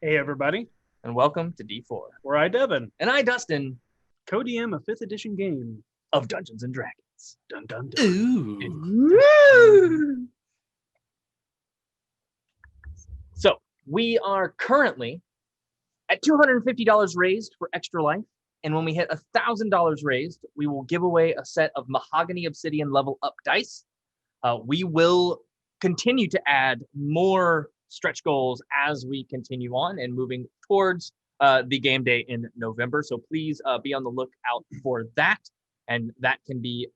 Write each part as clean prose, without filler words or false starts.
Hey, everybody. And welcome to D4. We're I, Devin. And I, Dustin. Co-DM a 5th edition game of Dungeons and Dragons. Dun dun dun. Ooh. So, we are currently at $250 raised for Extra Life. And when we hit $1,000 raised, we will give away a set of Mahogany Obsidian level up dice. We will continue to add more stretch goals as we continue on and moving towards the game day in November. So please be on the lookout for that. And that can be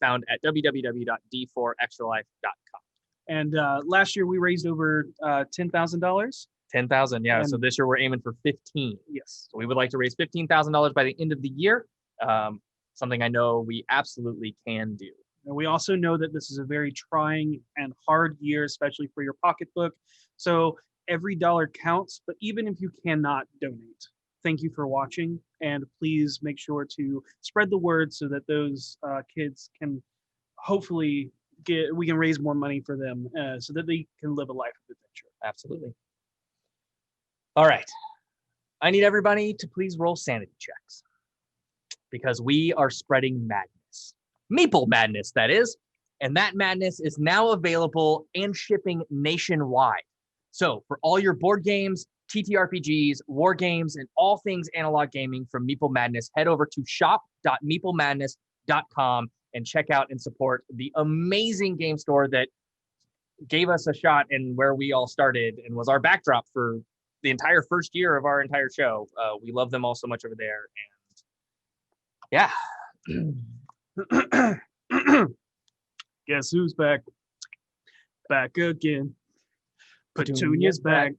found at www.d4extralife.com. And last year we raised over $10,000. 10,000, yeah. And so this year we're aiming for 15. Yes. So we would like to raise $15,000 by the end of the year. Something I know we absolutely can do. And we also know that this is a very trying and hard year, especially for your pocketbook. So every dollar counts, but even if you cannot donate, thank you for watching. And please make sure to spread the word so that those kids can hopefully we can raise more money for them so that they can live a life of adventure. Absolutely. All right. I need everybody to please roll sanity checks because we are spreading madness. Meeple madness, that is. And that madness is now available and shipping nationwide. So for all your board games, TTRPGs, war games, and all things analog gaming from Meeple Madness, head over to shop.meeplemadness.com and check out and support the amazing game store that gave us a shot and where we all started and was our backdrop for the entire first year of our entire show. We love them all so much over there. And yeah. Guess who's back? Back again. Petunia's back.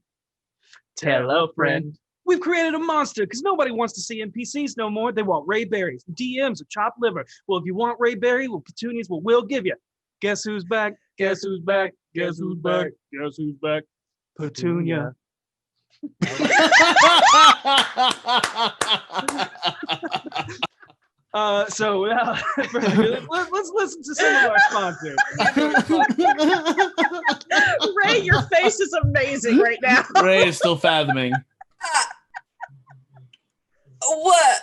Tell a friend. We've created a monster because nobody wants to see NPCs no more. They want Ray berries, DMs, or chopped liver. Well, if you want Ray berry, well, Petunia's we'll give you. Guess who's back? Guess who's back? Guess who's back? Guess who's back? Petunia. Let's listen to some of our sponsors. Ray, your face is amazing right now. Ray is still fathoming. What?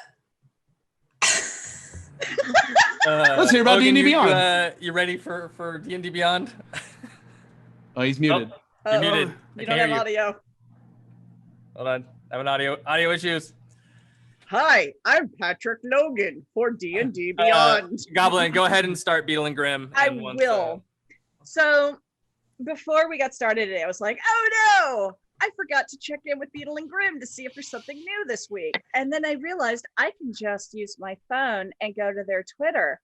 Let's hear about D&D Beyond. You ready for D&D Beyond? Oh, he's muted. Oh, you're muted. You don't have audio. Hold on. I have an audio issues. Hi, I'm Patrick Logan for D&D Beyond. Goblin, go ahead and start Beetle and Grimm. I will. So, before we got started today, I was like, oh no! I forgot to check in with Beetle and Grimm to see if there's something new this week. And then I realized I can just use my phone and go to their Twitter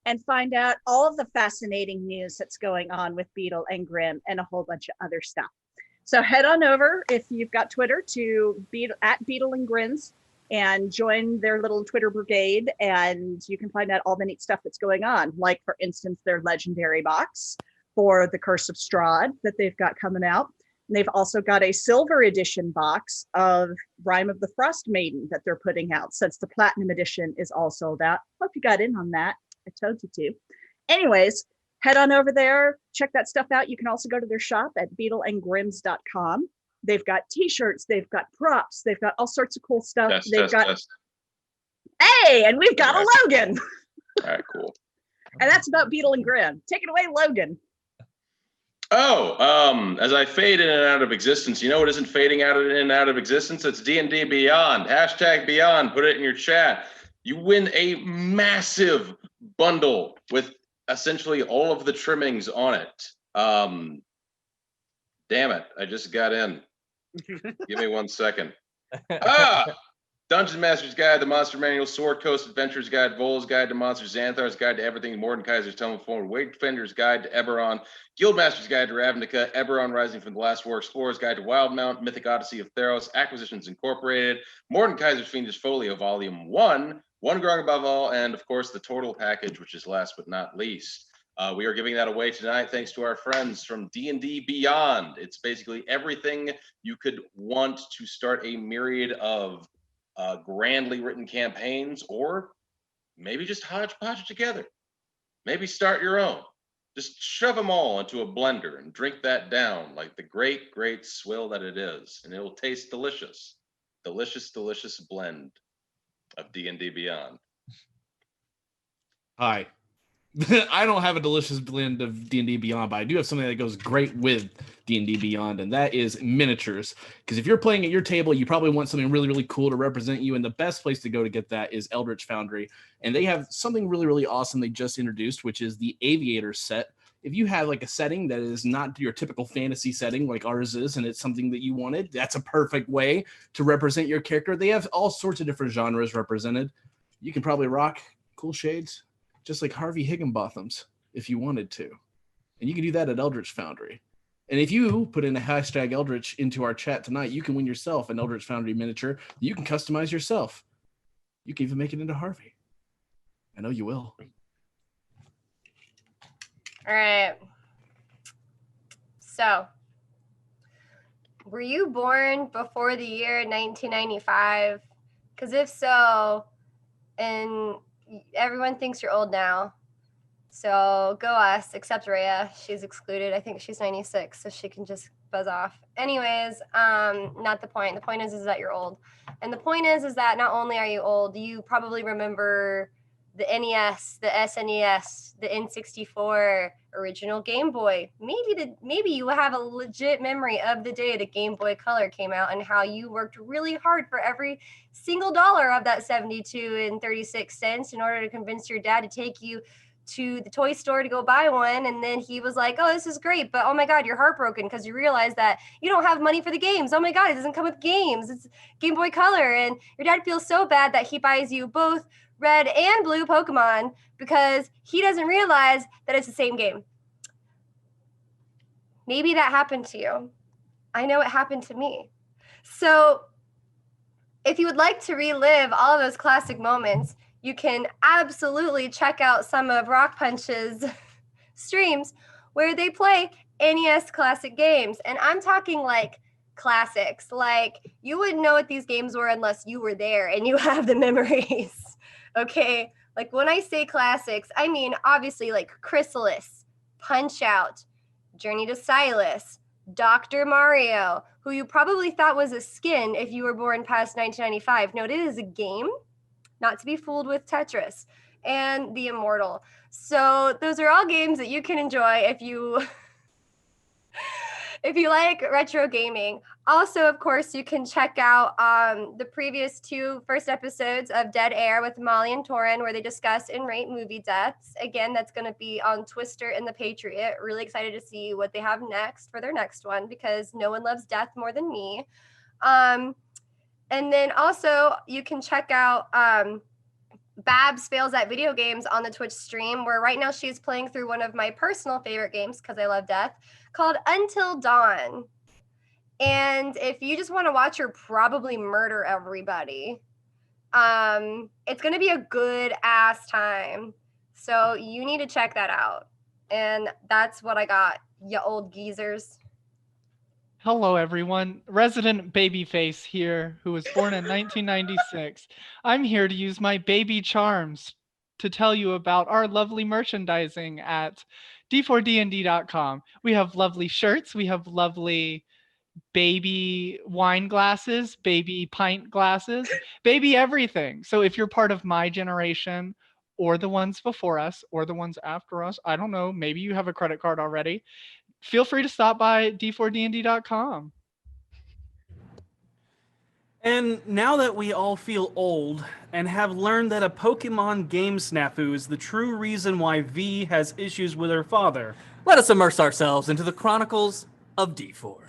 and find out all of the fascinating news that's going on with Beetle and Grimm and a whole bunch of other stuff. So head on over, if you've got Twitter, to Beetle and Grimm's and join their little Twitter brigade, and you can find out all the neat stuff that's going on. Like, for instance, their legendary box for the Curse of Strahd that they've got coming out. And they've also got a silver edition box of Rime of the Frost Maiden that they're putting out, since the platinum edition is all sold out. Hope you got in on that. I told you to. Anyways, head on over there, check that stuff out. You can also go to their shop at beetleandgrims.com. They've got t-shirts, they've got props, they've got all sorts of cool stuff. Hey, and we've got a Logan. All right, cool. And that's about Beetle and Grimm. Take it away, Logan. Oh, as I fade in and out of existence, you know what isn't fading out in and out of existence? It's D&D Beyond. #Beyond. Put it in your chat. You win a massive bundle with essentially all of the trimmings on it. Damn it, I just got in. Give me 1 second. Dungeon Master's Guide, the Monster Manual, Sword Coast Adventurer's Guide, Vol's Guide to Monsters, Xanthar's Guide to Everything, Mordekaiser's Tumble Forward, Wayfinder's Guide to Eberron, Guildmaster's Guide to Ravnica, Eberron Rising from the Last War, Explorer's Guide to Wildmount, Mythic Odyssey of Theros, Acquisitions Incorporated, Mordekaiser's Fiendish Folio Volume 1, One Grung Above All, and of course the Total Package, which is last but not least. We are giving that away tonight thanks to our friends from D&D Beyond. It's basically everything you could want to start a myriad of grandly written campaigns, or maybe just hodgepodge it together. Maybe start your own. Just shove them all into a blender and drink that down like the great, great swill that it is, and it will taste delicious. Delicious, delicious blend of D&D Beyond. Hi. I don't have a delicious blend of D&D Beyond, but I do have something that goes great with D&D Beyond, and that is miniatures. Because if you're playing at your table, you probably want something really, really cool to represent you, and the best place to go to get that is Eldritch Foundry. And they have something really, really awesome they just introduced, which is the Aviator set. If you have like a setting that is not your typical fantasy setting like ours is, and it's something that you wanted, that's a perfect way to represent your character. They have all sorts of different genres represented. You can probably rock cool shades, just like Harvey Higginbotham's, if you wanted to. And you can do that at Eldritch Foundry. And if you put in a hashtag Eldritch into our chat tonight, you can win yourself an Eldritch Foundry miniature that you can customize yourself. You can even make it into Harvey. I know you will. All right. So, were you born before the year 1995? Because if so, and everyone thinks you're old now. So go us, except Rhea. She's excluded. I think she's 96, so she can just buzz off. Anyways, not the point. The point is that you're old. And the point is that not only are you old, you probably remember the NES, the SNES, the N64, original Game Boy. Maybe you have a legit memory of the day the Game Boy Color came out and how you worked really hard for every single dollar of that 72.36 in order to convince your dad to take you to the toy store to go buy one. And then he was like, oh, this is great, but oh my God, you're heartbroken because you realize that you don't have money for the games. Oh my God, it doesn't come with games. It's Game Boy Color. And your dad feels so bad that he buys you both red and blue Pokemon because he doesn't realize that it's the same game. Maybe that happened to you. I know it happened to me. So if you would like to relive all of those classic moments, you can absolutely check out some of RockPunch's streams where they play NES classic games. And I'm talking like classics. Like you wouldn't know what these games were unless you were there and you have the memories. Okay, like when I say classics, I mean obviously like Chrysalis, Punch-Out, Journey to Silas, Dr. Mario, who you probably thought was a skin if you were born past 1995. No, it is a game, not to be fooled with Tetris, and The Immortal. So those are all games that you can enjoy if you if you like retro gaming. Also, of course, you can check out the previous first episodes of Dead Air with Molly and Torin, where they discuss and rate movie deaths. Again, that's going to be on Twister and the Patriot. Really excited to see what they have next for their next one because no one loves death more than me. And then also you can check out Babs Fails at Video Games on the Twitch stream, where right now she's playing through one of my personal favorite games because I love death, called Until Dawn. And if you just want to watch her probably murder everybody, it's going to be a good ass time. So you need to check that out. And that's what I got, you old geezers. Hello, everyone. Resident Babyface here, who was born in 1996. I'm here to use my baby charms to tell you about our lovely merchandising at d4dnd.com. We have lovely shirts. We have lovely baby wine glasses, baby pint glasses, baby everything. So if you're part of my generation or the ones before us or the ones after us, I don't know, maybe you have a credit card already, feel free to stop by d4dnd.com. And now that we all feel old and have learned that a Pokemon game snafu is the true reason why V has issues with her father, let us immerse ourselves into the chronicles of D4.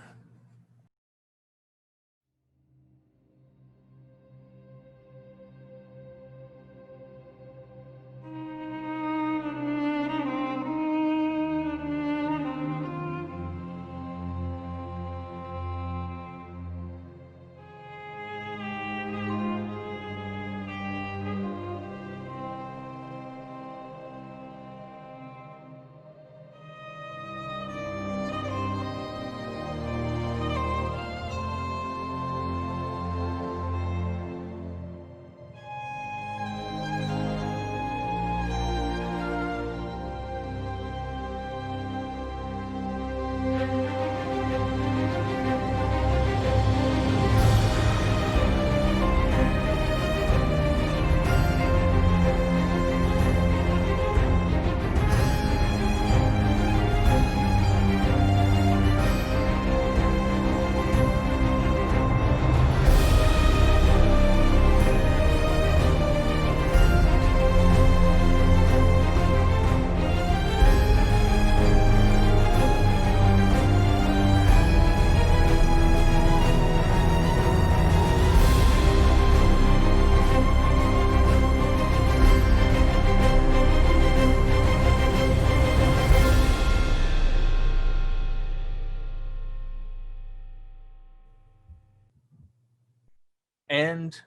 And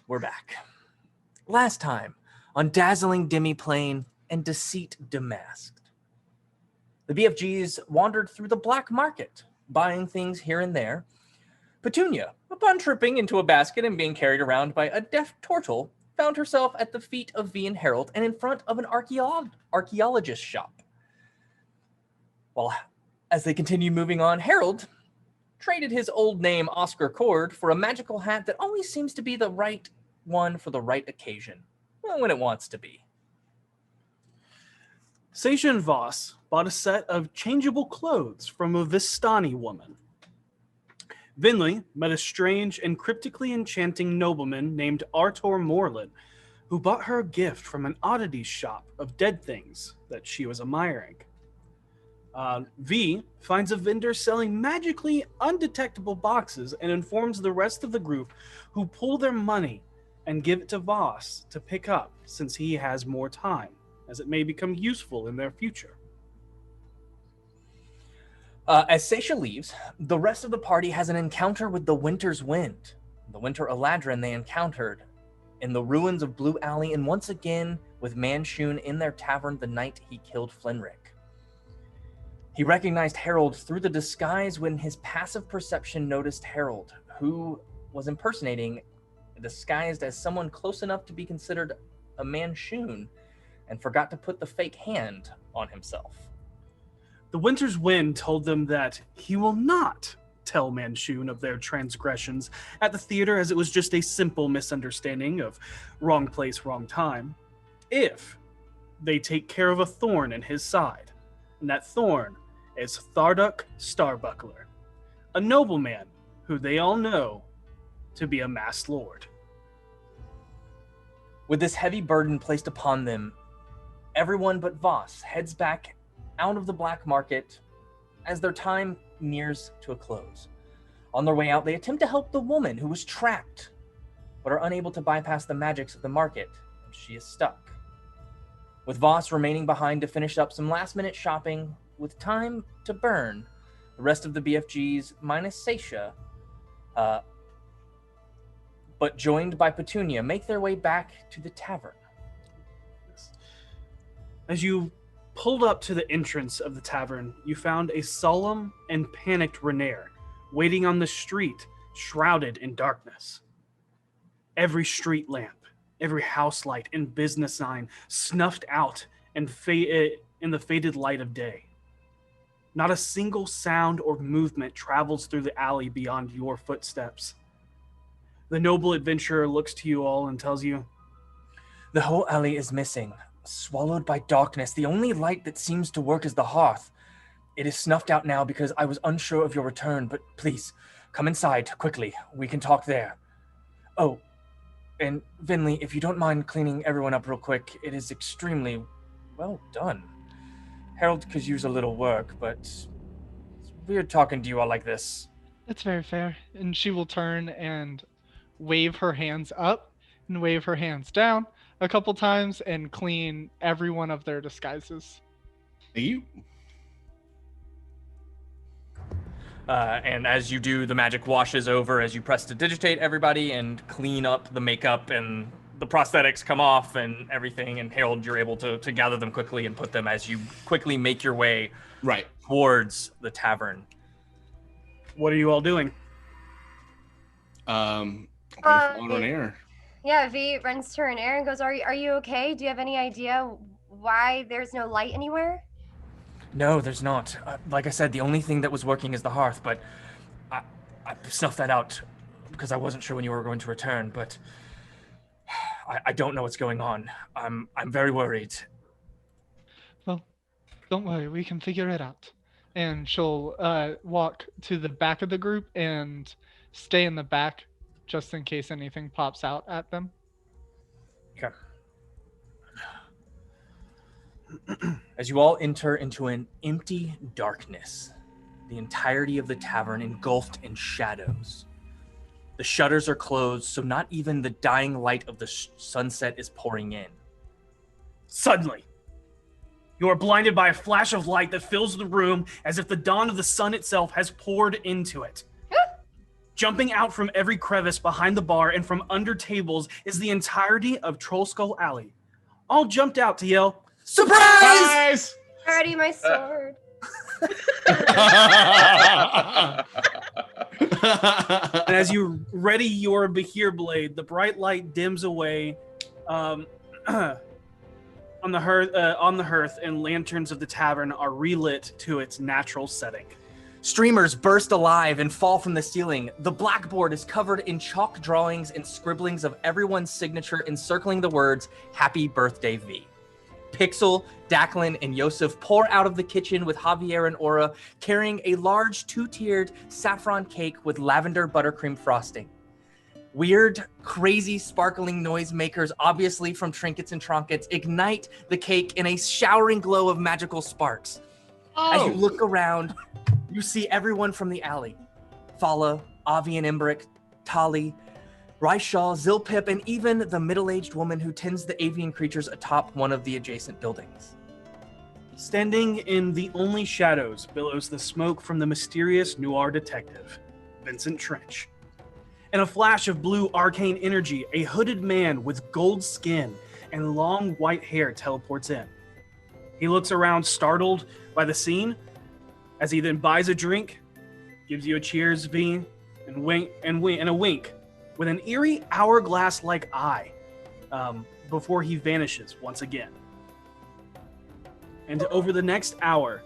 we're back. Last time on Dazzling Demi-Plane and Deceit Demasked, the BFGs wandered through the black market, buying things here and there. Petunia, upon tripping into a basket and being carried around by a deaf turtle, found herself at the feet of V and Harold and in front of an archaeologist shop. Well, as they continue moving on, Harold traded his old name, Oscar Cord, for a magical hat that always seems to be the right one for the right occasion, when it wants to be. Seisha and Vaas bought a set of changeable clothes from a Vistani woman. Vinley met a strange and cryptically enchanting nobleman named Artur Morlin, who bought her a gift from an oddities shop of dead things that she was admiring. V finds a vendor selling magically undetectable boxes and informs the rest of the group, who pull their money and give it to Vaas to pick up since he has more time, as it may become useful in their future. As Seisha leaves, the rest of the party has an encounter with the Winter's Wind, the Winter Eladrin they encountered in the ruins of Blue Alley, and once again with Manshun in their tavern the night he killed Flinrick. He recognized Harold through the disguise when his passive perception noticed Harold, who was impersonating, disguised as someone close enough to be considered a Manshun, and forgot to put the fake hand on himself. The Winter's Wind told them that he will not tell Manshun of their transgressions at the theater, as it was just a simple misunderstanding of wrong place, wrong time, if they take care of a thorn in his side. And that thorn is Tharduk Starbuckler, a nobleman who they all know to be a masked lord. With this heavy burden placed upon them, everyone but Vaas heads back out of the black market as their time nears to a close. On their way out, they attempt to help the woman who was trapped, but are unable to bypass the magics of the market, and she is stuck. With Vaas remaining behind to finish up some last-minute shopping with time to burn, the rest of the BFGs, minus Seisha, but joined by Petunia, make their way back to the tavern. As you pulled up to the entrance of the tavern, you found a solemn and panicked Renair waiting on the street, shrouded in darkness. Every street lamp, every house light and business sign snuffed out and in the faded light of day. Not a single sound or movement travels through the alley beyond your footsteps. The noble adventurer looks to you all and tells you, "The whole alley is missing, swallowed by darkness. The only light that seems to work is the hearth. It is snuffed out now because I was unsure of your return, but please, come inside, quickly. We can talk there. Oh, and Vinley, if you don't mind cleaning everyone up real quick, it is extremely well done. Harold could use a little work, but it's weird talking to you all like this." That's very fair. And she will turn and wave her hands up and wave her hands down a couple times and clean every one of their disguises. You. And as you do, the magic washes over as you press to digitate everybody and clean up the makeup, and the prosthetics come off and everything. And Harold, you're able to gather them quickly and put them as you quickly make your way Right towards the tavern. what are you all doing? I'm gonna fall on air. Yeah, V runs to Renair and goes, are you okay? Do you have any idea why there's no light anywhere? No, there's not. Like I said, the only thing that was working is the hearth, but I snuffed that out because I wasn't sure when you were going to return, but I don't know what's going on. I'm very worried. Well, don't worry, we can figure it out. And she'll walk to the back of the group and stay in the back just in case anything pops out at them. Okay. As you all enter into an empty darkness, the entirety of the tavern engulfed in shadows. The shutters are closed, so not even the dying light of the sunset is pouring in. Suddenly, you are blinded by a flash of light that fills the room as if the dawn of the sun itself has poured into it. Jumping out from every crevice behind the bar and from under tables is the entirety of Troll Skull Alley. All jumped out to yell, "Surprise!" Already my sword. And as you ready your Bahir blade, the bright light dims away on the hearth, and lanterns of the tavern are relit to its natural setting. Streamers burst alive and fall from the ceiling. The blackboard is covered in chalk drawings and scribblings of everyone's signature encircling the words, "Happy Birthday, V." Pixel, Declan, and Yosef pour out of the kitchen with Javier and Aura, carrying a large two-tiered saffron cake with lavender buttercream frosting. Weird, crazy, sparkling noisemakers, obviously from Trinkets and Tronkets, ignite the cake in a showering glow of magical sparks. As you look around, you see everyone from the alley. Fala, Avi and Imbric, Tali, Raishal, Zilpip, and even the middle-aged woman who tends the avian creatures atop one of the adjacent buildings. Standing in the only shadows billows the smoke from the mysterious noir detective, Vincent Trench. In a flash of blue arcane energy, a hooded man with gold skin and long white hair teleports in. He looks around startled by the scene, as he then buys a drink, gives you a cheers, V, and a wink with an eerie hourglass-like eye before he vanishes once again. And over the next hour,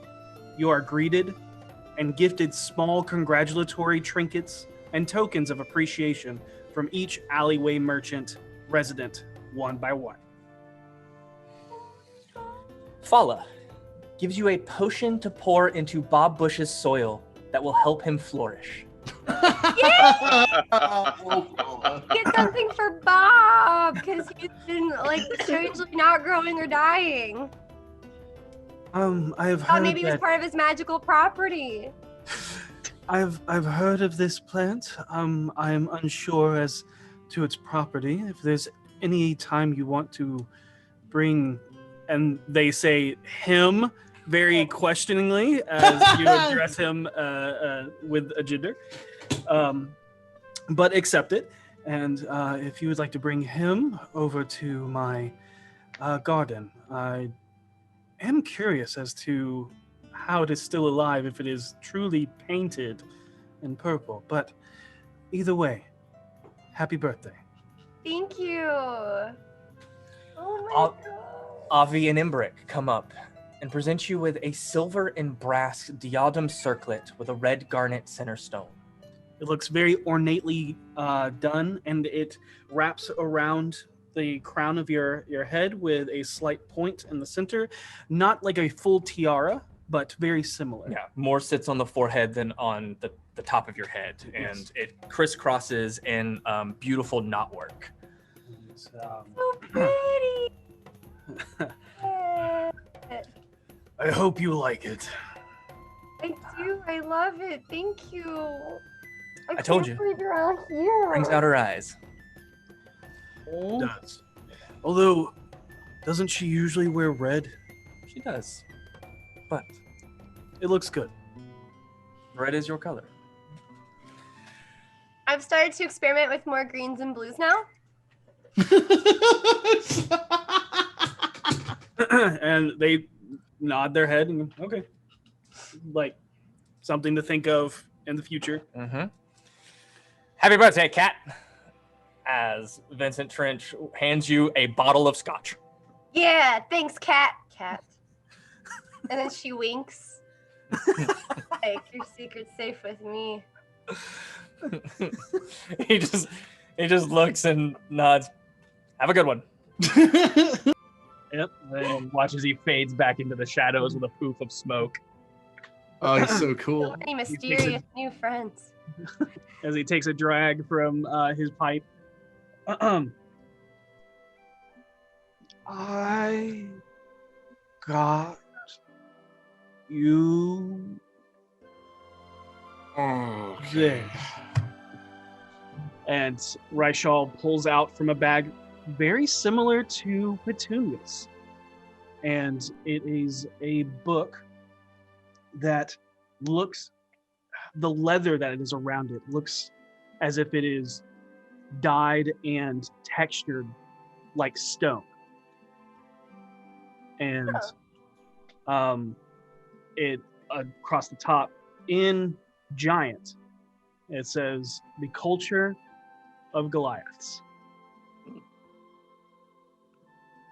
you are greeted and gifted small congratulatory trinkets and tokens of appreciation from each alleyway merchant resident one by one. Fala gives you a potion to pour into Bob Bush's soil that will help him flourish. Get something for Bob, because he's been like strangely not growing or dying. I've Oh, heard maybe it was that part of his magical property. I've heard of this plant. I'm unsure as to its property. If there's any time you want to bring, and they say him very questioningly as you address him with a gender, but accept it. And if you would like to bring him over to my garden, I am curious as to how it is still alive if it is truly painted in purple. But either way, happy birthday. Thank you. Oh my I'll- god. Avi and Imbric come up and present you with a silver and brass diadem circlet with a red garnet center stone. It looks very ornately done, and it wraps around the crown of your head with a slight point in the center. Not like a full tiara, but very similar. Yeah, more sits on the forehead than on the top of your head, and it crisscrosses in beautiful knotwork. So pretty. I hope you like it. I do. I love it. Thank you. I told can't you. believe you're out here. Brings out her eyes. It does. Although, doesn't she usually wear red? She does. But It looks good. red is your color. I've started to experiment with more greens and blues now. And they nod their head and go, okay. Like something to think of in the future. Mm-hmm. Happy birthday, Cat. As Vincent Trench hands you a bottle of scotch. Yeah, thanks, cat. Cat. And then she winks. Like, your secret's safe with me. he just looks and nods. Have a good one. Yep. And watch as he fades back into the shadows with a poof of smoke. Oh, he's so So cool. many mysterious new friends. As he takes a drag from his pipe. I got you this. And Raishal pulls out from a bag very similar to Petunia's. And it is a book that looks, the leather that is around it looks as if it is dyed and textured like stone. And it across the top in giant, it says the culture of Goliaths.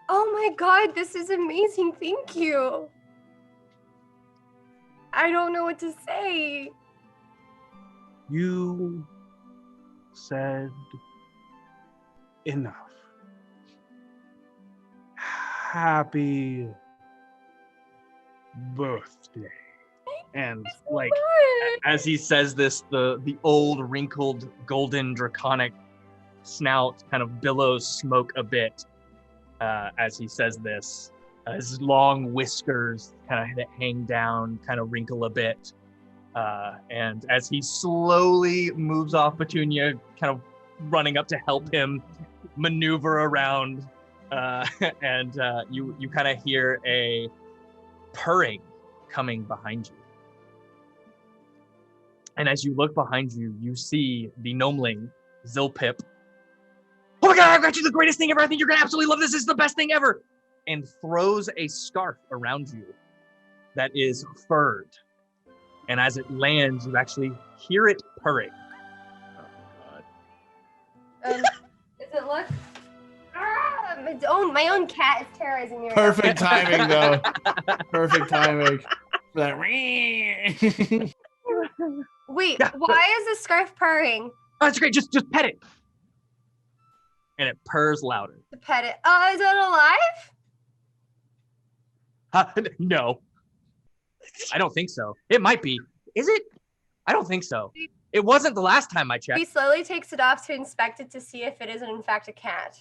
Oh my god, this is amazing. Thank you. I don't know what to say. You said enough. Happy birthday. And like As he says this, the old wrinkled golden draconic snout kind of billows smoke a bit as he says this. His long whiskers kind of hang down, kind of wrinkle a bit. And as he slowly moves off Petunia, kind of running up to help him maneuver around, and you kind of hear a purring coming behind you. And as you look behind you, you see the gnomeling, Zilpip. Oh my god, I've got you the greatest thing ever. I think you're going to absolutely love this. This is the best thing ever. And throws a scarf around you that is furred. And as it lands, you actually hear it purring. Oh, God. Does it look? My own cat is terrorizing me. Right Perfect timing, though. Perfect timing for that. Wait, Yeah. why is the scarf purring? Oh, that's great. Just pet it. And it purrs louder. To pet it. Oh, is it alive? No. I don't think so. It might be. Is it? I don't think so. It wasn't the last time I checked. He slowly takes it off to inspect it to see if it isn't in fact a cat.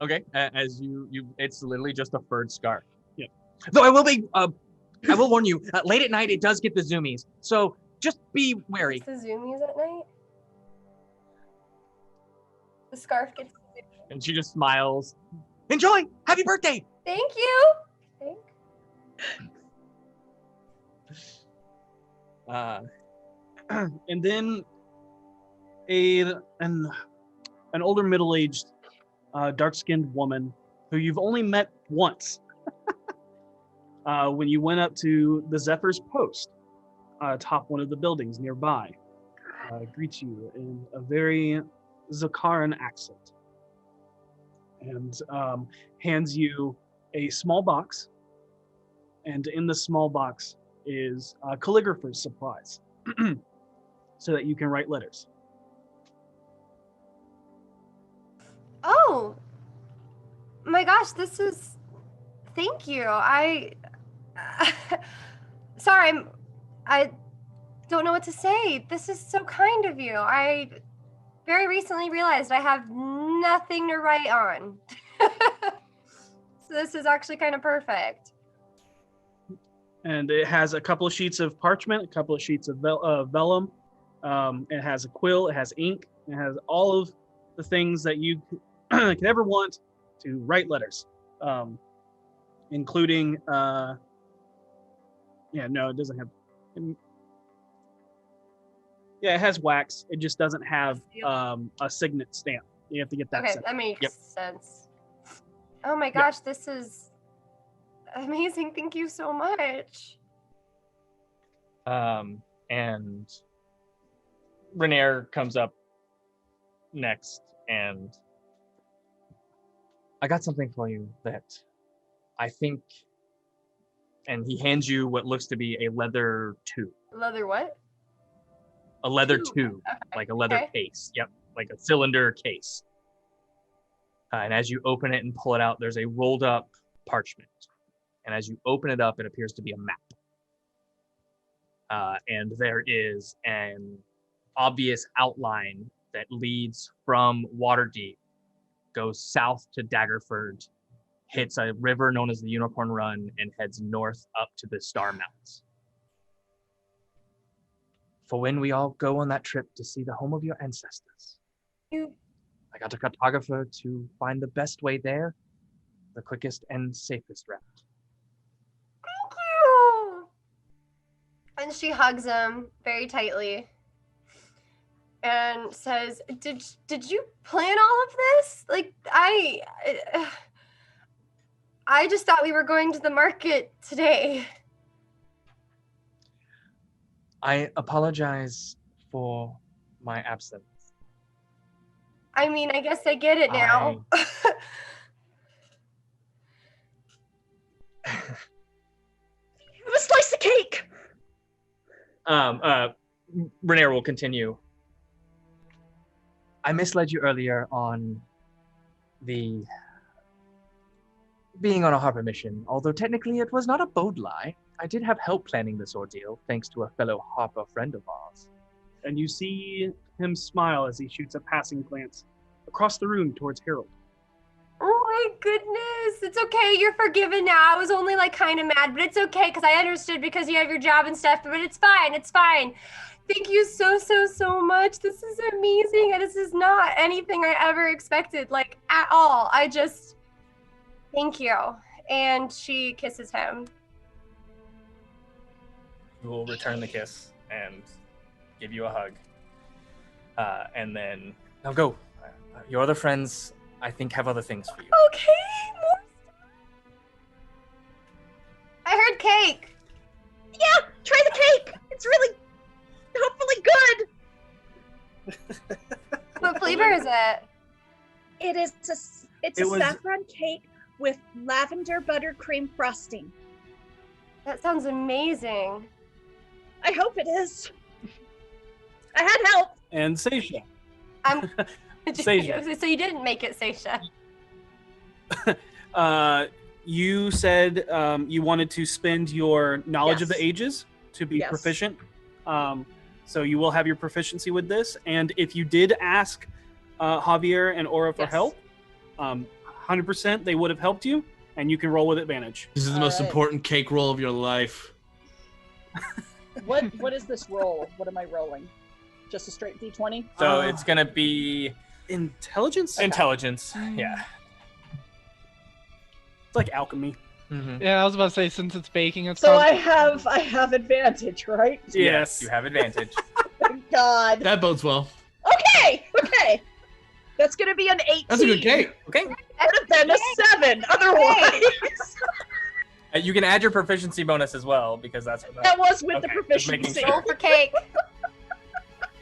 Okay, as you, it's literally just a furred scarf. Yeah. Though I will be, I will warn you, late at night it does get the zoomies, so just be wary. It's the zoomies at night. The scarf gets. And she just smiles. Enjoy! Happy birthday! Thank you. And then an older middle-aged dark-skinned woman who you've only met once when you went up to the Zephyr's Post atop one of the buildings nearby, greets you in a very Zakaran accent and hands you a small box, and in the small box is Calligraphers Supplies so that you can write letters. Oh my gosh, this is. Thank you. Sorry, I don't know what to say. This is so kind of you. I very recently realized I have nothing to write on. So this is actually kind of perfect. And it has a couple of sheets of parchment, a couple of sheets of vellum. It has a quill, it has ink, it has all of the things that you could ever want to write letters, including, no, it doesn't have, it has wax. It just doesn't have a signet stamp. You have to get that Okay, sent. that makes Yep. sense. Oh my gosh, this is amazing. Thank you so much. And Renair comes up next, and I got something for you that I think, and he hands you what looks to be a leather tube. Leather what? A leather Tube. tube, like a leather Okay. case. Yep, like a cylinder case. And as you open it and pull it out, there's a rolled up parchment. And as you open it up, it appears to be a map. And there is an obvious outline that leads from Waterdeep, goes south to Daggerford, hits a river known as the Unicorn Run, and heads north up to the Star Mountains. For when we all go on that trip to see the home of your ancestors, I got a cartographer to find the best way there, the quickest and safest route. Thank you. And she hugs him very tightly. and says, "Did you plan all of this? Like, I just thought we were going to the market today." I apologize for my absence. I mean, I guess I get it now. Have a slice of cake. Renair will continue. I misled you earlier on the being on a harbor mission, although technically it was not a bold lie. I did have help planning this ordeal, thanks to a fellow harper friend of ours. And you see him smile as he shoots a passing glance across the room towards Harold. Oh my goodness. It's okay. You're forgiven now. I was only like kind of mad, but it's okay because I understood because you have your job and stuff, but it's fine. It's fine. Thank you so much. This is amazing. And this is not anything I ever expected, like at all. Thank you. And she kisses him. He will return the kiss and give you a hug. And then, now go. Your other friends, I think, have other things for you. Okay. More stuff. I heard cake. Yeah, try the cake. It's really, hopefully good. What flavor is it? It's a saffron cake with lavender buttercream frosting. That sounds amazing. I hope it is. I had help. And Seisha. Seisha. So you didn't make it, Seisha. You said you wanted to spend your knowledge of the ages to be proficient. So you will have your proficiency with this. And if you did ask Javier and Aura for help, 100% they would have helped you, and you can roll with advantage. This is the most important cake roll of your life. What is this roll? What am I rolling? Just a straight D20? So it's gonna be intelligence. Intelligence, yeah. It's like alchemy. Mm-hmm. Yeah, I was about to say, since it's baking, it's So probably... I have advantage, right? Yes, you have advantage. Thank God. That bodes well. Okay. That's gonna be an 18. That's a good cake. Okay. Would have been a 7 otherwise. You can add your proficiency bonus as well, because that's what That was with the just making proficiency. sure. Roll for cake.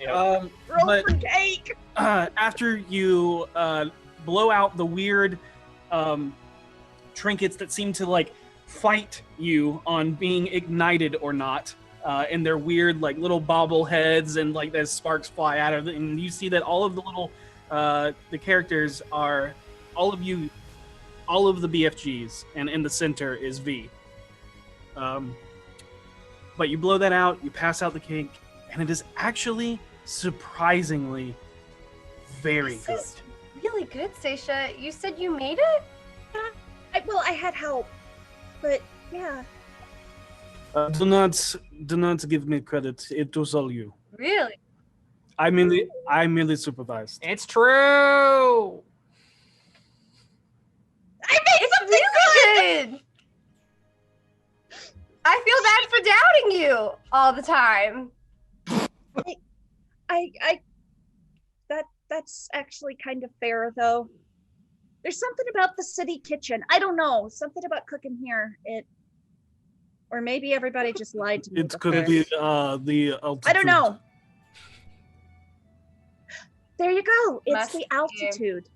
Roll but, for cake. After you blow out the weird trinkets that seem to like fight you on being ignited or not, and their weird like little bobbleheads and like as sparks fly out of it, and you see that all of the little the characters are all of the BFGs, and in the center is V. But you blow that out, you pass out the cake, and it is actually surprisingly very good. This is really good, Seisha. You said you made it? I had help, but yeah. Do not give me credit. It was all you. Really? I merely supervised. It's true. I made something Good. I feel bad for doubting you all the time. That's actually kind of fair, though. There's something about the city kitchen. I don't know. Something about cooking here. Or maybe everybody just lied to me. It could be the altitude. I don't know. There you go. It's Must the be. altitude.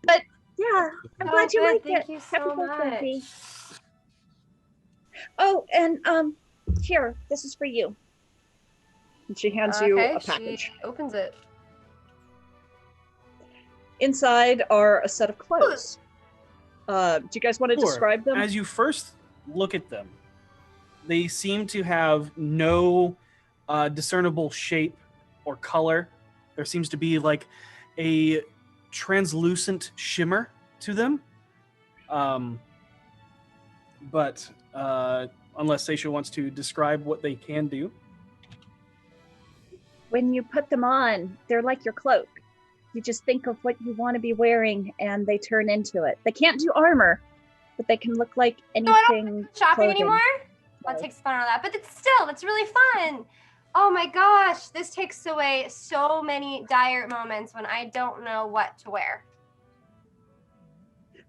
But yeah, I'm glad you good. liked Thank it. you Happy so birthday. much. Oh, and here, this is for you. And she hands you a package. She opens it. Inside are a set of clothes. Do you guys want to describe them? As you first look at them, they seem to have no discernible shape or color. There seems to be like a translucent shimmer to them. But unless Seisha wants to describe what they can do. When you put them on, they're like your cloak. You just think of what you want to be wearing and they turn into it. They can't do armor, but they can look like anything. Shopping clothing. anymore? That takes fun out of that. But it's really fun. Oh my gosh, this takes away so many dire moments when I don't know what to wear.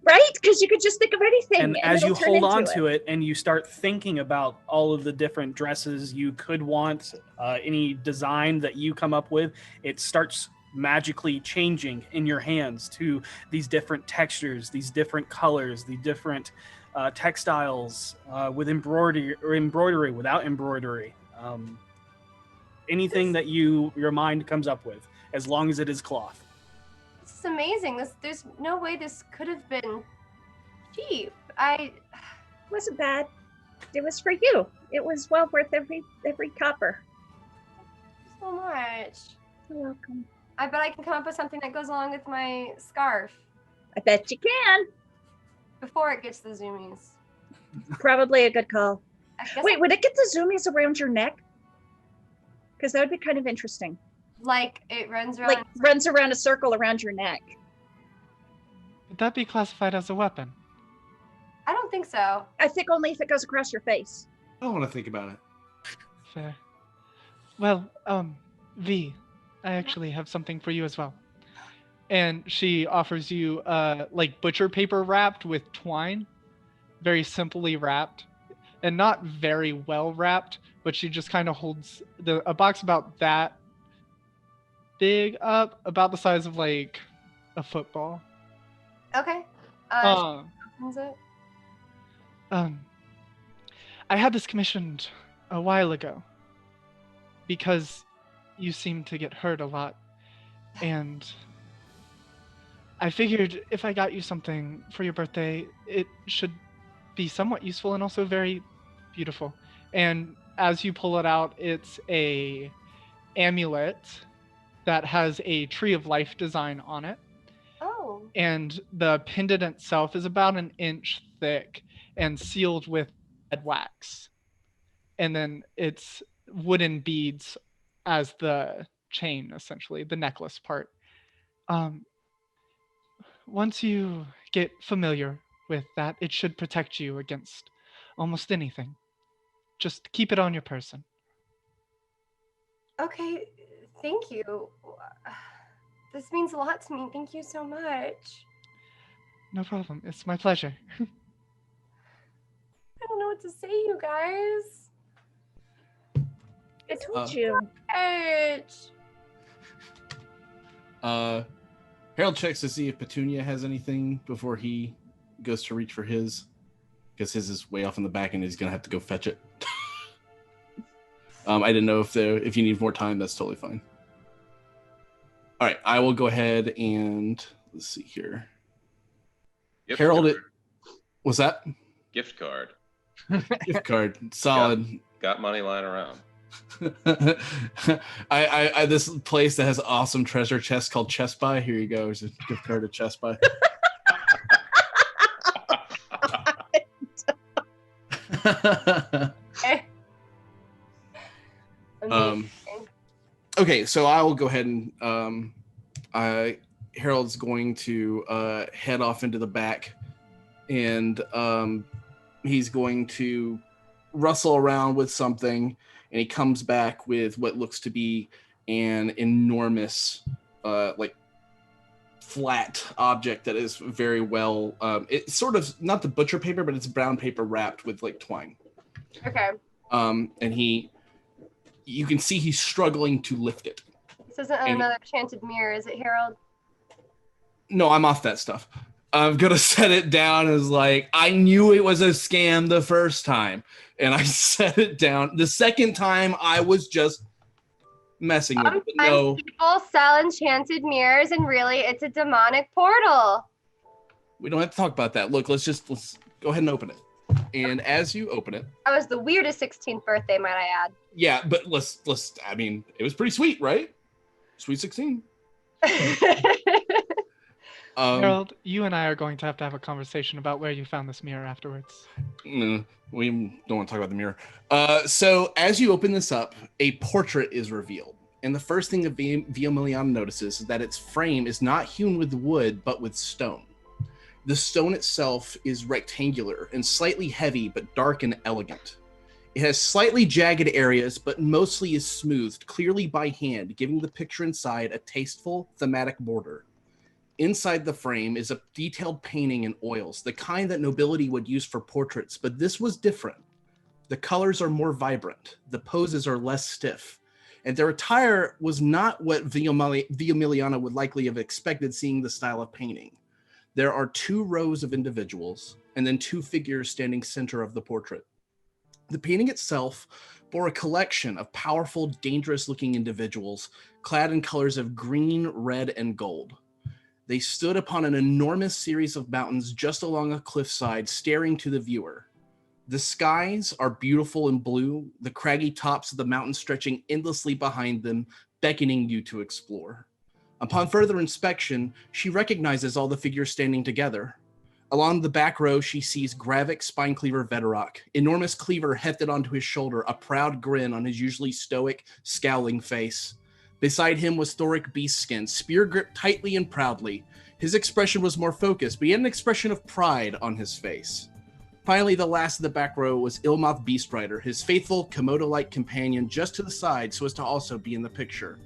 Right? Because you could just think of anything. And as you it'll turn hold on into to it and you start thinking about all of the different dresses you could want, any design that you come up with, it starts magically changing in your hands to these different textures, these different colors, the different textiles with embroidery or embroidery without embroidery. Anything that your mind comes up with, as long as it is cloth. This is amazing. There's no way this could have been cheap. It wasn't bad. It was for you. It was well worth every copper. So much. You're welcome. I bet I can come up with something that goes along with my scarf I bet you can. before it gets the zoomies. Probably a good call. I guess Wait, would it get the zoomies around your neck? Because that would be kind of interesting. like it runs around. Like runs around a circle around your neck. Would that be classified as a weapon? I don't think so. I think only if it goes across your face. I don't want to think about it. Fair. Well, V, I actually have something for you as well. And she offers you like butcher paper wrapped with twine, very simply wrapped, and not very well wrapped, but she just kind of holds a box about that big up, about the size of like a football. Okay. Uh, Opens it. I had this commissioned a while ago because you seem to get hurt a lot, and I figured if I got you something for your birthday, it should be somewhat useful and also very beautiful. And as you pull it out, it's a amulet that has a tree of life design on it. Oh. And the pendant itself is about an inch thick and sealed with red wax. And then it's wooden beads as the chain, essentially, the necklace part. Once you get familiar with that, it should protect you against almost anything. Just keep it on your person. Okay. Thank you. This means a lot to me. Thank you so much. No problem. It's my pleasure. I don't know what to say, you guys. I told you. Edge. Harold checks to see if Petunia has anything before he goes to reach for his, because his is way off in the back and he's gonna have to go fetch it. I didn't know if you need more time. That's totally fine. All right, I will go ahead and let's see here. Harold, what's that? Gift card. Gift card, solid. Got money lying around. I this place that has awesome treasure chests called Chest Buy. Here you go. There's a gift card to Chest Buy. Okay, so I will go ahead and Harold's going to head off into the back, and he's going to rustle around with something, and he comes back with what looks to be an enormous like flat object that is very well it's sort of not the butcher paper, but it's brown paper wrapped with like twine. Okay. And you can see he's struggling to lift it. This isn't another enchanted mirror, is it, Harold? No, I'm off that stuff. I'm gonna set it down as like, I knew it was a scam the first time, and I set it down. The second time I was just messing with it. But no, people sell enchanted mirrors, and really it's a demonic portal. we don't have to talk about that. Look, let's go ahead and open it. And as you open it, That was the weirdest 16th birthday, might I add. yeah, but let's I mean, it was pretty sweet, right? Sweet 16. Harold, you and I are going to have a conversation about where you found this mirror afterwards. No, we don't want to talk about the mirror. So as you open this up, a portrait is revealed. And the first thing that Via Miliana notices is that its frame is not hewn with wood, but with stone. The stone itself is rectangular and slightly heavy, but dark and elegant. It has slightly jagged areas, but mostly is smoothed clearly by hand, giving the picture inside a tasteful, thematic border. Inside the frame is a detailed painting in oils, the kind that nobility would use for portraits, but this was different. The colors are more vibrant, the poses are less stiff, and their attire was not what Via Miliana would likely have expected seeing the style of painting. There are 2 rows of individuals, and then 2 figures standing center of the portrait. The painting itself bore a collection of powerful, dangerous-looking individuals clad in colors of green, red, and gold. They stood upon an enormous series of mountains just along a cliffside, staring to the viewer. The skies are beautiful and blue, the craggy tops of the mountains stretching endlessly behind them, beckoning you to explore. Upon further inspection, she recognizes all the figures standing together. Along the back row, she sees Gravik Spinecleaver Vedorok, enormous cleaver hefted onto his shoulder, a proud grin on his usually stoic, scowling face. Beside him was Thoric Beastskin, spear gripped tightly and proudly. His expression was more focused, but he had an expression of pride on his face. Finally, the last of the back row was Ilmoth Beastrider, his faithful Komodo-like companion just to the side so as to also be in the picture.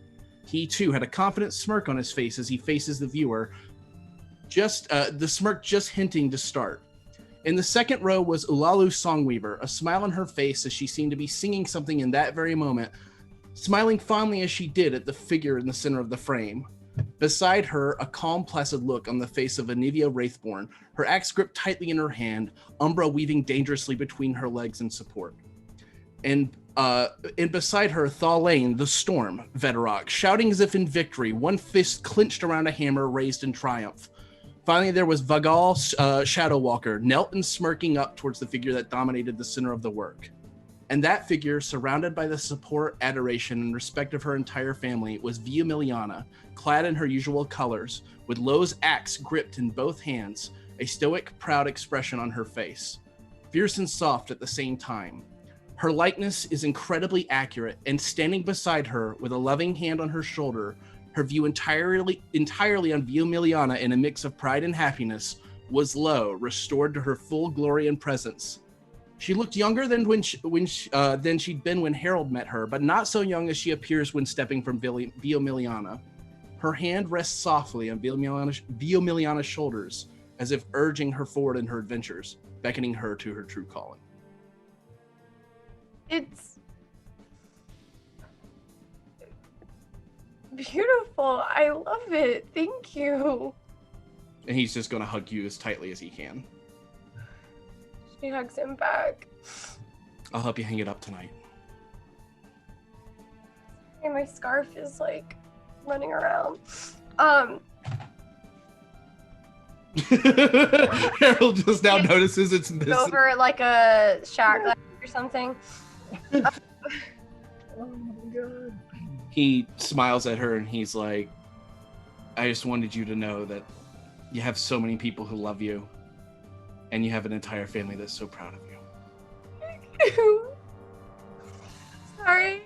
He, too, had a confident smirk on his face as he faces the viewer, the smirk just hinting to start. In the second row was Ulalu Songweaver, a smile on her face as she seemed to be singing something in that very moment, smiling fondly as she did at the figure in the center of the frame. Beside her, a calm, placid look on the face of Anivia Wraithborn, her axe gripped tightly in her hand, Umbra weaving dangerously between her legs in support. And beside her, Thalain, the Storm, Vedorok, shouting as if in victory, one fist clenched around a hammer raised in triumph. Finally, there was Vagal Shadowwalker, knelt and smirking up towards the figure that dominated the center of the work. And that figure, surrounded by the support, adoration, and respect of her entire family, was Via Miliana, clad in her usual colors, with Lo's axe gripped in both hands, a stoic, proud expression on her face. Fierce and soft at the same time. Her likeness is incredibly accurate, and standing beside her, with a loving hand on her shoulder, her view entirely on Via Miliana in a mix of pride and happiness, was Lo, restored to her full glory and presence. She looked younger than than she'd been when Harold met her, but not so young as she appears when stepping from Via Miliana. Her hand rests softly on Via Miliana's shoulders, as if urging her forward in her adventures, beckoning her to her true calling. It's beautiful. I love it. Thank you. And he's just going to hug you as tightly as he can. She hugs him back. I'll help you hang it up tonight. And my scarf is like running around. Harold just now notices it's missing. Over like a shower or something. Oh my god. He smiles at her and he's like, I just wanted you to know that you have so many people who love you, and you have an entire family that's so proud of you. Sorry,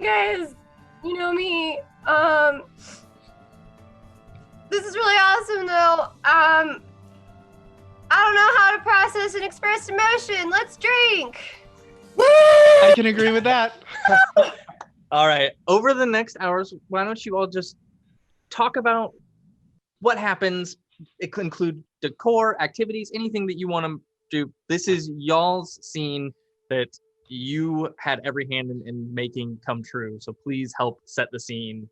you guys. You know me. This is really awesome, though. I don't know how to process and express emotion. Let's drink. I can agree with that. All right. Over the next hours, why don't you all just talk about what happens? It could include decor, activities, anything that you want to do. This is y'all's scene that you had every hand in making come true. So please help set the scene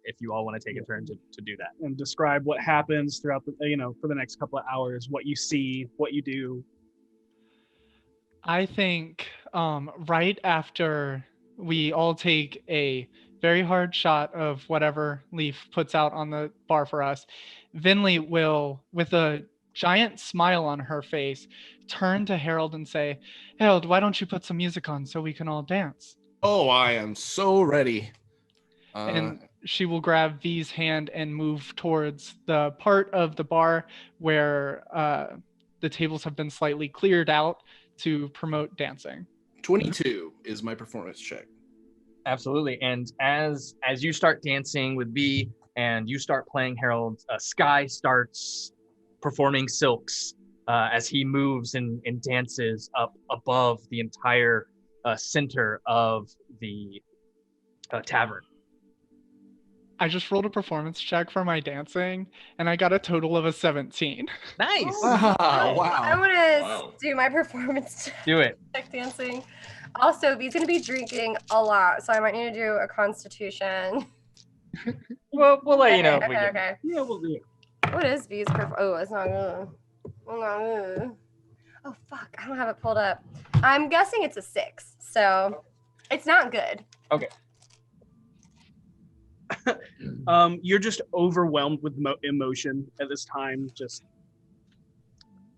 if you all want to take a turn to do that. And describe what happens throughout the, for the next couple of hours, what you see, what you do. I think right after we all take a very hard shot of whatever Leaf puts out on the bar for us, Vinley will, with a giant smile on her face, turn to Harold and say, Harold, why don't you put some music on so we can all dance? Oh, I am so ready. And she will grab V's hand and move towards the part of the bar where the tables have been slightly cleared out to promote dancing. 22 is my performance check. Absolutely. And as you start dancing with V and you start playing Harold, Sky starts performing silks as he moves and dances up above the entire center of the tavern. I just rolled a performance check for my dancing, and I got a total of a 17. Nice. Wow. I Wow. want to Wow. do my performance Do it. check dancing. Also, V's gonna be drinking a lot, so I might need to do a Constitution. We'll let you know. Okay, If we okay, get okay. Yeah, we'll do it. What is V's Oh, it's not good. Oh fuck, I don't have it pulled up. I'm guessing it's a 6, so it's not good. You're just overwhelmed with emotion at this time, just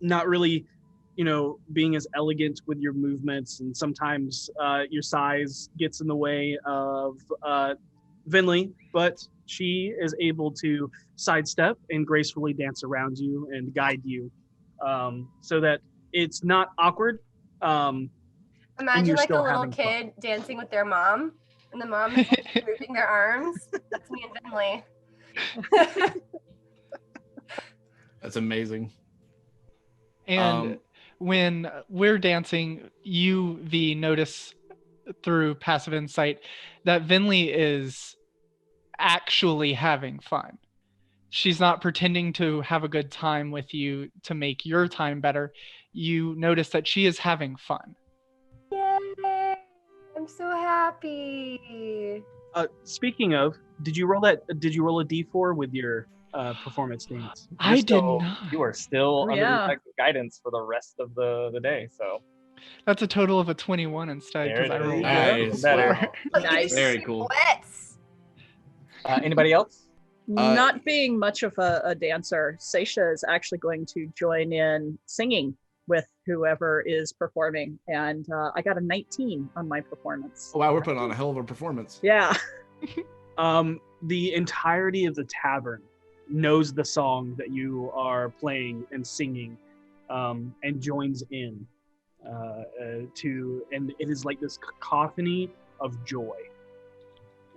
not really, being as elegant with your movements, and sometimes your size gets in the way of Vinley, but she is able to sidestep and gracefully dance around you and guide you, so that it's not awkward. Imagine you're like a still little having fun. kid dancing with their mom, and the mom is like, moving their arms. That's me and Finley. That's amazing. And when we're dancing, you, V, notice through passive insight that Vinley is actually having fun. She's not pretending to have a good time with you to make your time better. You notice that she is having fun. Yay! I'm so happy. Speaking of, did you roll a D4 with your performance dance? I did So not. You are still under Yeah. detective guidance for the rest of the day. So That's a total of a 21 instead there because it I is. rolled Nice. Better. lower. Nice. Very cool. Blitz. Anybody else? Not being much of a dancer, Seisha is actually going to join in singing with whoever is performing. And I got a 19 on my performance. Wow, we're putting on a hell of a performance. Yeah. The entirety of the tavern knows the song that you are playing and singing, and joins in and it is like this cacophony of joy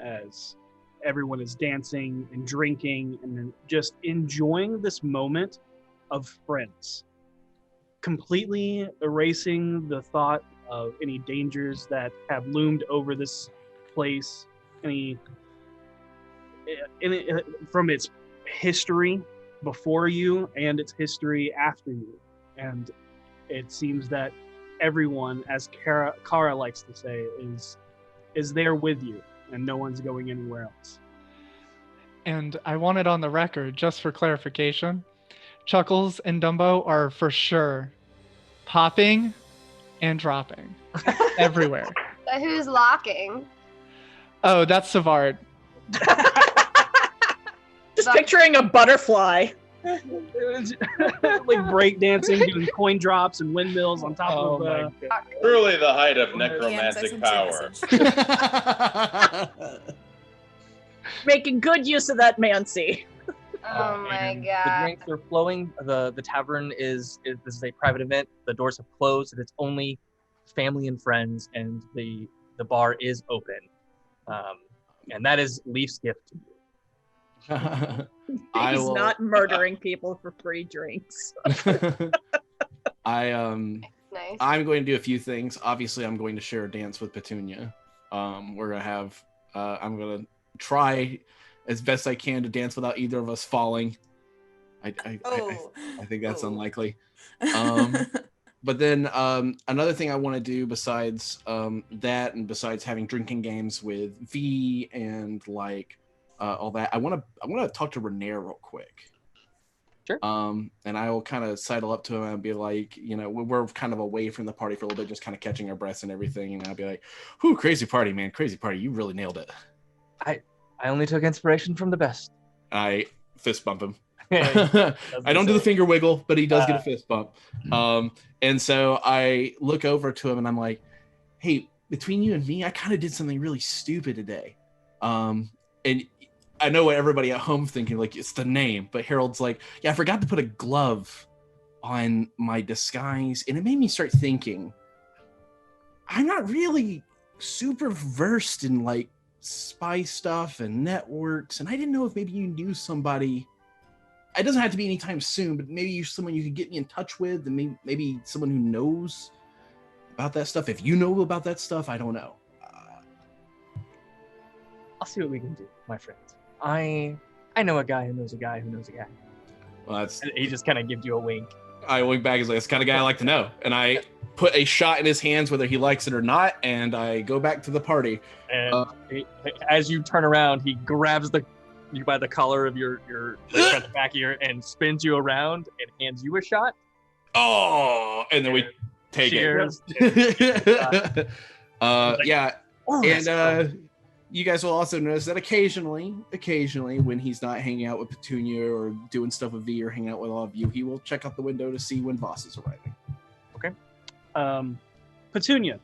as everyone is dancing and drinking and then just enjoying this moment of friends, completely erasing the thought of any dangers that have loomed over this place, from its history before you and its history after you. And it seems that everyone, as Kara likes to say, is there with you, and no one's going anywhere else. And I want it on the record, just for clarification. Chuckles and Dumbo are for sure popping and dropping everywhere. So who's locking? Oh, that's Savard. Just picturing a butterfly. Like breakdancing, doing coin drops and windmills on top of. Truly the height of Yeah, necromantic message, message. power. Making good use of that Mancy. Oh my And The god. drinks are flowing. The tavern is this is a private event. The doors have closed, and it's only family and friends, and the bar is open. And that is Leaf's gift to you. He's will- not murdering people for free drinks. Nice. I'm going to do a few things. Obviously, I'm going to share a dance with Petunia. We're gonna have. I'm gonna try as best I can to dance without either of us falling. I think that's unlikely. But then another thing I want to do besides that, and besides having drinking games with V and like all that, I want to talk to Renair real quick. Sure. And I will kind of sidle up to him and be like, we're kind of away from the party for a little bit, just kind of catching our breaths and everything. And I'll be like, "Whoo, crazy party, man! Crazy party! You really nailed it." I only took inspiration from the best. I fist bump him. I I don't do the finger wiggle, but he does get a fist bump. And so I look over to him and I'm like, "Hey, between you and me, I kind of did something really stupid today." And I know what everybody at home thinking, like, it's the name, but Harold's like, "Yeah, I forgot to put a glove on my disguise." And it made me start thinking, I'm not really super versed in like spy stuff and networks. And I didn't know if maybe you knew somebody it doesn't have to be anytime soon, but maybe you're someone you could get me in touch with, and maybe someone who knows about that stuff. If you know about that stuff, I don't know. I'll see what we can do, my friend. I know a guy who knows a guy who knows a guy. Well, that's. And he just kind of gives you a wink. I wink back. He's like, "That's the kind of guy I like to know." And I put a shot in his hands, whether he likes it or not, and I go back to the party. And as you turn around, he grabs you by the collar of your front and back here and spins you around and hands you a shot. Oh, and then we take Cheers. it. Yeah, Oh, and you guys will also notice that occasionally, when he's not hanging out with Petunia or doing stuff with V or hanging out with all of you, he will check out the window to see when Vaas is arriving. Okay. Petunia,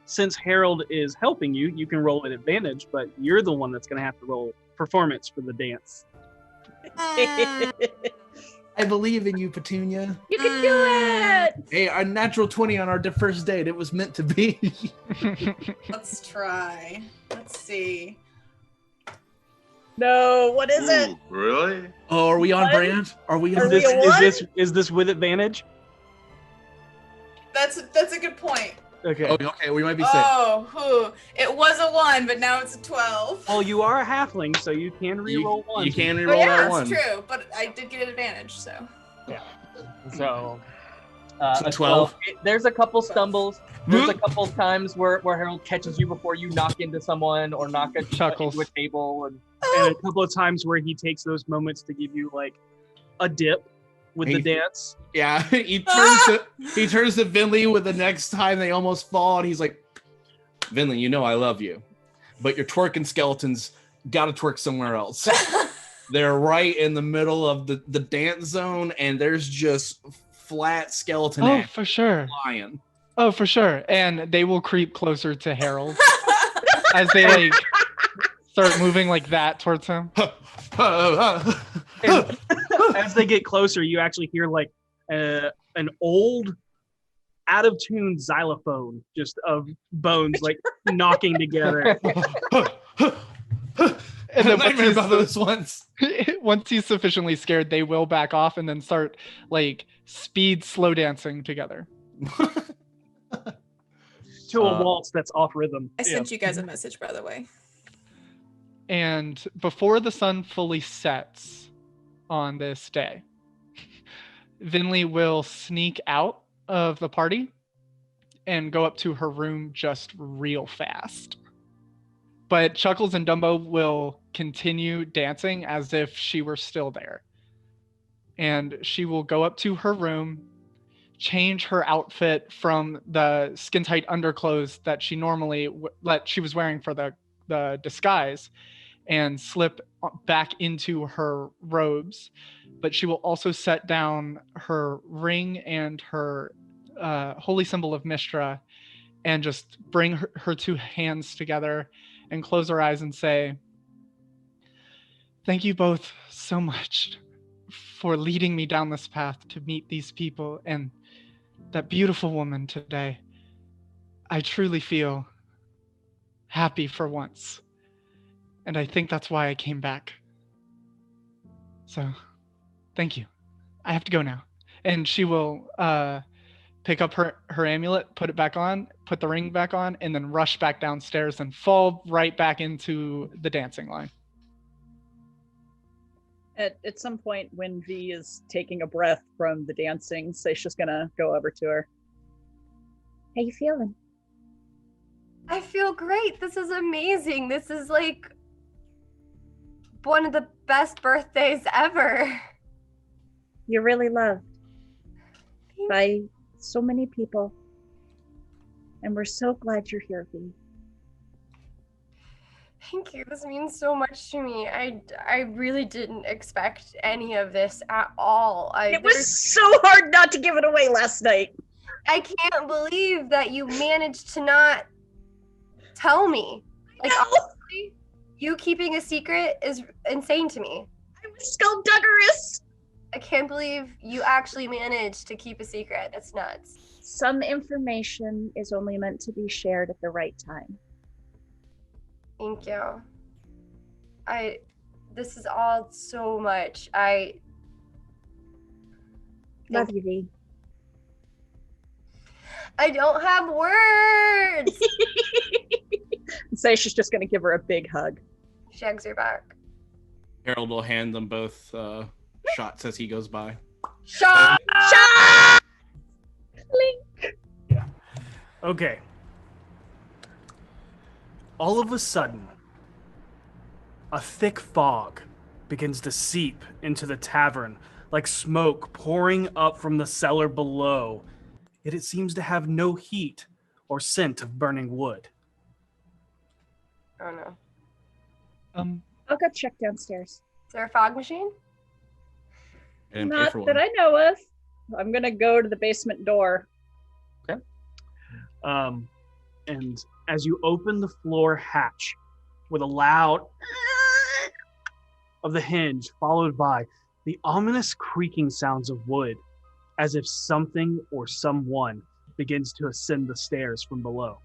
since Harold is helping you, you can roll an advantage, but you're the one that's going to have to roll performance for the dance. I believe in you, Petunia. You can do it! Hey, a natural 20 on our first date. It was meant to be. Let's try. Let's see. No, what is it? Ooh, really? Oh, are we on What? brand? Are we Are on we Is this with advantage? That's a good point. Okay. Oh, okay, we might be safe. Oh, it was a 1, but now it's a 12. Well, you are a halfling, so you can re-roll one. You can Oh re-roll yeah, that one. it's true, but I did get an advantage, so. So, So 12. There's a couple stumbles. There's a couple times where Harold catches you before you knock into someone or knock Chuckles. into a table. And And a couple of times where he takes those moments to give you like a dip with the dance. Yeah, he turns to Vinley with the next time they almost fall, and he's like, Vinley, you know I love you, but your twerking skeletons gotta twerk somewhere else. They're right in the middle of the dance zone, and there's just flat skeleton Oh, ass for sure. flying. Oh, for sure. And they will creep closer to Harold as they like start moving like that towards him. And as they get closer, you actually hear like an old, out of tune xylophone, just of bones like knocking together. And then Nightmare about those ones. once he's sufficiently scared, they will back off and then start like speed slow dancing together. To a waltz that's off rhythm. I sent you guys a message, by the way. And before the sun fully sets on this day, Vinley will sneak out of the party and go up to her room just real fast. But Chuckles and Dumbo will continue dancing as if she were still there. And she will go up to her room, change her outfit from the skin-tight underclothes that she normally she was wearing for the disguise, and slip back into her robes. But she will also set down her ring and her holy symbol of Mishra and just bring her two hands together and close her eyes and say, "Thank you both so much for leading me down this path to meet these people and that beautiful woman today. I truly feel happy for once. And I think that's why I came back. So, thank you. I have to go now." And she will pick up her amulet, put it back on, put the ring back on, and then rush back downstairs and fall right back into the dancing line. At some point when V is taking a breath from the dancing, Seisha's gonna go over to her. How you feeling? I feel great. This is amazing. This is like one of the best birthdays ever. You're really loved by so many people. And we're so glad you're here, V. Thank you. This means so much to me. I really didn't expect any of this at all. It was so hard not to give it away last night. I can't believe that you managed to not tell me. Like, honestly, you keeping a secret is insane to me. I was skullduggerous. I can't believe you actually managed to keep a secret. That's nuts. Some information is only meant to be shared at the right time. Thank you. This is all so much. Love you, V. I don't have words. Say she's just gonna give her a big hug. Shags her back. Harold will hand them both shots as he goes by. Shot! Link. Okay. All of a sudden, a thick fog begins to seep into the tavern, like smoke pouring up from the cellar below. Yet it seems to have no heat or scent of burning wood. Oh no. I'll go check downstairs. Is there a fog machine? And pay Not for that one. I know of. I'm gonna go to the basement door. And as you open the floor hatch with a loud of the hinge, followed by the ominous creaking sounds of wood, as if something or someone begins to ascend the stairs from below.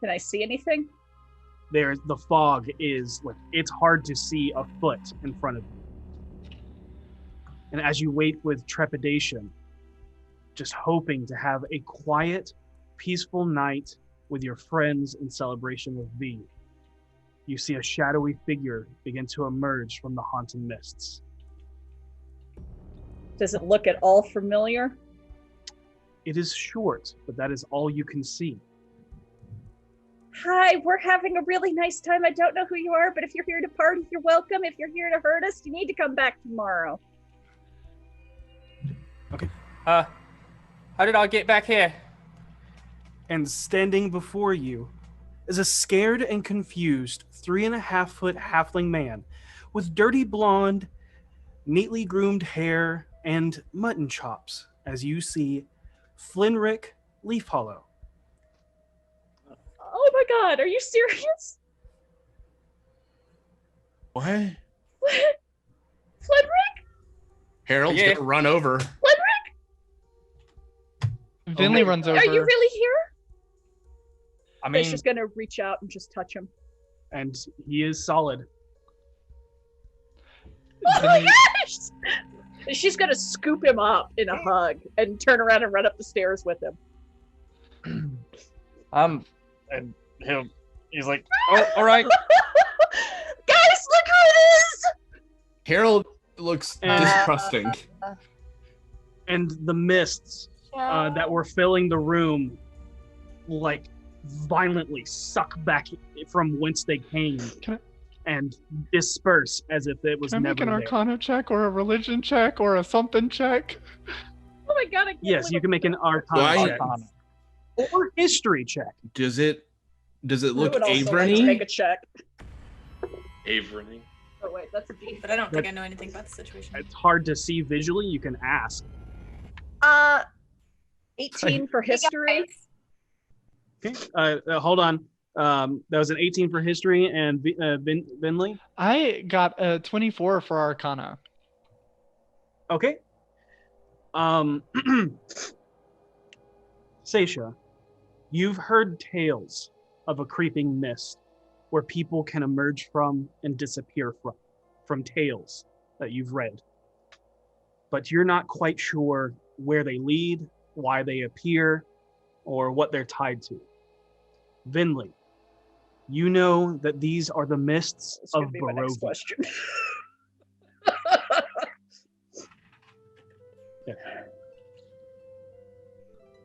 Can I see anything? The fog is like, it's hard to see a foot in front of you. And as you wait with trepidation, just hoping to have a quiet, peaceful night with your friends in celebration with V, you see a shadowy figure begin to emerge from the haunted mists. Does it look at all familiar? It is short, but that is all you can see. Hi, we're having a really nice time. I don't know who you are, but if you're here to party, you're welcome. If you're here to hurt us, you need to come back tomorrow. How did I get back here? And standing before you is a scared and confused 3.5-foot halfling man with dirty blonde, neatly groomed hair, and mutton chops, as you see Flinrick Leafhollow. Oh my god, are you serious? What? Frederick? Harold's Yeah. gonna run over. Frederick? Vinley runs over. Are you really here? I mean, She's just gonna reach out and just touch him. And he is solid. Oh my Vinley, gosh! She's gonna scoop him up in a hug and turn around and run up the stairs with him. and he's like, oh, all right. Guys, look who it is! Harold looks distrusting. And the mists that were filling the room, like, violently suck back from whence they came Can and disperse as if it was I never make an there. Arcana check or a religion check or a something check? Oh my god, I can't Yes, you believe can make an Arcana Why- check. Or History check. Does it I look would also like to make a Averny? check. Averny. Oh wait, that's a D. But I don't think I know anything about the situation. It's hard to see visually. You can ask. 18 for history. Okay, hold on. That was an 18 for History, and Vinley. I got a 24 for Arcana. Okay. Seisha, you've heard tales of a creeping mist where people can emerge from and disappear from tales that you've read. But you're not quite sure where they lead, why they appear, or what they're tied to. Vinley, you know that these are the mists That's of gonna be my next Barovia. question.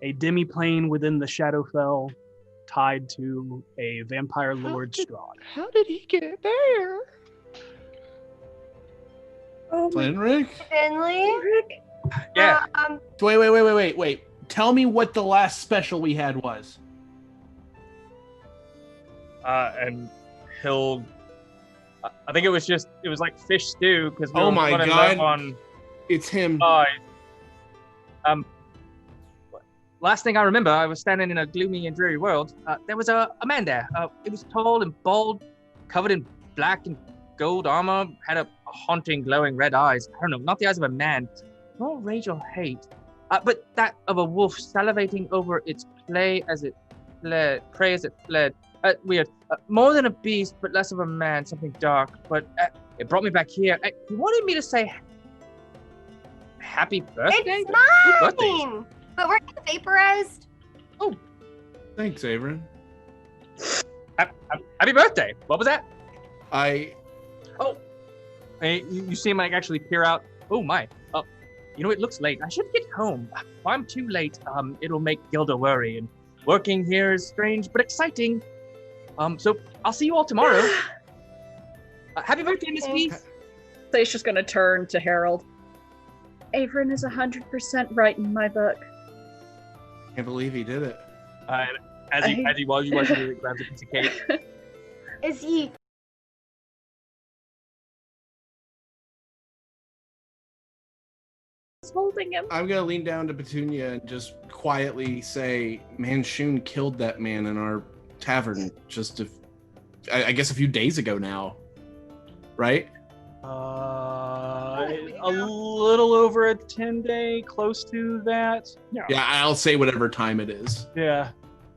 A demiplane within the Shadowfell tied to a vampire lord Strahd. How did he get there? Oh my Flinrick? Finley? Rick. Yeah. Wait. Tell me what the last special we had was. And he'll. I think it was like fish stew because Oh my God. on It's him. Last thing I remember, I was standing in a gloomy and dreary world. There was a man there. It was tall and bald, covered in black and gold armor, had a haunting, glowing red eyes. I don't know, not the eyes of a man, nor rage or hate, but that of a wolf salivating over its prey as it fled. Weird. More than a beast, but less of a man, something dark. But It brought me back here. You wanted me to say happy birthday? It's Whose birthday is it? mine! But we're vaporized. Thanks, Averin. Happy birthday. What was that? I Hey, you see him like actually peer out. Oh my. Oh, you know, it looks late. I should get home. If I'm too late, it'll make Gilda worry. And working here is strange but exciting. So I'll see you all tomorrow. Happy birthday, Miss B. Stacia's gonna turn to Harold. Averin is 100% right in my book. can't believe he did it. As he was, you grabs a piece of cake. Is he? Holding him. I'm gonna lean down to Petunia and just quietly say, Manshun killed that man in our tavern I guess a few days ago now. Right? A little over a 10-day, close to that. Yeah, I'll say whatever time it is. Yeah.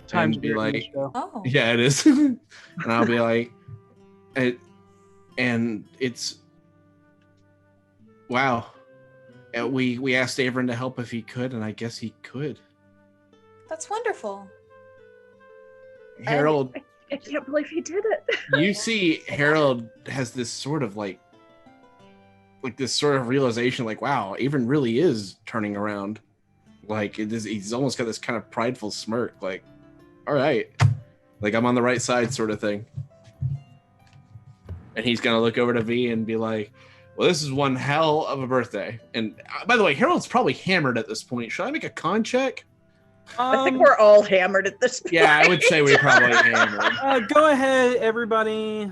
Time's be weird in like, this show. Oh. Yeah, it is. And I'll be like, and it's, wow. We asked Averin to help if he could, and I guess he could. That's wonderful. Harold, I can't believe he did it. you see Harold has this sort of like this sort of realization, like, wow, Averin really is turning around. Like he's almost got this kind of prideful smirk, like, all right, like I'm on the right side sort of thing. And he's gonna look over to V and be like, well, this is one hell of a birthday. And by the way, Harold's probably hammered at this point. Should I make a con check? I think we're all hammered at this point. Yeah, I would say we're probably hammered. Go ahead, everybody.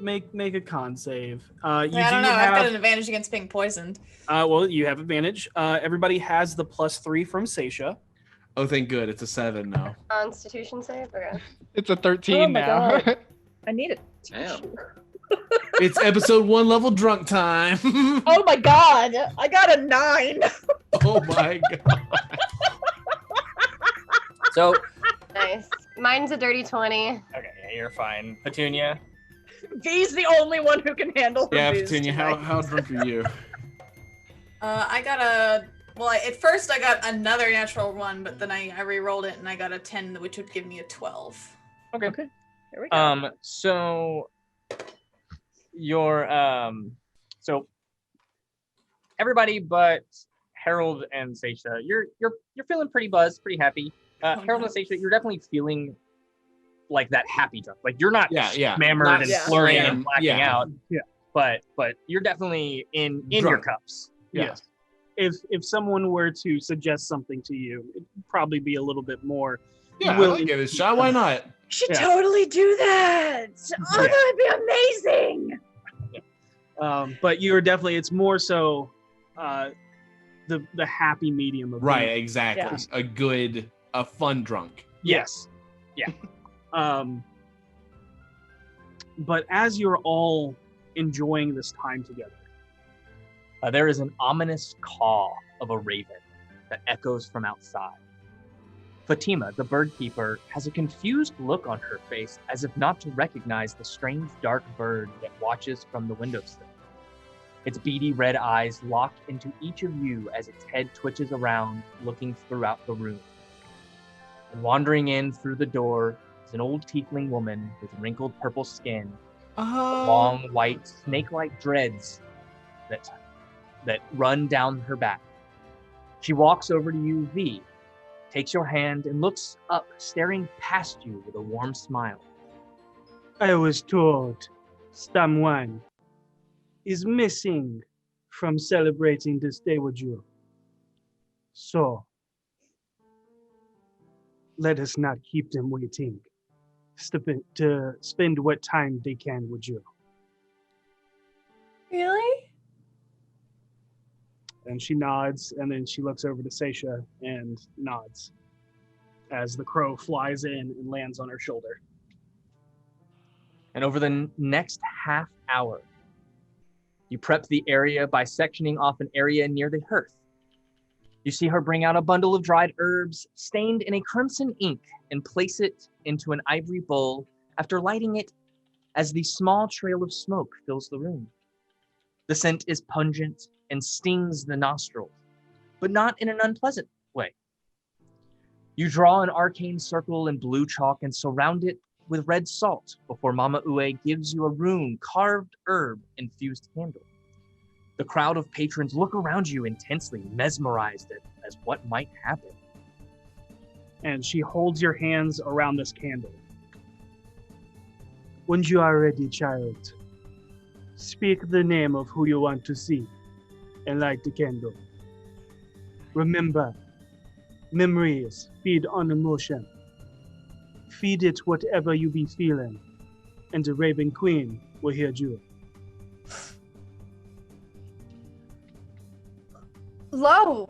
Make a con save. You I don't know. I've got an advantage against being poisoned. Well, you have advantage. Everybody has the +3 from Seisha. Oh, thank good. It's a 7 now. Constitution save? Okay. It's a 13 Oh my now. God. I need it. Damn. It's episode 1 level drunk time. Oh my God. I got a 9. Oh my God. So, Nice. Mine's a dirty 20. okay, yeah, you're fine. Petunia. V's the only one who can handle her Yeah, booze Petunia, tonight. how drunk are you? I got at first I got another natural 1, but then I re-rolled it and I got a 10, which would give me a 12. Okay. Here we go. So your so everybody but Harold and Seisha, you're feeling pretty buzzed, pretty happy. Harold and Seisha, you're definitely feeling like that happy drunk. Like you're not hammered Not and yeah. slurring Yeah. and blacking Yeah. out. Yeah. But you're definitely in your Drunk. cups. Yes. If someone were to suggest something to you, it'd probably be a little bit more. Yeah, Will- I'll give it a shot. Why not? You should yeah. totally do that. Oh, Yeah. that would be amazing. But you're definitely, it's more so the happy medium of Right, being- exactly. Yeah. A fun drunk. Yes. Yeah. But as you're all enjoying this time together, There is an ominous caw of a raven that echoes from outside. Fatima, the bird keeper, has a confused look on her face as if not to recognize the strange dark bird that watches from the windowsill. Its beady red eyes lock into each of you as its head twitches around, looking throughout the room. And wandering in through the door is an old tiefling woman with wrinkled purple skin, long white snake-like dreads that run down her back. She walks over to you, V, takes your hand and looks up, staring past you with a warm smile. I was told someone is missing from celebrating this day with you. So, let us not keep them waiting to spend what time they can with you. Really? And she nods, and then she looks over to Seisha and nods as the crow flies in and lands on her shoulder. And over the next half hour, you prep the area by sectioning off an area near the hearth. You see her bring out a bundle of dried herbs stained in a crimson ink and place it into an ivory bowl after lighting it as the small trail of smoke fills the room. The scent is pungent and stings the nostrils, but not in an unpleasant way. You draw an arcane circle in blue chalk and surround it with red salt before Mama Ue gives you a rune carved herb infused candle. The crowd of patrons look around you intensely, mesmerized as what might happen. And she holds your hands around this candle. When you are ready, child, speak the name of who you want to see and light the candle. Remember, memories feed on emotion. Feed it whatever you be feeling, and the Raven Queen will hear you. Low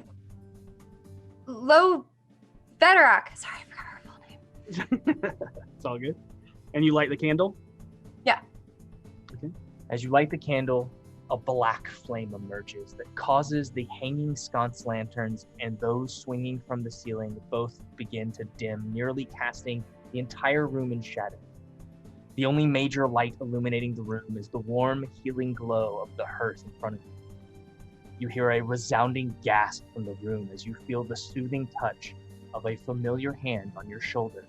Bedrock. Sorry, I forgot her full name. It's all good. And you light the candle? Yeah. Okay. As you light the candle, a black flame emerges that causes the hanging sconce lanterns and those swinging from the ceiling both begin to dim, nearly casting the entire room in shadow. The only major light illuminating the room is the warm, healing glow of the hearth in front of you. You hear a resounding gasp from the room as you feel the soothing touch of a familiar hand on your shoulder.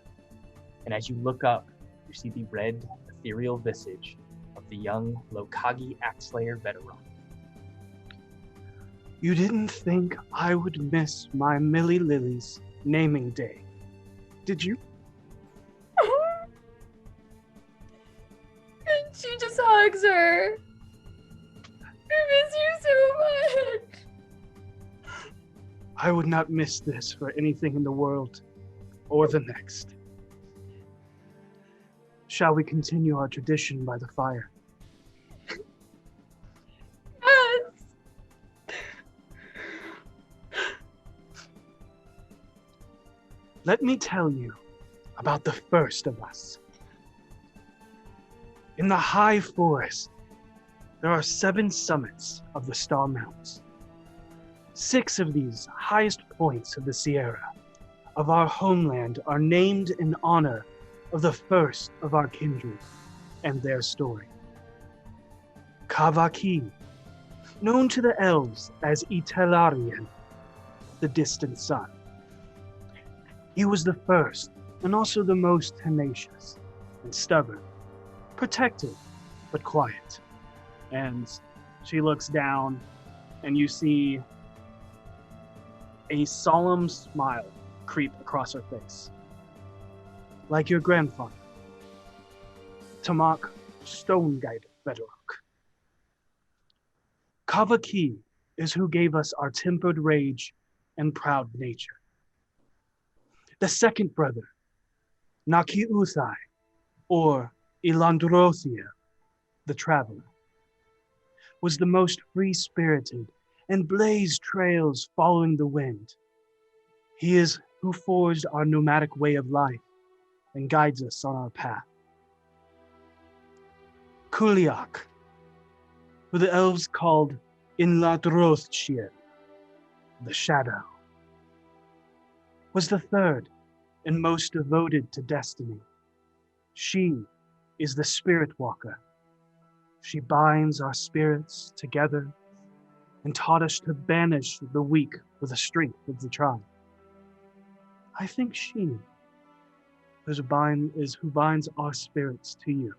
And as you look up, you see the red, ethereal visage of the young Lokagi Axeslayer veteran. You didn't think I would miss my Millie Lily's naming day, did you? And she just hugs her. I miss you so much. I would not miss this for anything in the world or the next. Shall we continue our tradition by the fire? Yes. Let me tell you about the first of us. In the high forest, there are 7 summits of the Star Mounts. 6 of these highest points of the Sierra of our homeland are named in honor of the first of our kindred and their story. Kavaki, known to the elves as Itelarian, the distant sun. He was the first and also the most tenacious and stubborn, protective but quiet. And she looks down and you see a solemn smile creep across her face. Like your grandfather, Tamak Stone-Guided Bedrock. Kavaki is who gave us our tempered rage and proud nature. The second brother, Naki Uthai, or Ilandrothia, the Traveler, was the most free-spirited and blazed trails following the wind. He is who forged our nomadic way of life and guides us on our path. Kuliak, who the elves called Inladrothshir, the Shadow, was the third and most devoted to destiny. She is the Spirit Walker. She binds our spirits together and taught us to banish the weak with the strength of the tribe. I think she is who binds our spirits to you.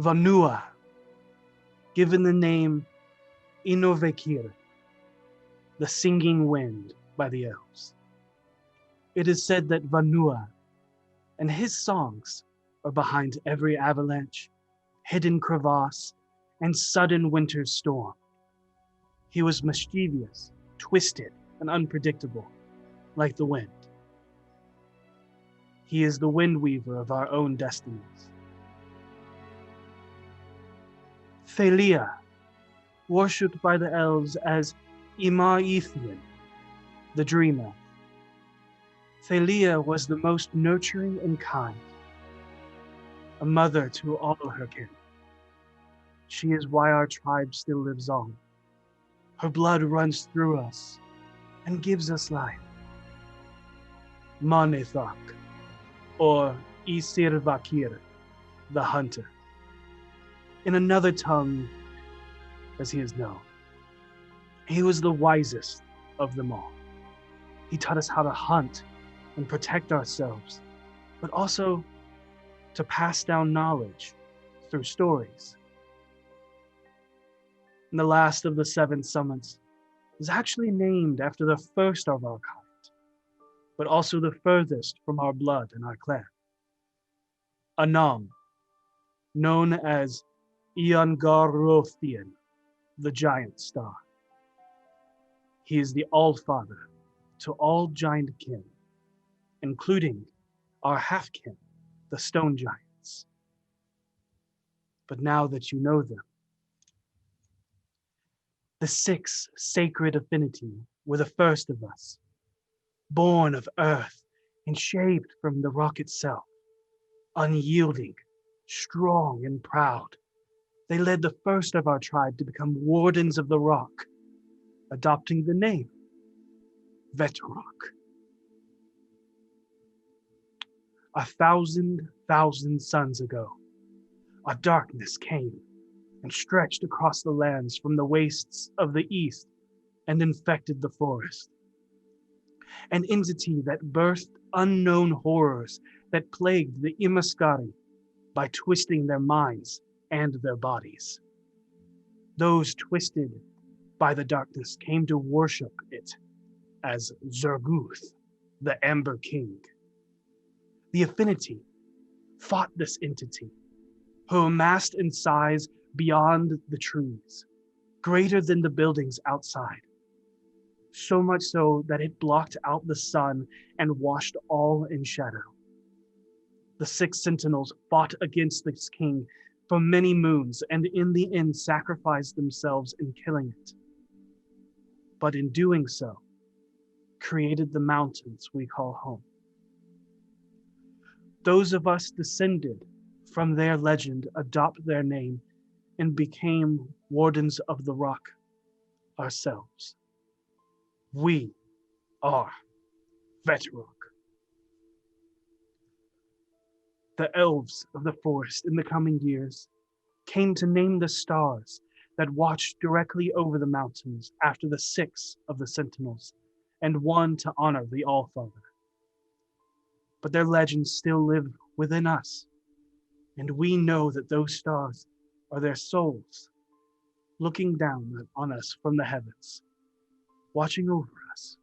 Vanua, given the name Inovekir, the singing wind by the elves. It is said that Vanua and his songs are behind every avalanche, hidden crevasse, and sudden winter storm. He was mischievous, twisted, and unpredictable, like the wind. He is the wind weaver of our own destinies. Thalia, worshipped by the elves as Imaethian, the dreamer. Thalia was the most nurturing and kind, a mother to all her kin. She is why our tribe still lives on. Her blood runs through us and gives us life. Manethak, or Isir Vakir, the hunter. In another tongue, as he is known, he was the wisest of them all. He taught us how to hunt and protect ourselves, but also to pass down knowledge through stories. And the last of the 7 summits is actually named after the first of our kind, but also the furthest from our blood and our clan. Anam, known as Iangarothian, the giant star. He is the All-Father to all giant kin, including our half-kin, the stone giants. But now that you know them, the 6 sacred affinity were the first of us, born of earth and shaped from the rock itself, unyielding, strong, and proud. They led the first of our tribe to become wardens of the rock, adopting the name Vetrock. 1,000 suns ago, a darkness came and stretched across the lands from the wastes of the east and infected the forest. An entity that birthed unknown horrors that plagued the Imaskari by twisting their minds and their bodies. Those twisted by the darkness came to worship it as Zerguth, the Amber King. The affinity fought this entity, who amassed in size beyond the trees, greater than the buildings outside. So much so that it blocked out the sun and washed all in shadow. The 6 sentinels fought against this king for many moons and in the end sacrificed themselves in killing it. But in doing so, created the mountains we call home. Those of us descended from their legend adopt their name and became wardens of the rock ourselves. We are Vetrock. The elves of the forest in the coming years came to name the stars that watched directly over the mountains after the 6 of the sentinels, and 1 to honor the All-Father. But their legends still live within us, and we know that those stars are their souls, looking down on us from the heavens, watching over us,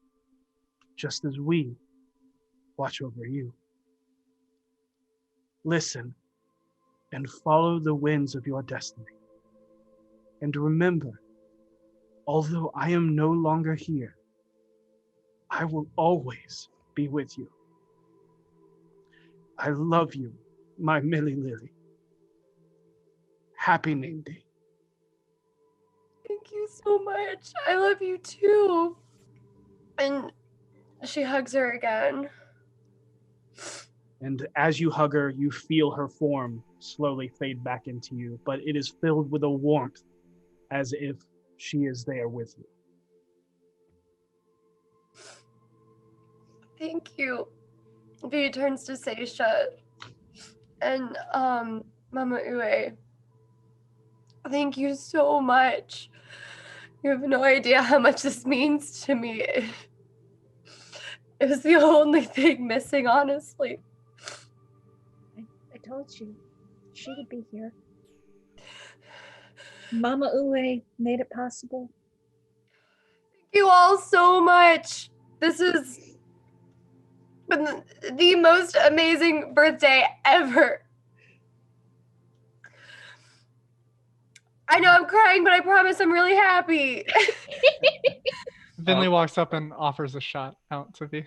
just as we watch over you. Listen and follow the winds of your destiny. And remember, although I am no longer here, I will always be with you. I love you, my Millie Lily. Happy name day. Thank you so much. I love you too. And she hugs her again. And as you hug her, you feel her form slowly fade back into you, but it is filled with a warmth as if she is there with you. Thank you. V turns to Seisha. And Mama Ue, thank you so much. You have no idea how much this means to me. It was the only thing missing, honestly. I told you, she would be here. Mama Ue made it possible. Thank you all so much. This has been the most amazing birthday ever. I know I'm crying, but I promise I'm really happy. Vinley walks up and offers a shot out to V.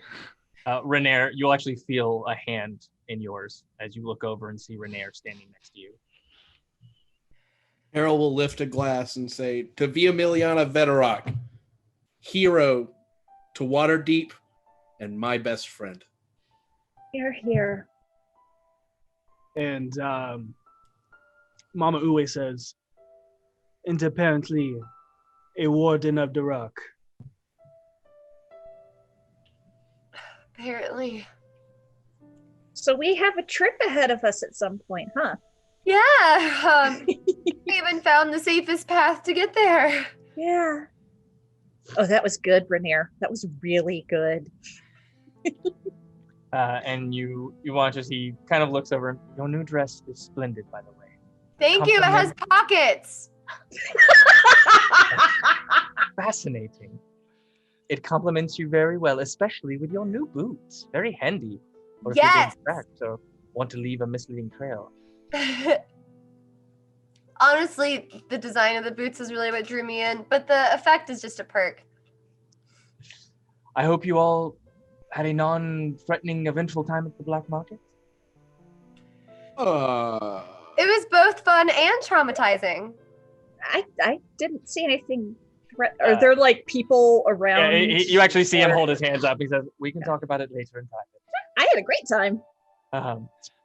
Renair, you'll actually feel a hand in yours as you look over and see Renair standing next to you. Harold will lift a glass and say, to Via Miliana Veterock, hero to Waterdeep and my best friend. You're here. And Mama Ue says, and apparently a warden of the rock. Apparently. So we have a trip ahead of us at some point, huh? Yeah. We even found the safest path to get there. Yeah. Oh, that was good, Rainier. That was really good. And you watch as he kind of looks over. Your new dress is splendid, by the way. Thank you. It has pockets. Fascinating. It complements you very well, especially with your new boots. Very handy. Or if you're Yes. being tracked or want to leave a misleading trail. Honestly, the design of the boots is really what drew me in, but the effect is just a perk. I hope you all had a non-threatening, eventful time at the black market. It was both fun and traumatizing. I didn't see anything. Are there like people around? Yeah, you actually see him hold his hands up. He says, "We can talk about it later in private." I had a great time.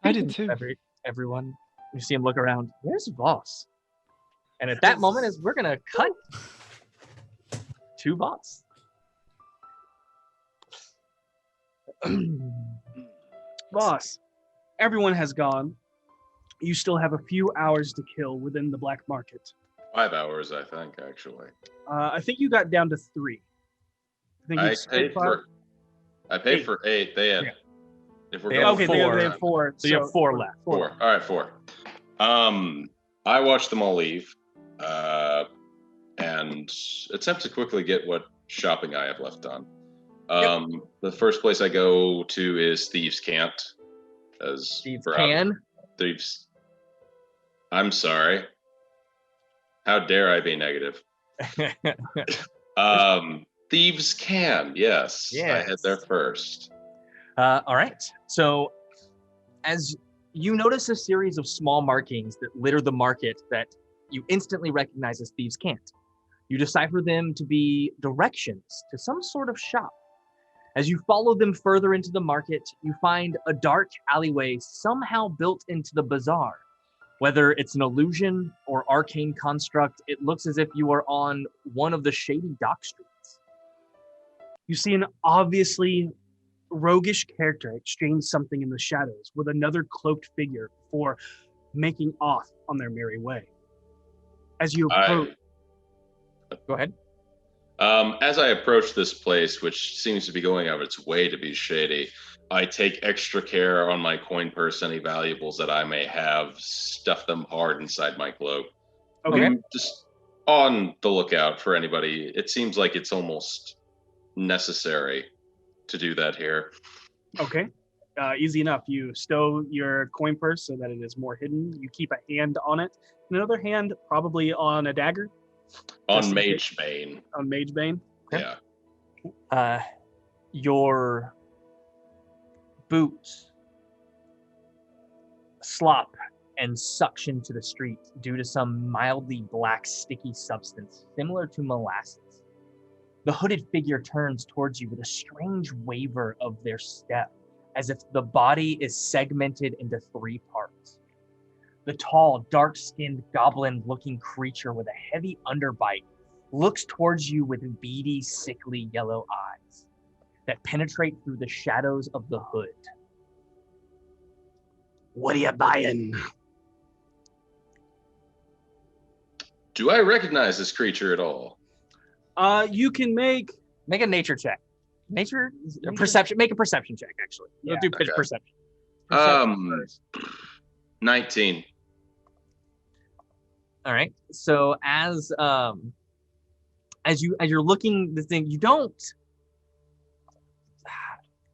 I did too. Everyone, you see him look around. Where's Vaas? And at that moment, as we're gonna cut to Vaas. Boss, everyone has gone. You still have a few hours to kill within the black market. 5 hours, I think, actually. I think you got down to 3. I think you spent 5. I paid for 8. They had. Yeah. If we're They going have Okay, four. they have 4. So you have 4 left. 4. All right, 4. I watched them all leave, and attempt to quickly get what shopping I have left done. The first place I go to is Thieves Camp. Thieves. I'm sorry. How dare I be negative? Thieves Camp. Yes. I head there first. All right. So, as you notice a series of small markings that litter the market that you instantly recognize as Thieves Camp. You decipher them to be directions to some sort of shop. As you follow them further into the market, you find a dark alleyway somehow built into the bazaar. Whether it's an illusion or arcane construct, it looks as if you are on one of the shady dock streets. You see an obviously roguish character exchange something in the shadows with another cloaked figure before making off on their merry way. As you approach... Go ahead. As I approach this place, which seems to be going out of its way to be shady, I take extra care on my coin purse, any valuables that I may have, stuff them hard inside my cloak. Okay. I'm just on the lookout for anybody. It seems like it's almost necessary to do that here. Okay. Easy enough. You stow your coin purse so that it is more hidden. You keep a hand on it. Another hand probably on a dagger. On Mage Bane. On Mage Bane. Okay. Yeah. Your boots slop and suction to the street due to some mildly black sticky substance similar to molasses. The hooded figure turns towards you with a strange waver of their step, as if the body is segmented into 3 parts. The tall, dark-skinned, goblin-looking creature with a heavy underbite looks towards you with beady, sickly yellow eyes that penetrate through the shadows of the hood. What are you buying? Do I recognize this creature at all? You can make a nature check. Perception. Make a perception check. Actually, Yeah. do perception. 19. All right. So as you're looking the thing, you don't.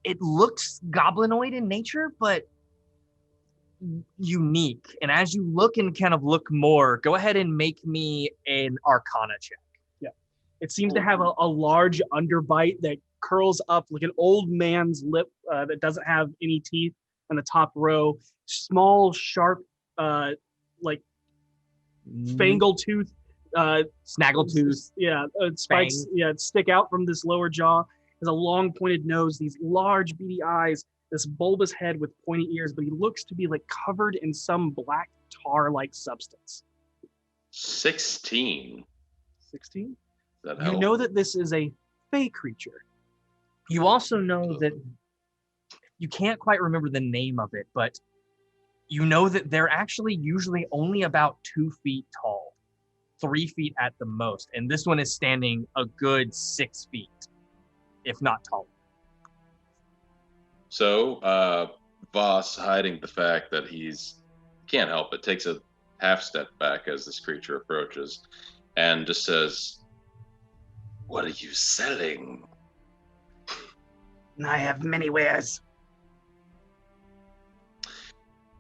It looks goblinoid in nature, but unique. And as you look and kind of look more, go ahead and make me an Arcana check. Yeah. It seems to have a large underbite that curls up like an old man's lip that doesn't have any teeth on the top row. Small, sharp, like fangle tooth, snaggle tooth. Yeah, spikes. Fang. Yeah, stick out from this lower jaw. Has a long, pointed nose. These large, beady eyes. This bulbous head with pointy ears, but he looks to be like covered in some black tar-like substance. 16. 16. That You help? know that this is a fey creature. You also know that you can't quite remember the name of it, but you know that they're actually usually only about 2 feet tall, 3 feet at the most. And this one is standing a good 6 feet, if not taller. So, Vaas, hiding the fact that can't help but takes a half step back as this creature approaches and just says, "What are you selling?" I have many wares.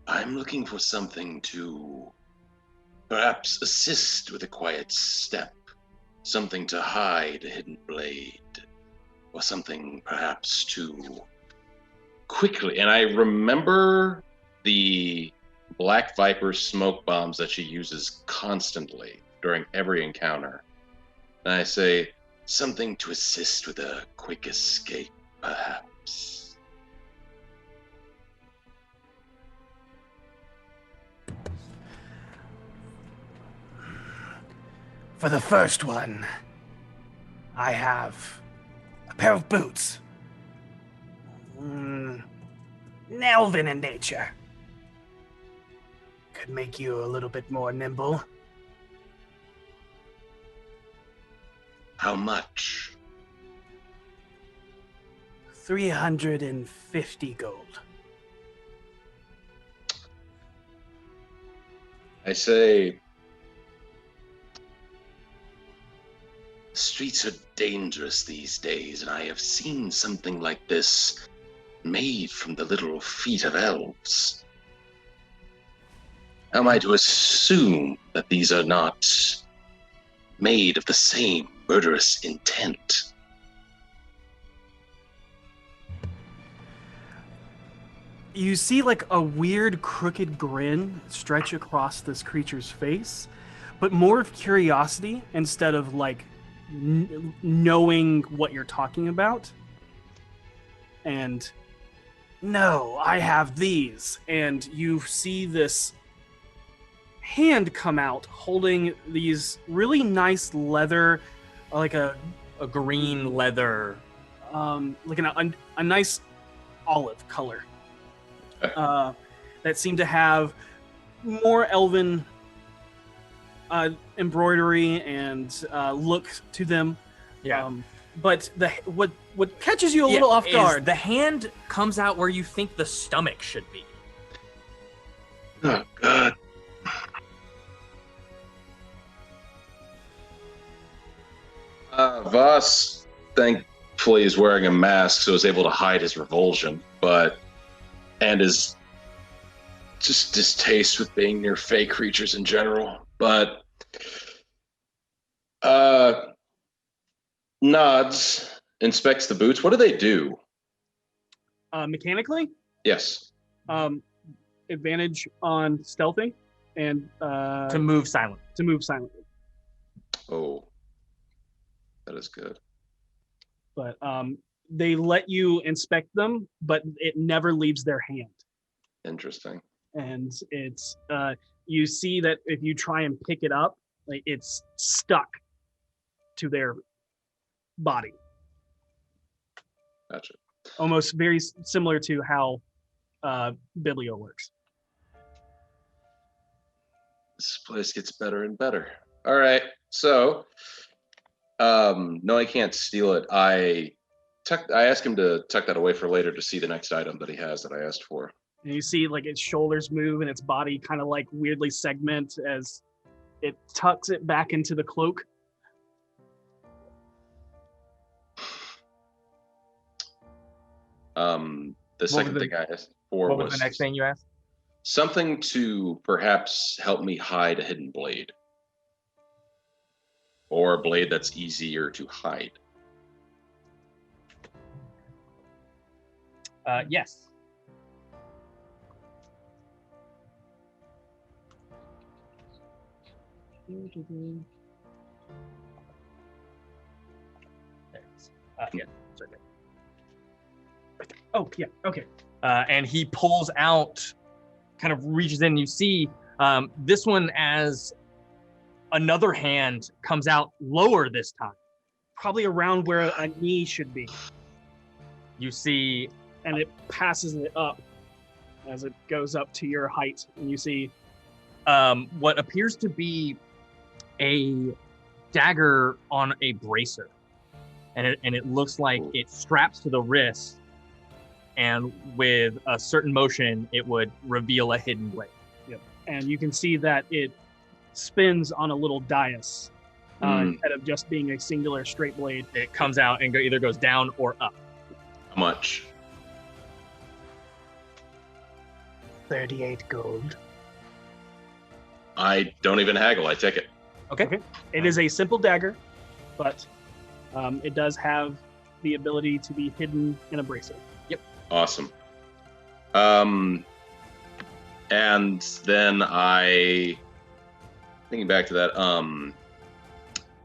I'm looking for something to perhaps assist with a quiet step, something to hide a hidden blade, or something perhaps to quickly. And I remember the Black Viper smoke bombs that she uses constantly during every encounter. And I say, something to assist with a quick escape, perhaps. For the first one, I have a pair of boots. Elven in nature. Could make you a little bit more nimble. How much? 350 gold. I say, the streets are dangerous these days, and I have seen something like this made from the little feet of elves. Am I to assume that these are not made of the same murderous intent? You see like a weird crooked grin stretch across this creature's face, but more of curiosity instead of like knowing what you're talking about. And no, I have these. And you see this hand come out holding these really nice leather, like a green leather, like a nice olive color. That seem to have more elven embroidery and look to them. Yeah. But what catches you a little off guard? The hand comes out where you think the stomach should be. Oh, God. Vaas, thankfully, is wearing a mask, so is able to hide his revulsion, and his just distaste with being near fey creatures in general. But nods, inspects the boots. What do they do? Mechanically, Yes. Advantage on stealthing and To move silent. to move silently. Oh, that is good. But they let you inspect them, but it never leaves their hand. Interesting. And it's you see that if you try and pick it up, like it's stuck to their body. Gotcha. Almost very similar to how Biblio works. This place gets better and better. All right. So, no, I can't steal it. I asked him to tuck that away for later to see the next item that he has that I asked for. And you see like its shoulders move and its body kind of like weirdly segment as it tucks it back into the cloak. The second thing I asked for What was the next thing you asked? something to perhaps help me hide a hidden blade. Or a blade that's easier to hide. Yes. Yeah. Sorry. Oh, yeah. Okay. And he pulls out, kind of reaches in. You see this one as another hand comes out lower this time. Probably around where a knee should be. You see and it passes it up as it goes up to your height, and you see what appears to be a dagger on a bracer, and it looks like it straps to the wrist, and with a certain motion, it would reveal a hidden blade. Yep. And you can see that it spins on a little dais instead of just being a singular straight blade. It comes out and either goes down or up. How much? 38 gold. I don't even haggle. I take it. Okay. It is a simple dagger, but it does have the ability to be hidden in a bracer. Awesome. And then thinking back to that,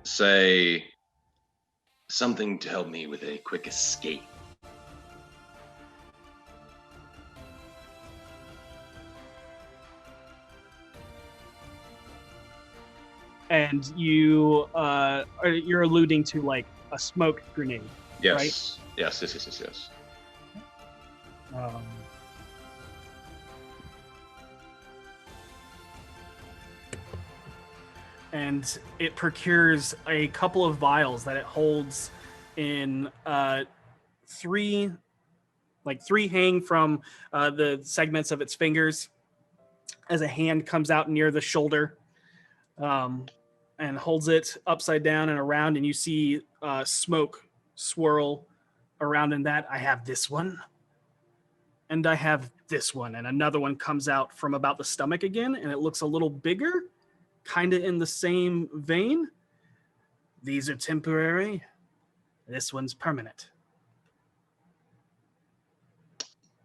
say something to help me with a quick escape. And you're alluding to like a smoke grenade. Yes. Right? Yes. And it procures a couple of vials that it holds in three hang from the segments of its fingers as a hand comes out near the shoulder, and holds it upside down and around, and you see smoke swirl around in that. I have this one, and I have this one, and another one comes out from about the stomach again, and it looks a little bigger, kind of in the same vein. These are temporary. This one's permanent.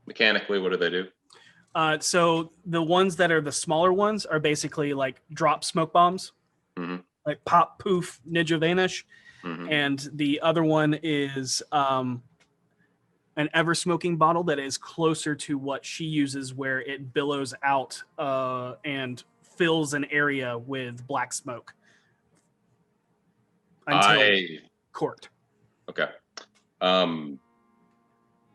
Mechanically, what do they do? So the ones that are the smaller ones are basically like drop smoke bombs, like pop, poof, ninja vanish. And the other one is an ever smoking bottle that is closer to what she uses, where it billows out and fills an area with black smoke until corked. Okay. I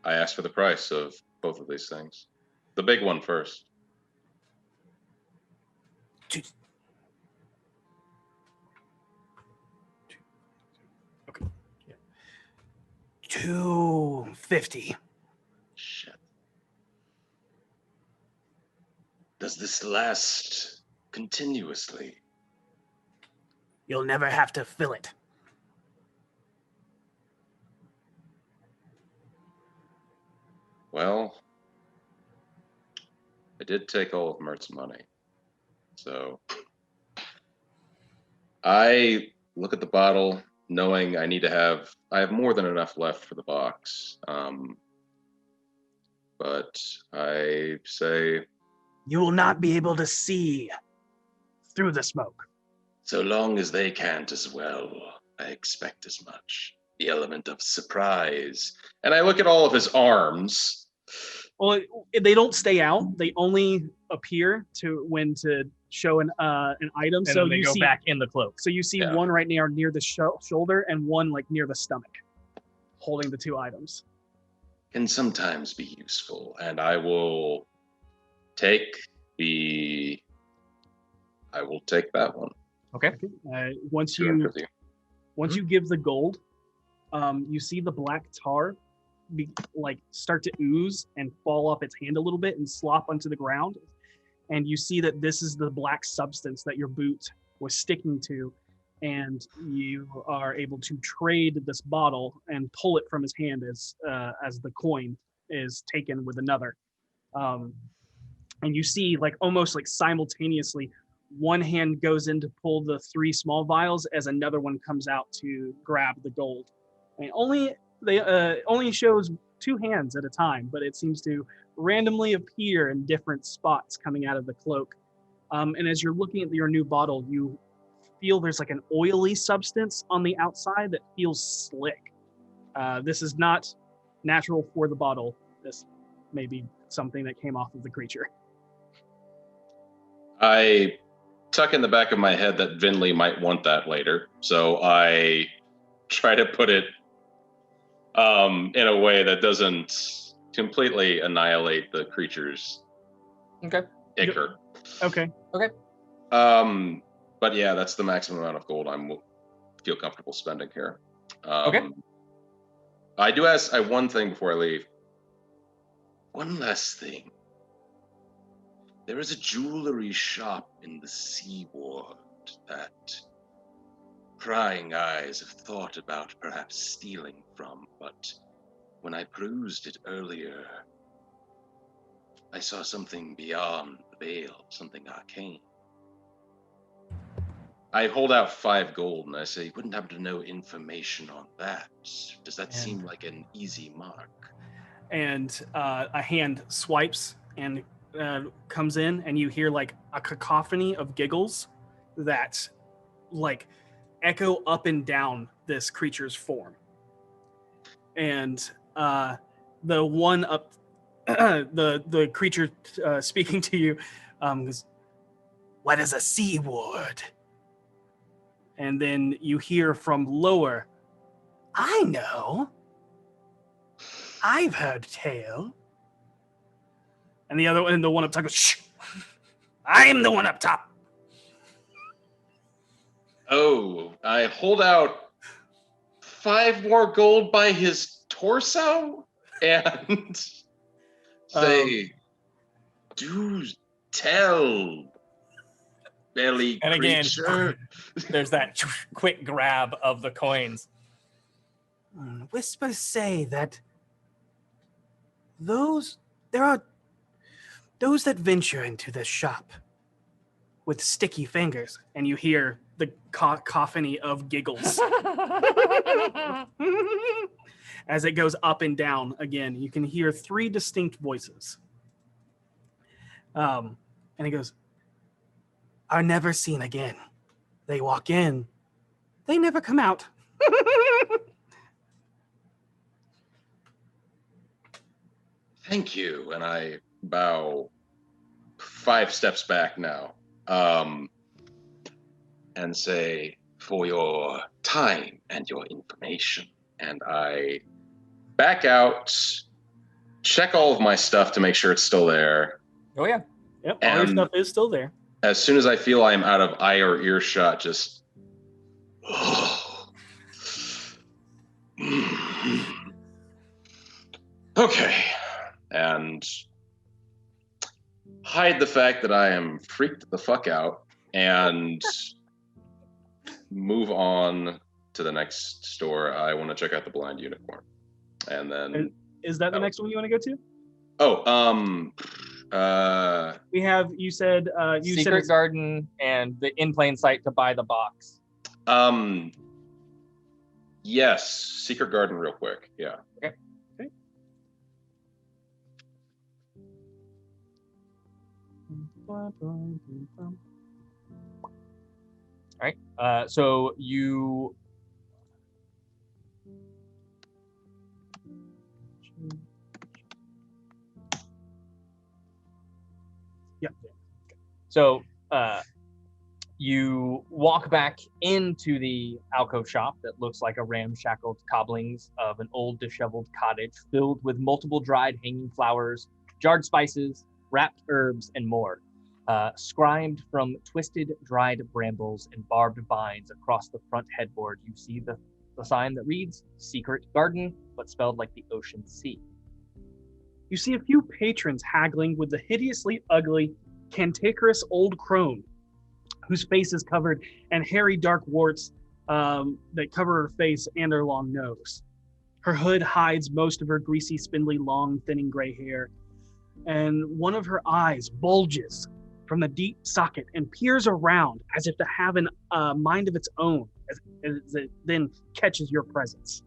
asked for the price of both of these things. The big one first. Okay. Yeah. $250. Shit. Does this last continuously? You'll never have to fill it. Well, I did take all of Mert's money. So I look at the bottle knowing I have more than enough left for the box. But I say, you will not be able to see through the smoke. So long as they can't as well, I expect as much. The element of surprise. And I look at all of his arms. Well, they don't stay out. They only appear to show an item. And so then they you go see back in the cloak. So you see one right near the shoulder and one like near the stomach, holding the two items. Can sometimes be useful, and I will take that one. Okay. Once you give the gold, you see the black tar start to ooze and fall off its hand a little bit and slop onto the ground, and you see that this is the black substance that your boot was sticking to, and you are able to trade this bottle and pull it from his hand as the coin is taken with another. And you see almost simultaneously, one hand goes in to pull the three small vials as another one comes out to grab the gold. And only shows two hands at a time, but it seems to randomly appear in different spots coming out of the cloak. And as you're looking at your new bottle, you feel there's an oily substance on the outside that feels slick. This is not natural for the bottle. This may be something that came off of the creature. I tuck in the back of my head that Vinley might want that later, so I try to put it in a way that doesn't completely annihilate the creature's ichor. Okay. But yeah, that's the maximum amount of gold I feel comfortable spending here. I do ask one thing before I leave. One last thing. There is a jewelry shop in the Seaward that prying eyes have thought about perhaps stealing from, but when I perused it earlier, I saw something beyond the veil, something arcane. I hold out 5 gold and I say, wouldn't happen to know information on that. Does that seem like an easy mark? And a hand swipes and comes in, and you hear like a cacophony of giggles that like echo up and down this creature's form. And the one up, the creature speaking to you goes, "What is a Seaward?" And then you hear from lower, "I know. I've heard tale." And the one up top goes, "Shh! I'm the one up top." Oh, I hold out 5 more gold by his torso and say, "Do tell, belly And again, creature." there's that quick grab of the coins. Whispers say that there are those that venture into this shop with sticky fingers, and you hear the cacophony of giggles as it goes up and down again. You can hear 3 distinct voices. And he goes, "Are never seen again. They walk in, they never come out." Thank you. And I bow 5 steps back now, and say, "For your time and your information." And I back out, check all of my stuff to make sure it's still there. Oh yeah. Yep, all your stuff is still there. As soon as I feel I'm out of eye or earshot, just okay, and hide the fact that I am freaked the fuck out and move on to the next store. I want to check out the blind unicorn. And then is that the next one you want to go to? We have, you said Secret Garden and the In Plain Sight to buy the box. Yes, Secret Garden real quick. Yeah. Okay. All right. So you So you walk back into the alcove shop that looks like a ramshackled cobblings of an old disheveled cottage filled with multiple dried hanging flowers, jarred spices, wrapped herbs, and more. Scribed from twisted dried brambles and barbed vines across the front headboard, you see the sign that reads Secret Garden, but spelled like the ocean sea. You see a few patrons haggling with the hideously ugly, cantankerous old crone, whose face is covered in hairy dark warts that cover her face and her long nose. Her hood hides most of her greasy, spindly, long, thinning gray hair, and one of her eyes bulges from the deep socket and peers around as if to have a mind of its own, as it then catches your presence.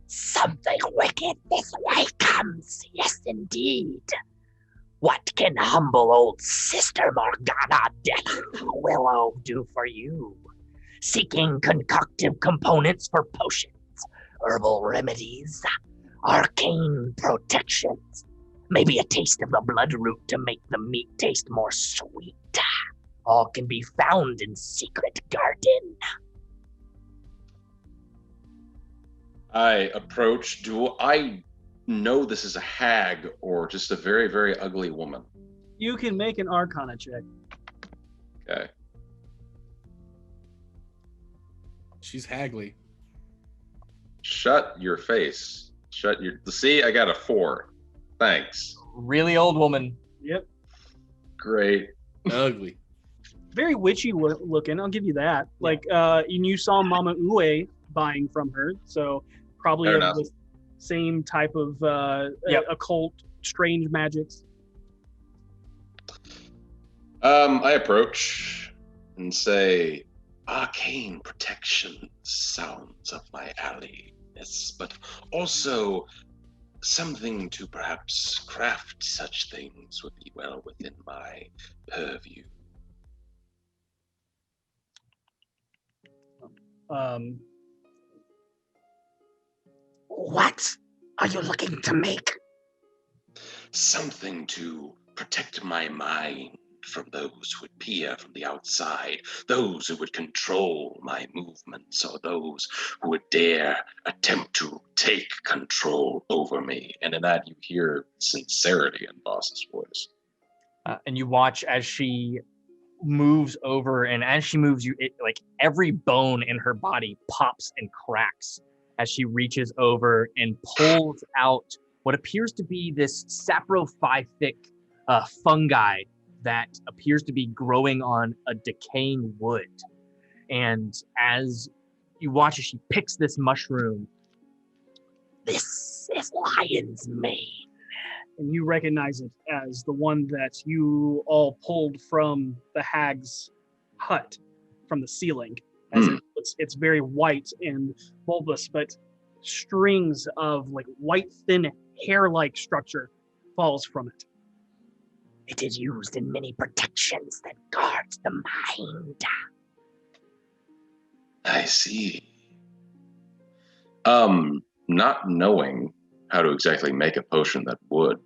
Something wicked this way comes, yes indeed. What can humble old Sister Morgana Della Willow do for you? Seeking concoctive components for potions, herbal remedies, arcane protections, maybe a taste of the bloodroot to make the meat taste more sweet. All can be found in Secret Garden. I approach. Do I know this is a hag or just a very, very ugly woman? You can make an Arcana check. Okay. She's haggly. Shut your face. See, I got a 4. Thanks. Really old woman. Yep. Great. Ugly. Very witchy looking. I'll give you that. Like, and you saw Mama Ue buying from her, so probably Fair of enough. the same type of occult, strange magics. I approach and say, arcane protection sounds up my alley, yes, but also something to perhaps craft such things would be well within my purview. What are you looking to make? Something to protect my mind from those who would peer from the outside, those who would control my movements, or those who would dare attempt to take control over me. And in that, you hear sincerity in Vaas's voice. And you watch as she moves over, and as she moves, like every bone in her body pops and cracks as she reaches over and pulls out what appears to be this saprophytic fungi that appears to be growing on a decaying wood. And as you watch as she picks this mushroom, This is lion's mane. and you recognize it as the one that you all pulled from the hag's hut from the ceiling. As it's very white and bulbous, but strings of like white, thin, hair-like structure falls from it. It is used in many protections that guards the mind. I see. Not knowing how to exactly make a potion that would,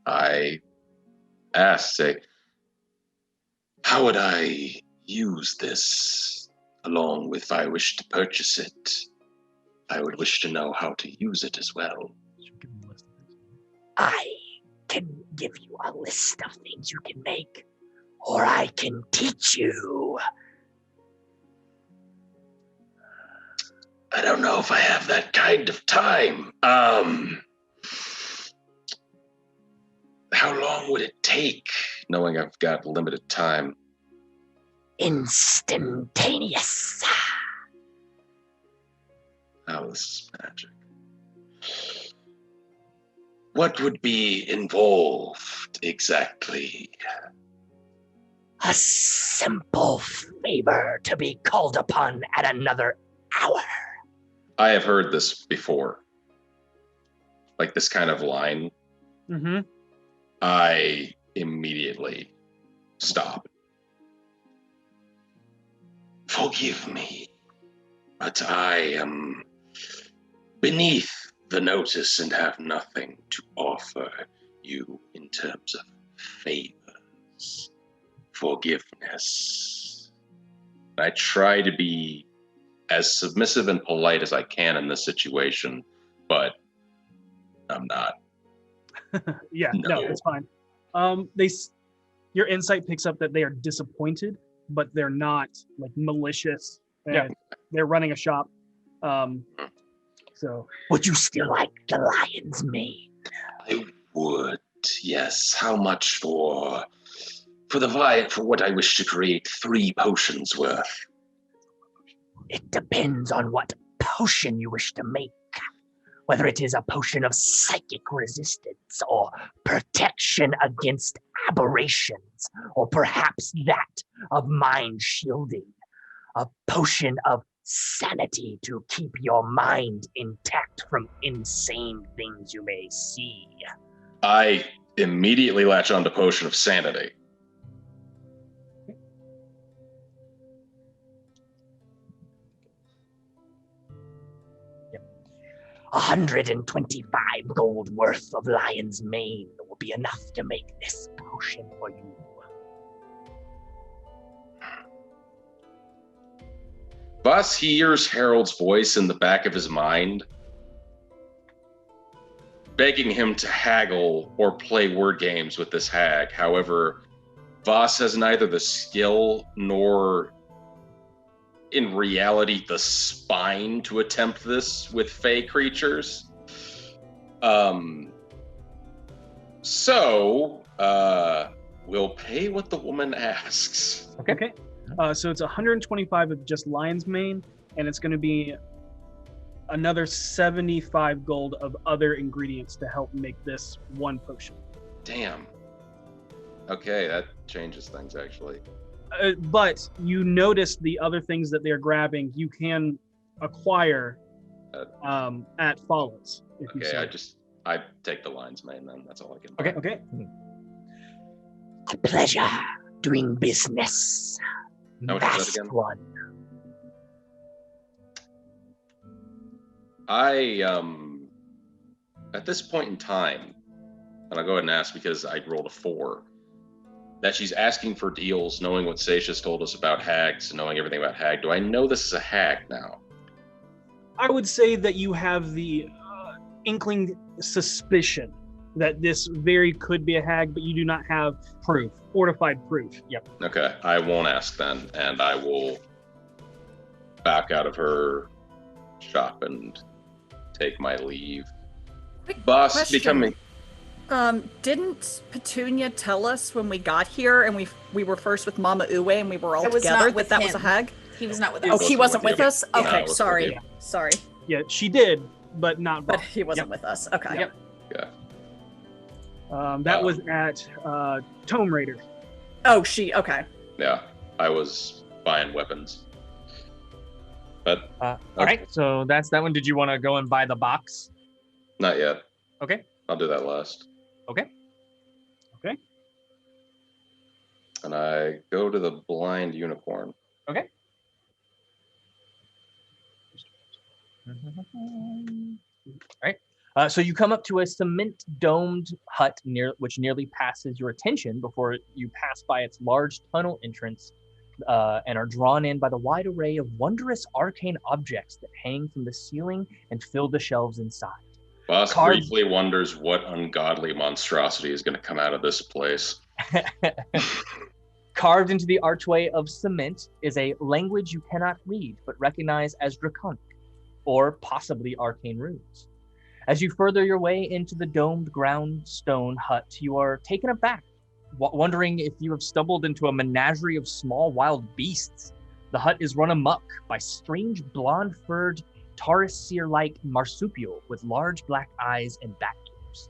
I asked, say, how would I use this along with if I wish to purchase it? I would wish to know how to use it as well. I can give you a list of things you can make, or I can teach you. I don't know if I have that kind of time. How long would it take, knowing I've got limited time? Instantaneous. Oh, this is magic. What would be involved exactly? A simple favor to be called upon at another hour. I have heard this before. Like this kind of line. Mm-hmm. I immediately stop. Forgive me, but I am beneath the notice and have nothing to offer you in terms of favors, forgiveness. I try to be as submissive and polite as I can in this situation, but I'm not. Yeah, No. no, it's fine. Your insight picks up that they are disappointed, but they're not like malicious. Yeah. They're running a shop. So Would you still like the lion's mane? I would, yes. How much for what I wish to create 3 potions worth? It depends on what potion you wish to make. Whether it is a potion of psychic resistance or protection against aberrations, or perhaps that of mind shielding. A potion of sanity to keep your mind intact from insane things you may see. I immediately latch on to potion of sanity. Yep. 125 gold worth of lion's mane will be enough to make this potion for you. Vaas hears Harold's voice in the back of his mind. begging him to haggle or play word games with this hag. However, Vaas has neither the skill nor, in reality, the spine to attempt this with fey creatures. So we'll pay what the woman asks. Okay. So it's 125 of just lion's mane, and it's going to be another 75 gold of other ingredients to help make this one potion. Damn. Okay, that changes things, actually. But you notice the other things that they're grabbing, you can acquire at Follows. Okay, I take the lion's mane then. That's all I can buy. Okay. A pleasure doing business. How much is that Last again? one. At this point in time, and I'll go ahead and ask because I rolled a 4, that she's asking for deals, knowing what Sasha's told us about hags, knowing everything about hag. Do I know this is a hag now? I would say that you have the inkling suspicion that this very could be a hag, but you do not have proof, fortified proof. Yep. Okay, I won't ask then, and I will back out of her shop and take my leave. Quick Boss question. becoming... Didn't Petunia tell us when we got here and we were first with Mama Uwe and we were all I was together not with that was a him. hag? He was not with Oh, us. he wasn't with with you. us? No, Okay, it wasn't sorry. with you. Sorry. Yeah, she did, but not. But Bob. he wasn't with us. Okay. Yep. Yeah. That was at Tome Raider. Oh, okay. Yeah, I was buying weapons. But All right, so that's that one. Did you want to go and buy the box? not yet. Okay. I'll do that last. Okay. And I go to the blind unicorn. Okay. All right. So you come up to a cement domed hut which nearly passes your attention before you pass by its large tunnel entrance and are drawn in by the wide array of wondrous arcane objects that hang from the ceiling and fill the shelves inside. Boss Carved- briefly wonders what ungodly monstrosity is going to come out of this place. Carved into the archway of cement is a language you cannot read, but recognize as Draconic, or possibly arcane runes. As you further your way into the domed ground stone hut, you are taken aback, wondering if you have stumbled into a menagerie of small wild beasts. The hut is run amok by strange blonde-furred, tarsier-like marsupial with large black eyes and bat ears.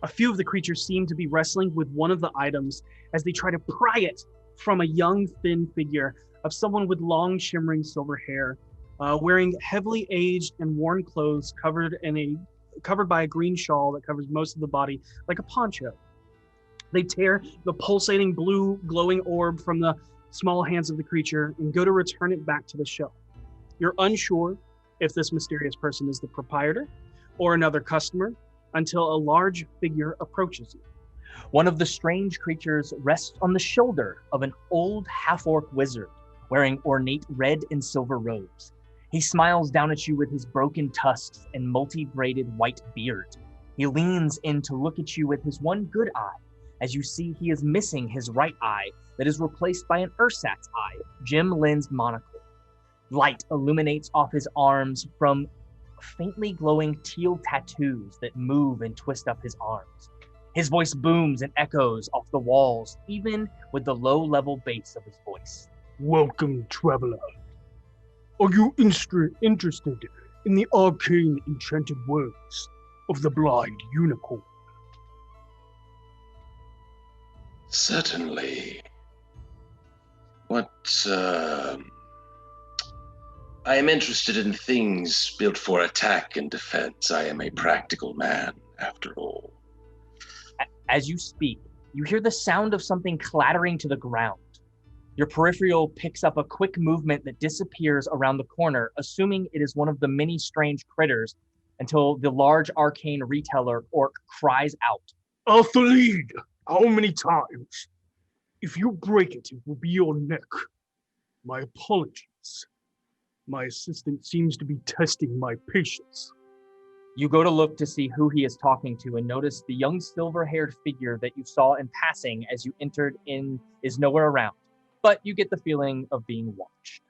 A few of the creatures seem to be wrestling with one of the items as they try to pry it from a young, thin figure of someone with long, shimmering silver hair, wearing heavily aged and worn clothes covered by a green shawl that covers most of the body like a poncho. They tear the pulsating blue glowing orb from the small hands of the creature and go to return it back to the shelf. You're unsure if this mysterious person is the proprietor or another customer until a large figure approaches you. One of the strange creatures rests on the shoulder of an old half-orc wizard wearing ornate red and silver robes. He smiles down at you with his broken tusks and multi-braided white beard. He leans in to look at you with his one good eye, as you see he is missing his right eye that is replaced by an ersatz eye, gem-lensed monocle. Light illuminates off his arms from faintly glowing teal tattoos that move and twist up his arms. His voice booms and echoes off the walls, even with the low-level bass of his voice. Welcome, traveler. Are you interested in the arcane enchanted words of the blind unicorn? Certainly. I am interested in things built for attack and defense. I am a practical man, after all. As you speak, you hear the sound of something clattering to the ground. Your peripheral picks up a quick movement that disappears around the corner, assuming it is one of the many strange critters, until the large arcane retailer orc cries out. Athelid, how many times? If you break it, it will be your neck. My apologies. My assistant seems to be testing my patience. You go to look to see who he is talking to and notice the young silver-haired figure that you saw in passing as you entered in is nowhere around, but you get the feeling of being watched.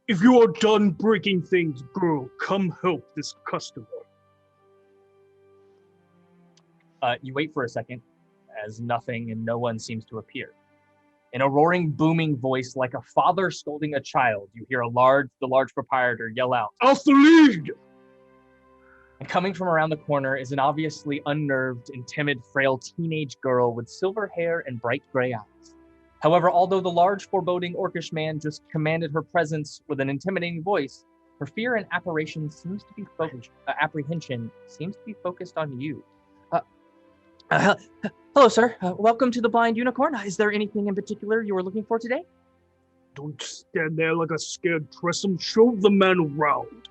If you are done breaking things, girl, come help this customer. You wait for a second as nothing and no one seems to appear. In a roaring, booming voice like a father scolding a child, you hear the large proprietor yell out, "Off the lead!" And coming from around the corner is an obviously unnerved and timid, frail teenage girl with silver hair and bright gray eyes. However, although the large, foreboding orcish man just commanded her presence with an intimidating voice, her fear and apprehension seems to be focused on you. Hello, sir. Welcome to the Blind Unicorn. Is there anything in particular you were looking for today? Don't stand there like a scared Tressum. Show the man around.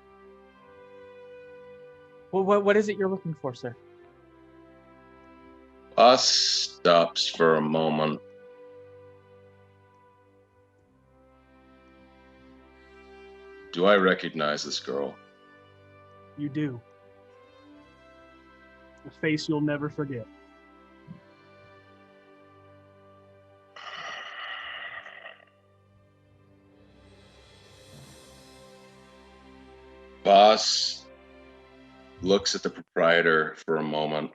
Well, what is it you're looking for, sir? Us stops for a moment. Do I recognize this girl? You do. A face you'll never forget. Vaas looks at the proprietor for a moment,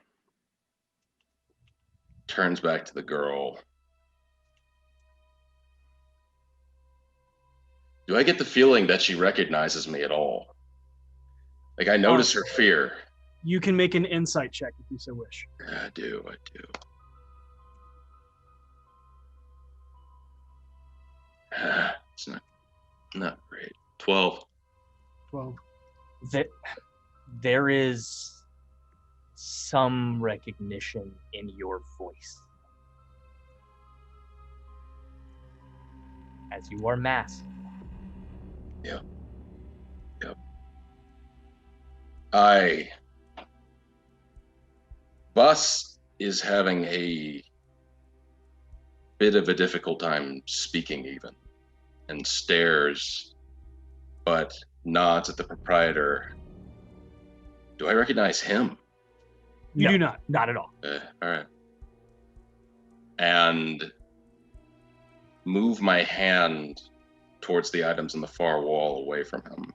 turns back to the girl. Do I get the feeling that she recognizes me at all? Like, I notice her fear. You can make an insight check if you so wish. I do. It's not great. 12. 12. There is some recognition in your voice. As you are masked. Yep. Vaas is having a bit of a difficult time speaking even, and stares, but nods at the proprietor. Do I recognize him? You do not. Not at all. All right. And move my hand towards the items on the far wall away from him.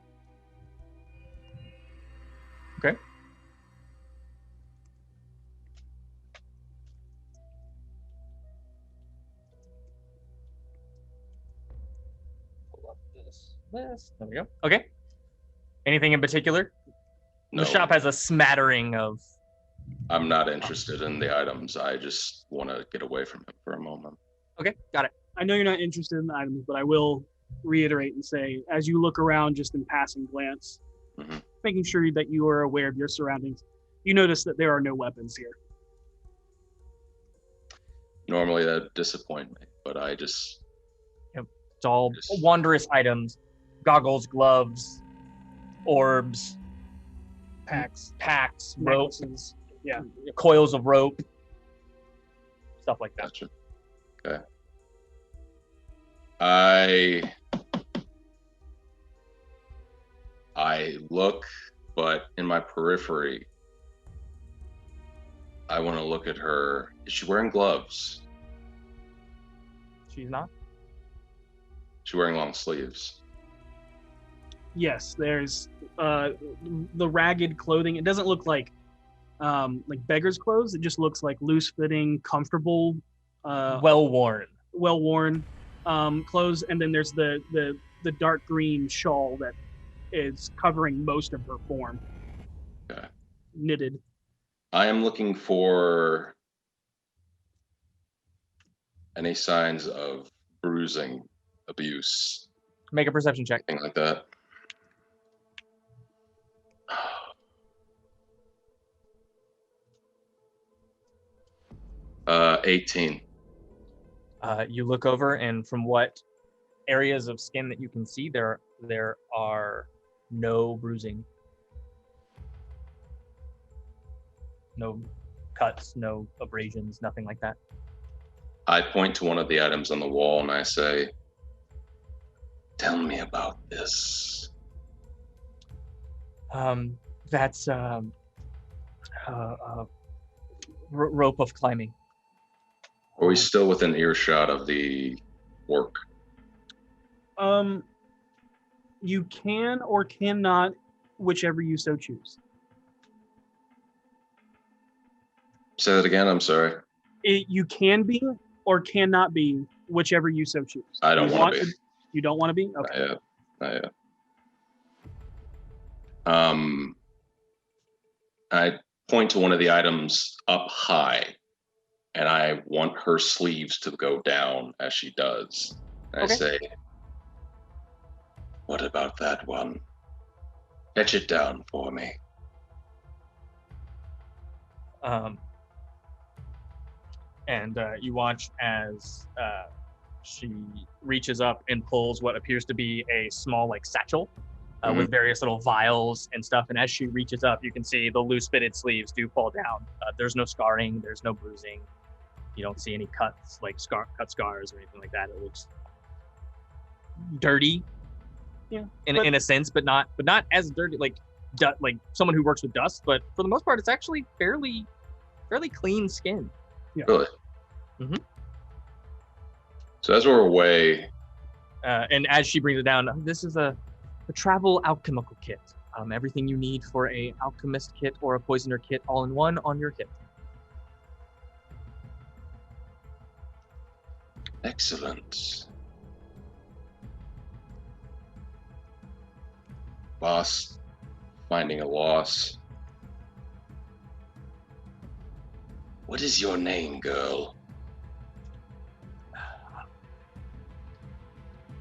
Okay. Pull up this list. There we go. Okay. Anything in particular? No. The shop has a smattering of... I'm not interested in the items. I just want to get away from him for a moment. Okay, got it. I know you're not interested in the items, but I will reiterate and say, as you look around just in passing glance, making sure that you are aware of your surroundings, you notice that there are no weapons here. Normally that would disappoint me, but I just... It's all wondrous items. Goggles, gloves, orbs, packs, ropes, yeah, coils of rope, stuff like that. Gotcha. Okay. I look, but in my periphery, I want to look at her. Is she wearing gloves? She's not. She's wearing long sleeves. Yes, there's the ragged clothing. It doesn't look like beggar's clothes. It just looks like loose-fitting, comfortable, well-worn clothes. And then there's the dark green shawl that is covering most of her form. Okay. Knitted. I am looking for any signs of bruising, abuse. Make a perception check. Anything like that. 18. You look over, and from what areas of skin that you can see, there are no bruising, no cuts, no abrasions, nothing like that. I point to one of the items on the wall and I say, "Tell me about this." That's rope of climbing. Are we still within earshot of the orc? You can or cannot, whichever you so choose. Say that again. I'm sorry. You can be or cannot be, whichever you so choose. I don't want to be. You don't want to be? Okay. Not yet. I point to one of the items up high, and I want her sleeves to go down as she does. And Okay. I say, "What about that one? Fetch it down for me." And you watch as she reaches up and pulls what appears to be a small like satchel with various little vials and stuff. And as she reaches up, you can see the loose fitted sleeves do fall down. There's no scarring, there's no bruising. You don't see any cuts, like cut scars or anything like that. It looks dirty, in a sense, but not as dirty like someone who works with dust. But for the most part, it's actually fairly clean skin. Yeah. Really? Mm-hmm. So as we're away, and as she brings it down, this is a travel alchemical kit. Everything you need for a alchemist kit or a poisoner kit, all in one on your kit. excellent. Vaas, finding a loss. What is your name, girl?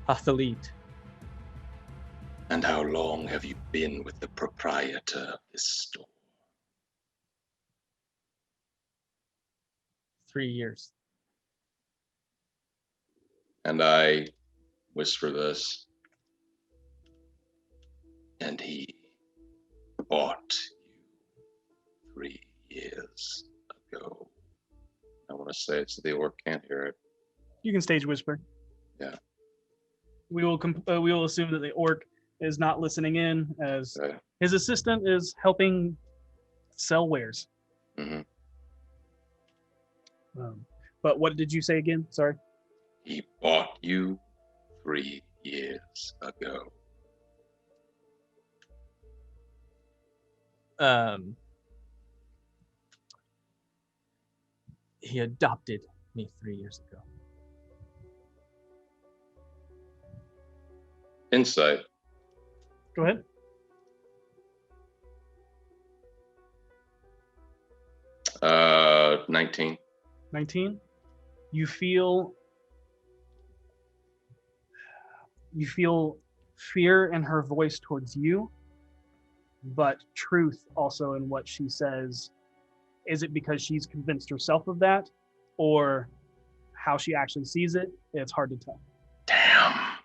Athalete. And how long have you been with the proprietor of this store? 3 years. And I whisper this. And he bought you 3 years ago. I want to say it so the orc can't hear it. You can stage whisper. Yeah. We will assume that the orc is not listening in, as his assistant is helping sell wares. Mm-hmm. But what did you say again? Sorry. He bought you 3 years ago. He adopted me 3 years ago. Insight. Go ahead. Uh, 19. 19. You feel fear in her voice towards you, but truth also in what she says. Is it because she's convinced herself of that, or how she actually sees it? It's hard to tell. Damn.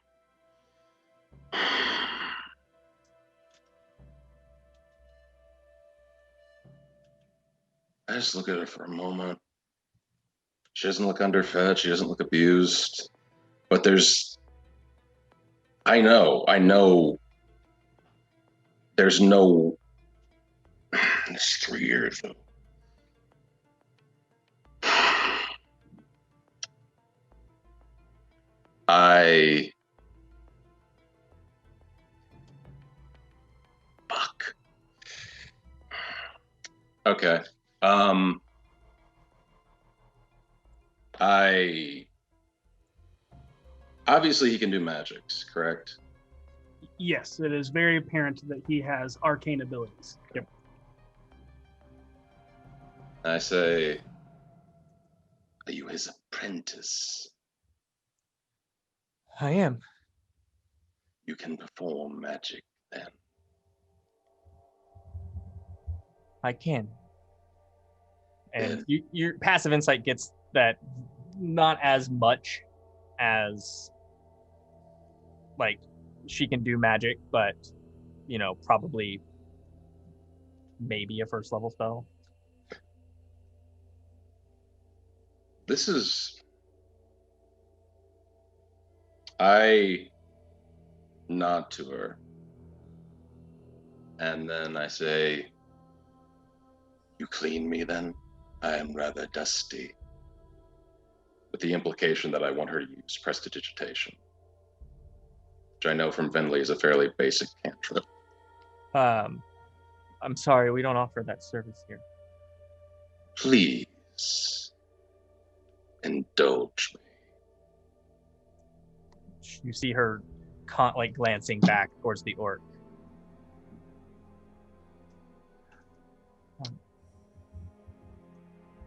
I just look at her for a moment. She doesn't look underfed. She doesn't look abused. But I know there's no, it's 3 years though. Fuck. Okay. Obviously he can do magics, correct? Yes, it is very apparent that he has arcane abilities. Yep. I say, are you his apprentice? I am. You can perform magic then. I can. And your passive insight gets that not as much as like she can do magic, but probably maybe a first level spell. I nod to her And then I say, you clean me then? I am rather dusty. With the implication that I want her to use prestidigitation, which I know from Venley is a fairly basic cantrip. I'm sorry, we don't offer that service here. Please, indulge me. You see her glancing back towards the orc.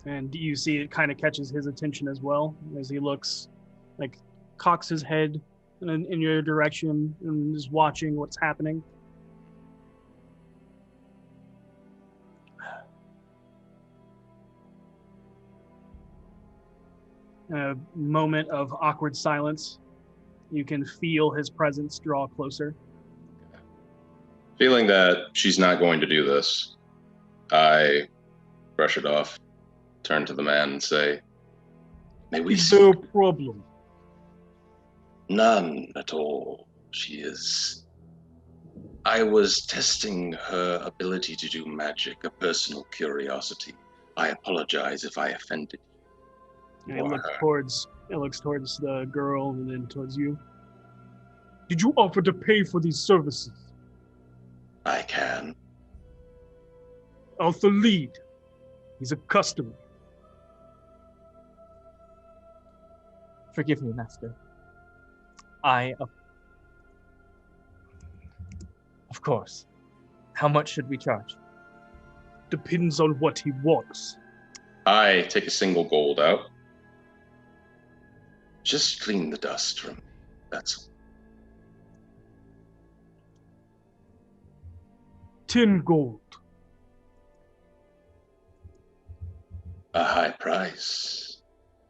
And you see it kind of catches his attention as well as he looks, like, cocks his head in your direction and is watching what's happening. A moment of awkward silence. You can feel his presence draw closer. Feeling that she's not going to do this, I brush it off, turn to the man and say, may we Is there a problem? None at all. I was testing her ability to do magic, a personal curiosity. I apologize if I offended you. And it looks towards the girl and then towards you. Did you offer to pay for these services? I can. Arthur Lead. He's a customer. Forgive me, master. Of course. How much should we charge? Depends on what he wants. I take a single gold out. Just clean the dust from me. That's all. 10 gold. A high price,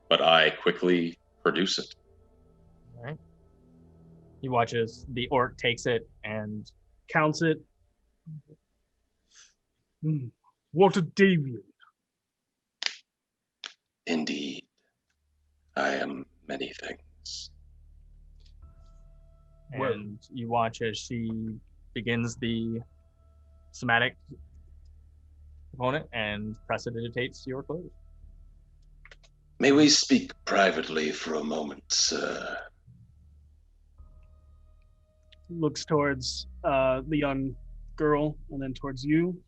but I quickly produce it. All right. He watches the orc takes it and Counts it. What a deviant. Indeed, I am many things. and you watch as she begins the somatic component and prestidigitates your clothes. May we speak privately for a moment, sir? Looks towards the young girl and then towards you.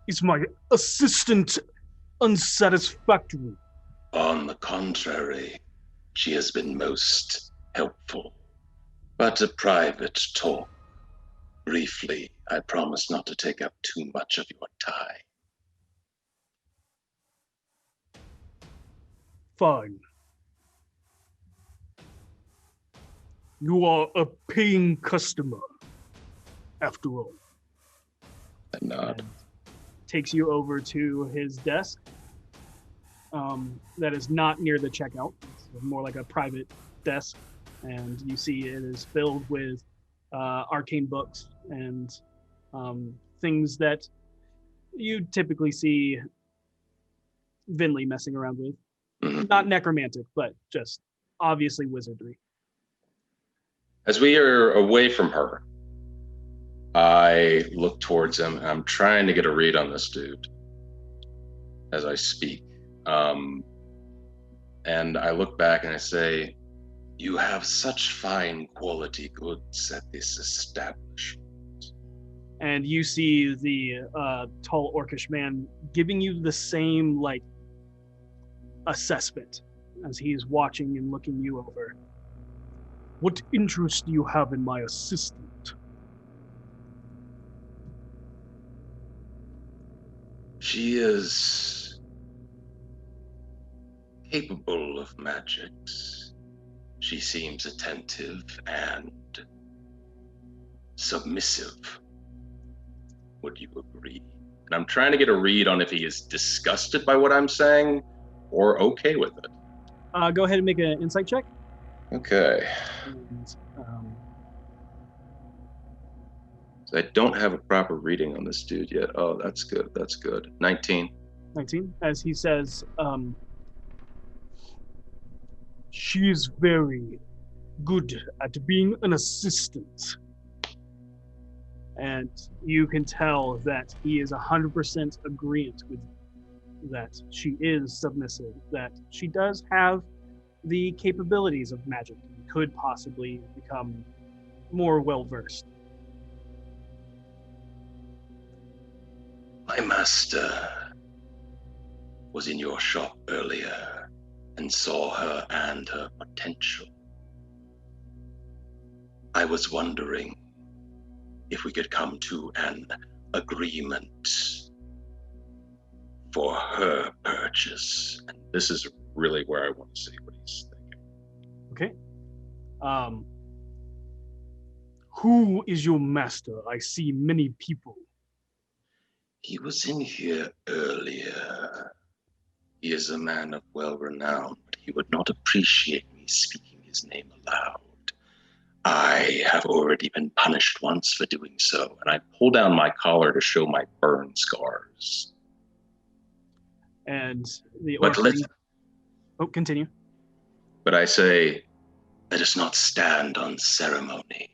Is my assistant unsatisfactory? On the contrary, she has been most helpful. But a private talk. Briefly, I promise not to take up too much of your time. Fine. You are a paying customer, after all. I nod. And takes you over to his desk. That is not near the checkout. It's more like a private desk. And you see it is filled with arcane books and things that you typically see Vinley messing around with. Not necromantic, but just obviously wizardry. As we are away from her, I look towards him, and I'm trying to get a read on this dude as I speak. And I look back and I say, you have such fine quality goods at this establishment. And you see the tall orcish man giving you the same, like, assessment as he's watching and looking you over. What interest do you have in my assistant? She is capable of magics. She seems attentive and submissive. Would you agree? And I'm trying to get a read on if he is disgusted by what I'm saying or okay with it. Go ahead and make an insight check. Okay. And, So I don't have a proper reading on this dude yet. Oh, that's good. That's good. 19. 19. As he says, she is very good at being an assistant. And you can tell that he is 100% agreeant with that she is submissive, that she does have the capabilities of magic and could possibly become more well-versed. My master was in your shop earlier and saw her and her potential. I was wondering if we could come to an agreement for her purchase. And this is really where I want to see what he's thinking. Okay. Who is your master? I see many people. He was in here earlier. He is a man of well-renown, but he would not appreciate me speaking his name aloud. I have already been punished once for doing so, and I pull down my collar to show my burn scars. And the But continue. But I say, let us not stand on ceremony.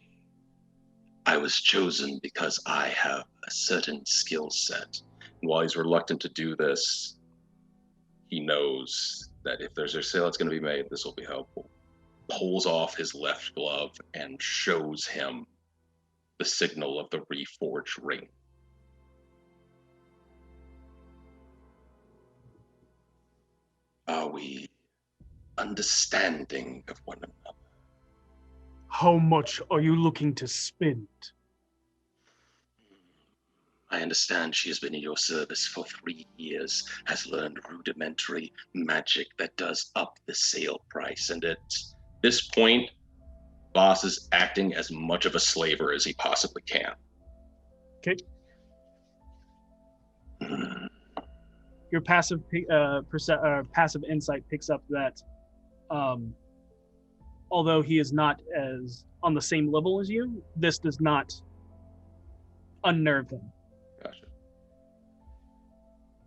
I was chosen because I have a certain skill set. And while he's reluctant to do this, he knows that if there's a sale that's going to be made, this will be helpful. Pulls off his left glove and shows him the signal of the reforged ring. Are we understanding of one another? How much are you looking to spend? I understand she has been in your service for 3 years, has learned rudimentary magic that does up the sale price, and at this point, Vaas is acting as much of a slaver as he possibly can. Okay. Your passive passive insight picks up that although he is not as on the same level as you, this does not unnerve him. Gotcha.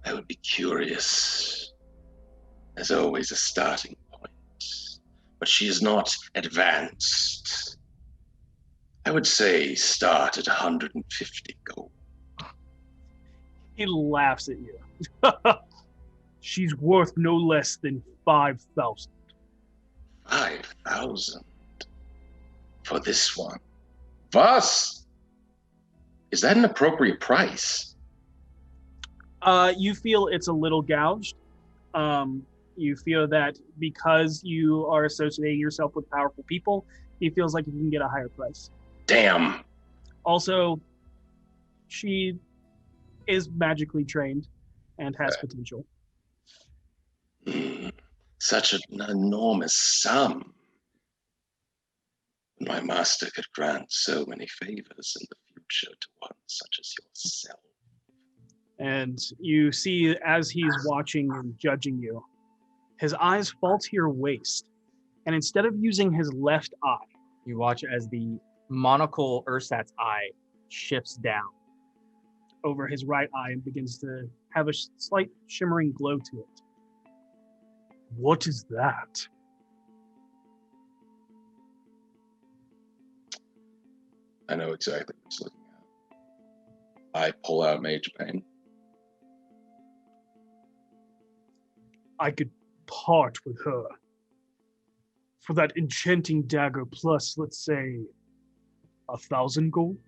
I would be curious. There's always a starting point, but she is not advanced. I would say start at 150 gold. He laughs at you. She's worth no less than 5,000. 5,000 for this one. Vaas, is that an appropriate price? You feel it's a little gouged. You feel that because you are associating yourself with powerful people, he feels like you can get a higher price. Damn. Also, she is magically trained and has potential. Such an enormous sum. My master could grant so many favors in the future to one such as yourself. And you see, as he's watching and judging you, his eyes fall to your waist. And instead of using his left eye, you watch as the monocle Ursat's eye shifts down over his right eye and begins to have a slight shimmering glow to it. What is that? I know exactly what he's looking at. I pull out Mage Pain. I could part with her for that enchanting dagger plus, let's say, 1,000 gold.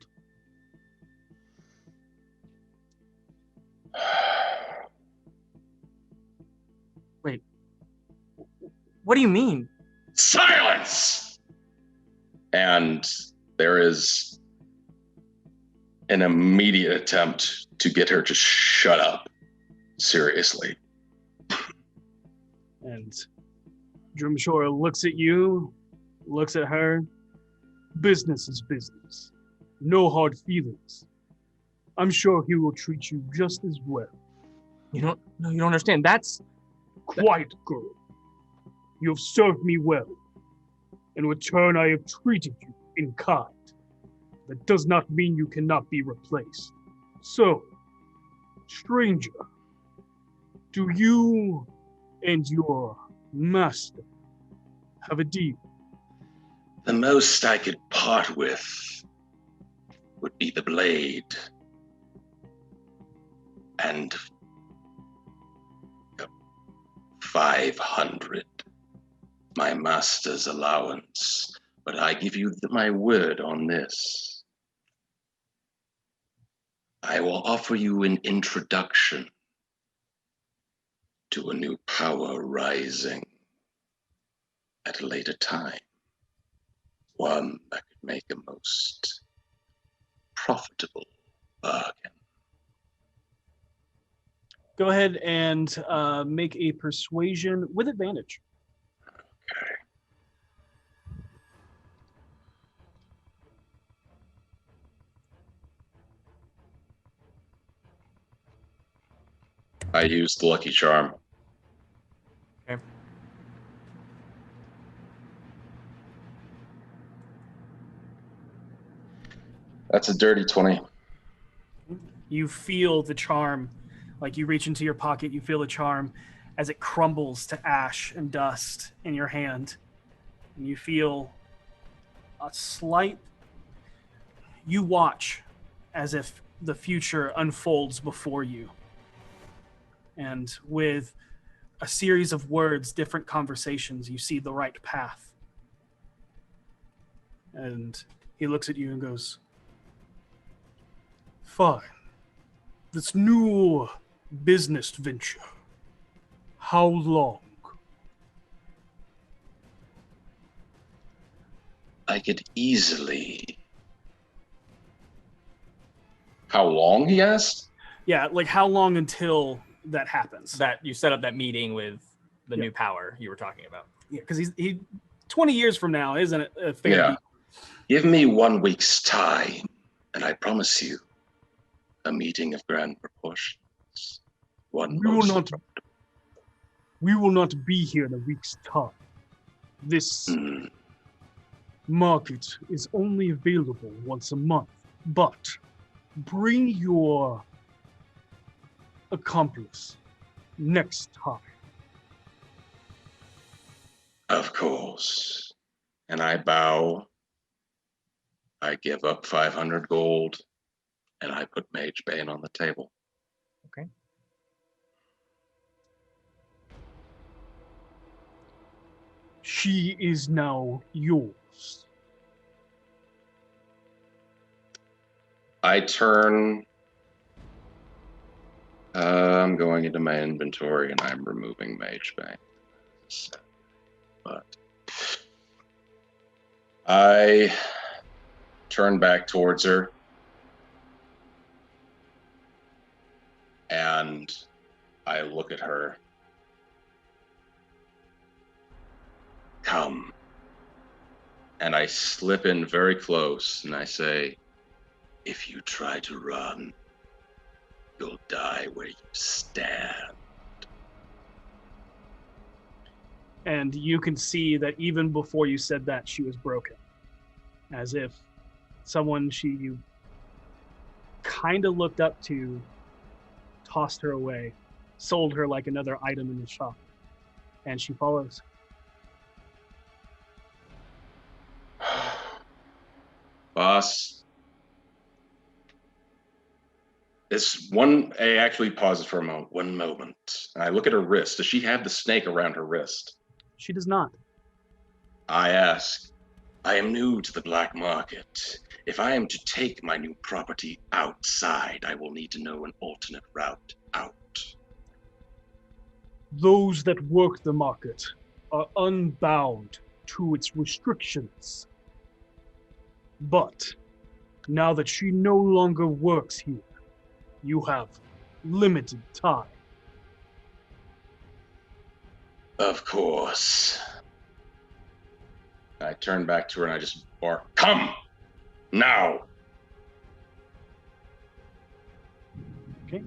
Wait, what do you mean? Silence! And there is an immediate attempt to get her to shut up. Seriously. And Drumshore looks at you, looks at her. Business is business. No hard feelings. I'm sure he will treat you just as well. You don't understand. That's... Quiet, girl. You have served me well. In return, I have treated you in kind. That does not mean you cannot be replaced. So, stranger, do you and your master have a deal? The most I could part with would be the blade. And 500, my master's allowance. But I give you my word on this. I will offer you an introduction to a new power rising at a later time. One that could make a most profitable bargain. Go ahead and make a persuasion with advantage. Okay. I used the lucky charm. Okay. That's a dirty 20. You feel the charm, like you reach into your pocket, you feel the charm as it crumbles to ash and dust in your hand. And you feel a slight, you watch as if the future unfolds before you. And with a series of words, different conversations, you see the right path. And he looks at you and goes, fine. This new business venture, how long? I could easily. How long, he asked? Yeah, like how long until that happens? That you set up that meeting with the Yeah. new power you were talking about. Yeah, because he 20 years from now, isn't it a fair Yeah. deal? Give me 1 week's time, and I promise you a meeting of grand proportions. One We will most not. We will not be here in a week's time. This Hmm. market is only available once a month, but bring your accomplice next time. Of course. And I bow. I give up 500 gold, and I put Mage Bane on the table. Okay. She is now yours. I turn. I'm going into my inventory and I'm removing Mage Bane. But I turn back towards her and I look at her. Come. And I slip in very close and I say, If you try to run, you'll die where you stand. And you can see that even before you said that, she was broken. As if someone you kind of looked up to tossed her away, sold her like another item in the shop. And she follows. Boss, this one, I actually pauses for a moment. One moment. And I look at her wrist. Does she have the snake around her wrist? She does not. I ask, I am new to the black market. If I am to take my new property outside, I will need to know an alternate route out. Those that work the market are unbound to its restrictions. But now that she no longer works here, you have limited time. Of course. I turn back to her and I just bark, come, now. Okay.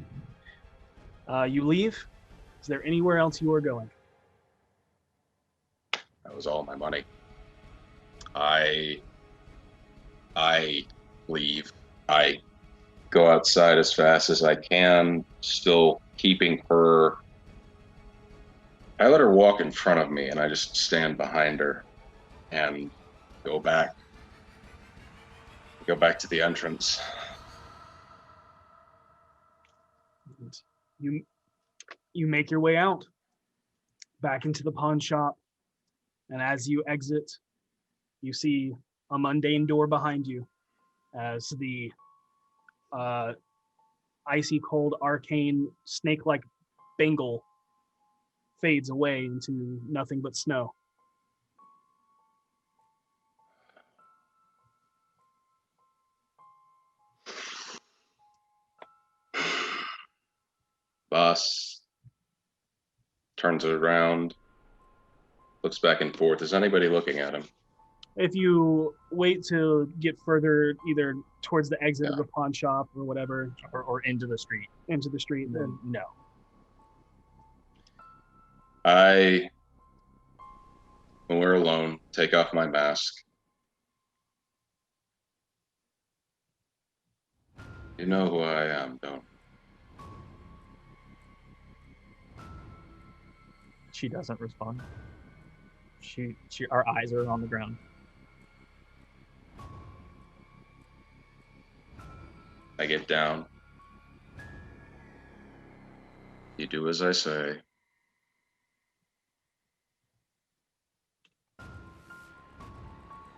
You leave. Is there anywhere else you are going? That was all my money. I leave. I go outside as fast as I can, still keeping her. I let her walk in front of me and I just stand behind her and go back go back to the entrance. And you make your way out back into the pawn shop, and as you exit, you see a mundane door behind you as the icy cold arcane snake-like bangle fades away into nothing but snow. Vaas turns it around, looks back and forth. Is anybody looking at him? If you wait to get further, either towards the exit of the pawn shop or whatever, or into the street, then no. When we're alone, take off my mask. You know who I am, don't you? She doesn't respond. Our eyes are on the ground. I get down. You do as I say.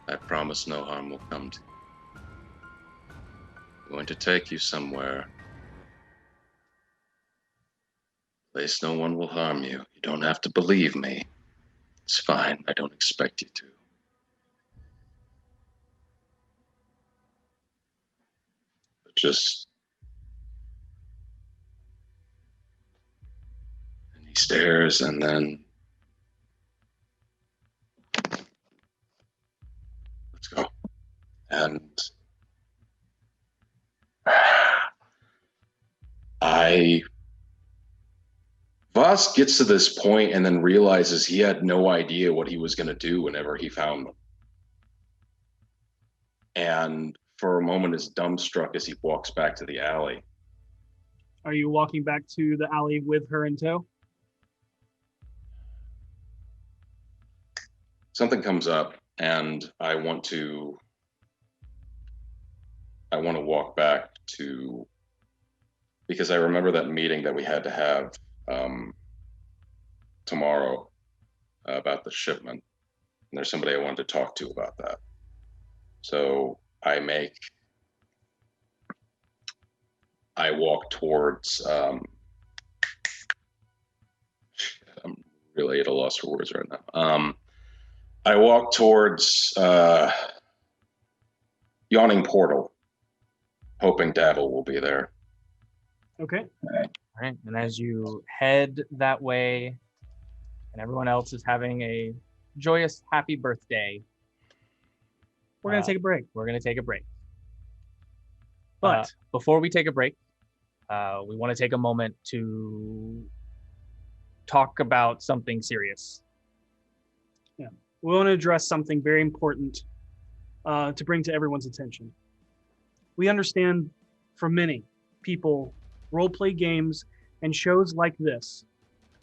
I promise no harm will come to you. I'm going to take you somewhere. Place no one will harm you. You don't have to believe me. It's fine. I don't expect you to. But just... And he stares, and then... Let's go. And... Vaas gets to this point and then realizes he had no idea what he was going to do whenever he found them. And for a moment is dumbstruck as he walks back to the alley. Are you walking back to the alley with her in tow? Something comes up and I want to walk back to, because I remember that meeting that we had to have tomorrow about the shipment. And there's somebody I wanted to talk to about that. So I walk towards, I'm really at a loss for words right now. I walk towards Yawning Portal, hoping Daddle will be there. Okay. All right. And as you head that way, and everyone else is having a joyous, happy birthday, we're going to take a break. We're going to take a break. But before we take a break, we want to take a moment to talk about something serious. Yeah, we want to address something very important to bring to everyone's attention. We understand for many people, role-play games and shows like this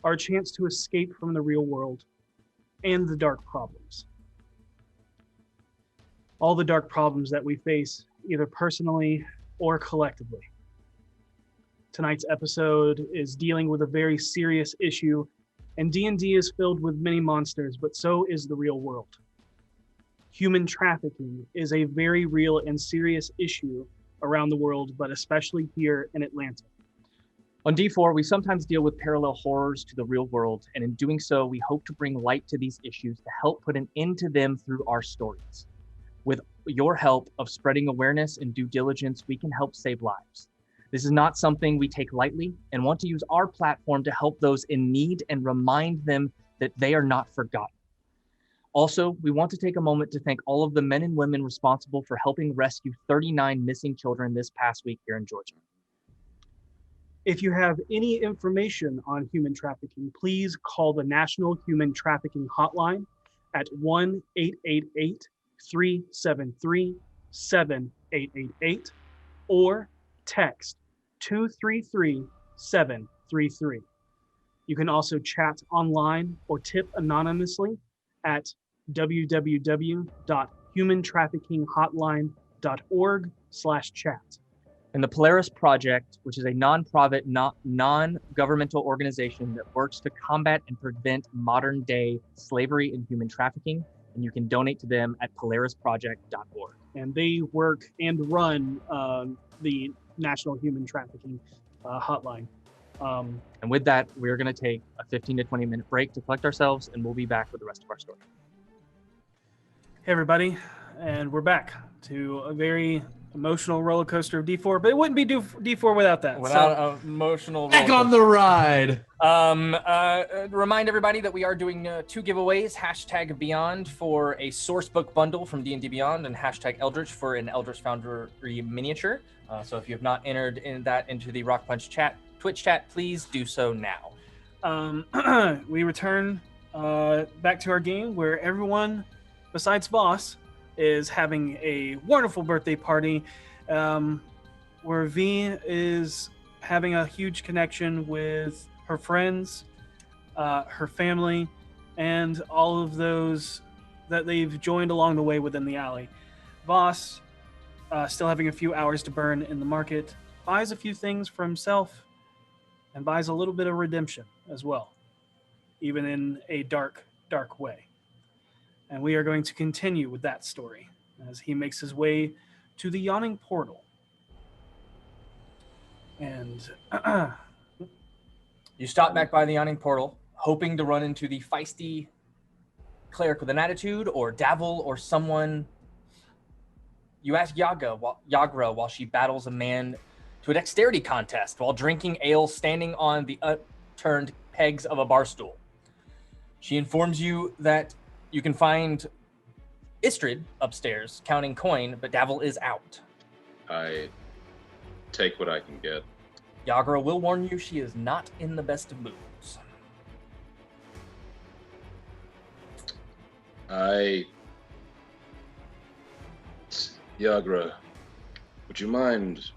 are a chance to escape from the real world and the dark problems. All the dark problems that we face, either personally or collectively. Tonight's episode is dealing with a very serious issue, and D&D is filled with many monsters, but so is the real world. Human trafficking is a very real and serious issue around the world, but especially here in Atlanta. On D4, we sometimes deal with parallel horrors to the real world, and in doing so, we hope to bring light to these issues to help put an end to them through our stories. With your help of spreading awareness and due diligence, we can help save lives. This is not something we take lightly, and want to use our platform to help those in need and remind them that they are not forgotten. Also, we want to take a moment to thank all of the men and women responsible for helping rescue 39 missing children this past week here in Georgia. If you have any information on human trafficking, please call the National Human Trafficking Hotline at 1-888-373-7888 or text 233-733. You can also chat online or tip anonymously at www.humantraffickinghotline.com. polarisproject.org/chat. And the Polaris Project, which is a non-profit, non-governmental organization that works to combat and prevent modern-day slavery and human trafficking. And you can donate to them at polarisproject.org. And they work and run the National Human Trafficking Hotline. And with that, we're going to take a 15 to 20 minute break to collect ourselves, and we'll be back with the rest of our story. Hey, everybody. And we're back to a very emotional roller coaster of D4, but it wouldn't be D4 without that. Without emotional Back on the ride. Remind everybody that we are doing 2 giveaways, #Beyond for a source book bundle from D&D Beyond, and #Eldritch for an Eldritch Foundry miniature. So if you have not entered into the RockPunch chat, Twitch chat, please do so now. We return back to our game where everyone besides Vaas is having a wonderful birthday party, where V is having a huge connection with her friends, her family, and all of those that they've joined along the way within the alley. Vaas, still having a few hours to burn in the market, buys a few things for himself and buys a little bit of redemption as well, even in a dark, dark way. And we are going to continue with that story as he makes his way to the yawning portal. And you stop back by the yawning portal, hoping to run into the feisty cleric with an attitude, or Davil, or someone. You ask Yagra while she battles a man to a dexterity contest while drinking ale standing on the upturned pegs of a bar stool. She informs you that you can find Istrid upstairs counting coin, but Davil is out. I take what I can get. Yagra will warn you she is not in the best of moods. Yagra, would you mind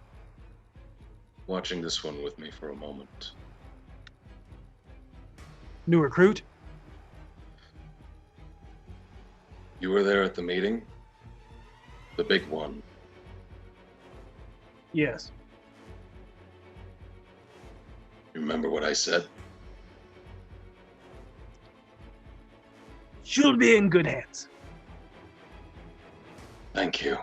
watching this one with me for a moment? New recruit? You were there at the meeting? The big one. Yes. You remember what I said? She'll be in good hands. Thank you.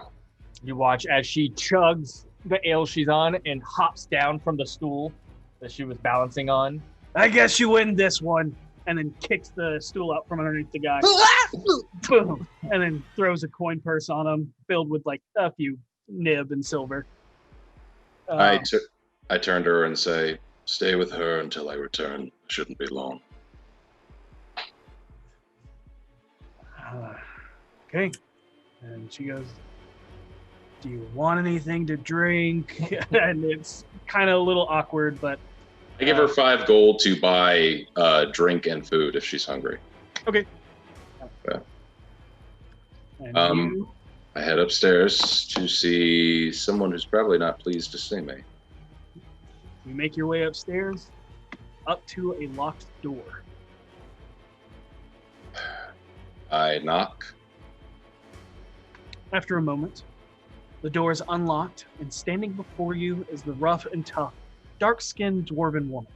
You watch as she chugs the ale she's on and hops down from the stool that she was balancing on. I guess you win this one. And then kicks the stool out from underneath the guy. Boom. And then throws a coin purse on him filled with like a few nib and silver. I turn to her and say, stay with her until I return. Shouldn't be long. Okay. And she goes, do you want anything to drink? And it's kind of a little awkward, but I give her 5 gold to buy drink and food if she's hungry. Okay. Yeah. And I head upstairs to see someone who's probably not pleased to see me. You make your way upstairs, up to a locked door. I knock. After a moment, the door is unlocked, and standing before you is the rough and tough, dark-skinned dwarven woman.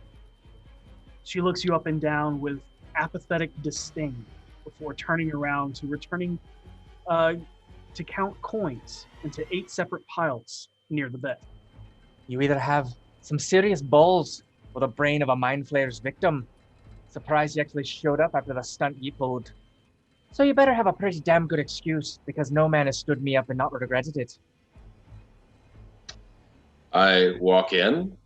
She looks you up and down with apathetic disdain before turning around to returning to count coins into 8 separate piles near the bed. You either have some serious balls or the brain of a mind flayer's victim. Surprised you actually showed up after the stunt you pulled. So you better have a pretty damn good excuse, because no man has stood me up and not regretted it. I walk in.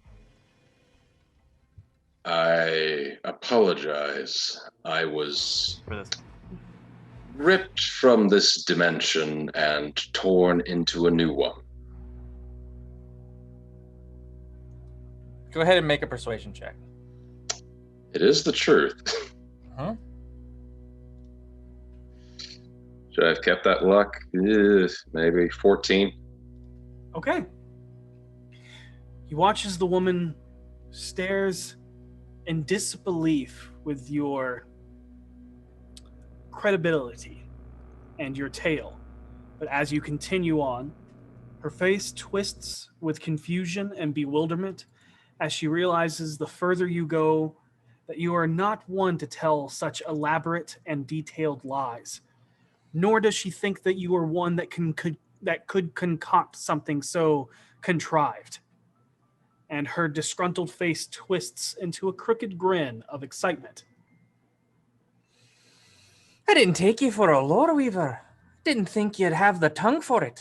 I apologize. I was ripped from this dimension and torn into a new one. Go ahead and make a persuasion check. It is the truth. Huh? Should I have kept that luck? Maybe 14. Okay. He watches the woman, stares in disbelief with your credibility and your tale. But as you continue on, Her face twists with confusion and bewilderment as she realizes the further you go, that you are not one to tell such elaborate and detailed lies. Nor does she think that you are one that could concoct something so contrived. And her disgruntled face twists into a crooked grin of excitement. I didn't take you for a lore weaver. Didn't think you'd have the tongue for it.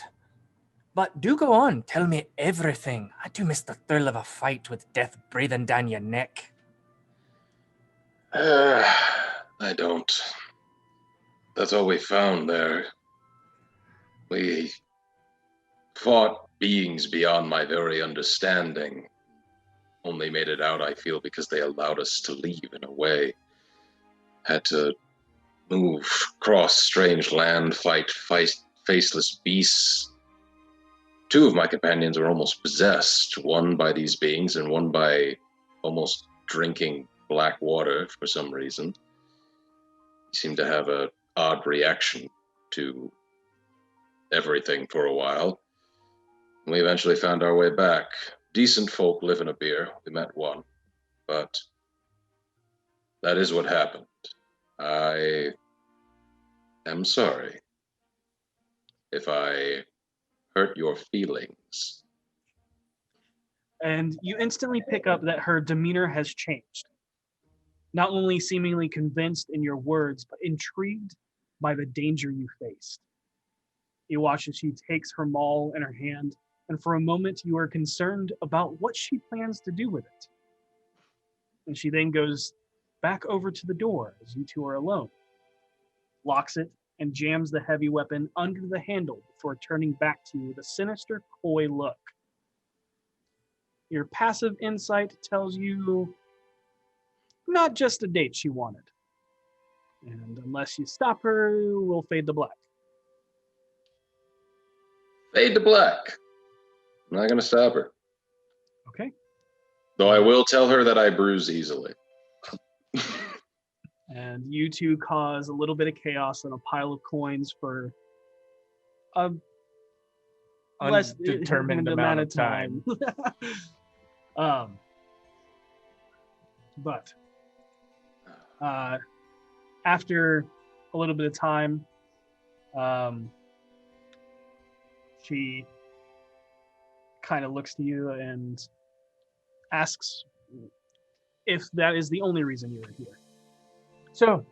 But do go on, tell me everything. I do miss the thrill of a fight with death breathing down your neck. I don't. That's all we found there. We fought beings beyond my very understanding. Only made it out, I feel, because they allowed us to leave in a way. Had to move, cross strange land, fight faceless beasts. Two of my companions were almost possessed, one by these beings and one by almost drinking black water for some reason. He seemed to have an odd reaction to everything for a while. We eventually found our way back. Decent folk live in a beer. We met one. But that is what happened. I am sorry if I hurt your feelings. And you instantly pick up that her demeanor has changed. Not only seemingly convinced in your words, but intrigued by the danger you faced. You watch as she takes her maul in her hand, and for a moment you are concerned about what she plans to do with it. And she then goes back over to the door as you two are alone, locks it, and jams the heavy weapon under the handle before turning back to you with a sinister, coy look. Your passive insight tells you not just a date she wanted. And unless you stop her, we'll fade to black. Fade to black. I'm not going to stop her. Okay. Though I will tell her that I bruise easily. And you two cause a little bit of chaos on a pile of coins for a less Undetermined amount of time. But after a little bit of time, she kind of looks to you and asks if that is the only reason you are here. So,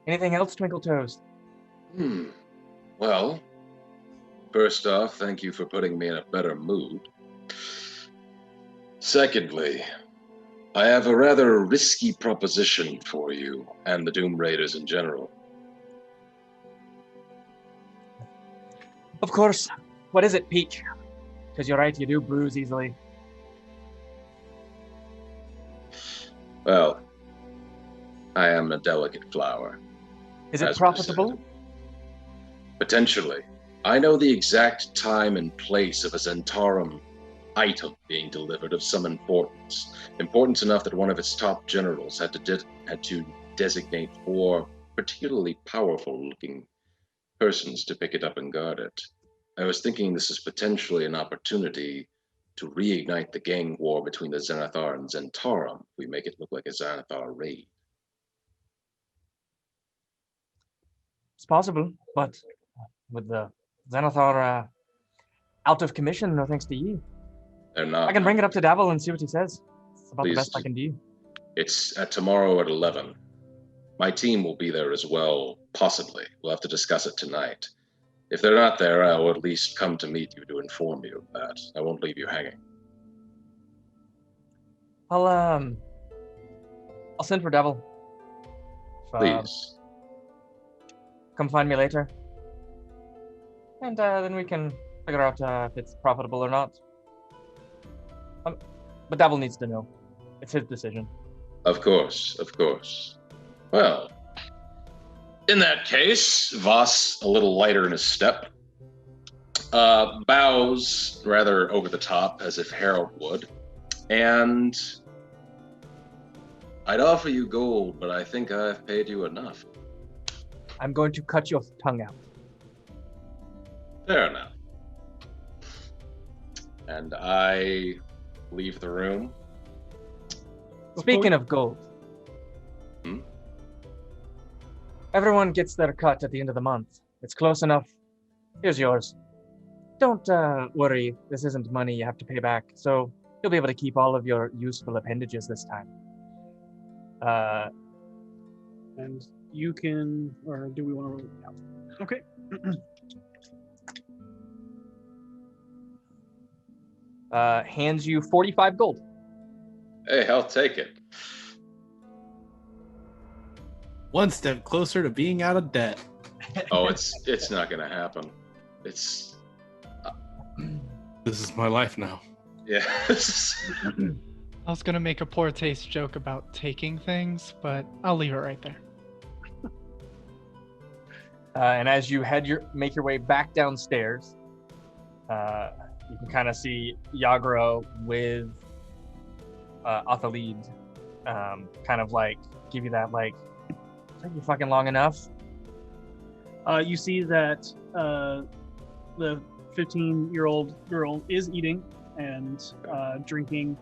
anything else, Twinkle Toes? Well, first off, thank you for putting me in a better mood. Secondly, I have a rather risky proposition for you and the Doom Raiders in general. Of course. What is it, Peach? Because you're right, you do bruise easily. Well, I am a delicate flower. Is it profitable? Potentially. I know the exact time and place of a Zentarum item being delivered of some importance. Importance enough that one of its top generals had to designate 4 particularly powerful-looking persons to pick it up and guard it. I was thinking this is potentially an opportunity to reignite the gang war between the Xanathar and Zentarum if we make it look like a Xanathar raid. It's possible, but with the Xanathar out of commission, no thanks to you. They're not. I can bring it up to Dabble and see what he says. It's about the best I can do. It's at tomorrow at 11. My team will be there as well, possibly. We'll have to discuss it tonight. If they're not there, I will at least come to meet you to inform you of that. I won't leave you hanging. I'll send for Devil. Please. Come find me later. And then we can figure out if it's profitable or not. But Devil needs to know. It's his decision. Of course, of course. Well, in that case, Vaas, a little lighter in his step, bows rather over the top as if Harold would, and I'd offer you gold, but I think I've paid you enough. I'm going to cut your tongue out. Fair enough. And I leave the room. Speaking of gold, everyone gets their cut at the end of the month. It's close enough. Here's yours. Don't worry, this isn't money you have to pay back, so you'll be able to keep all of your useful appendages this time. And you can, or do we want to roll it out? Okay. Hands you 45 gold. Hey, I'll take it. One step closer to being out of debt. Oh, it's not gonna happen. It's This is my life now. yeah. I was gonna make a poor taste joke about taking things, but I'll leave it right there. And as you make your way back downstairs, you can kind of see Yagro with Athalid kind of like give you that like, take you fucking long enough. You see that the 15-year-old girl is eating and drinking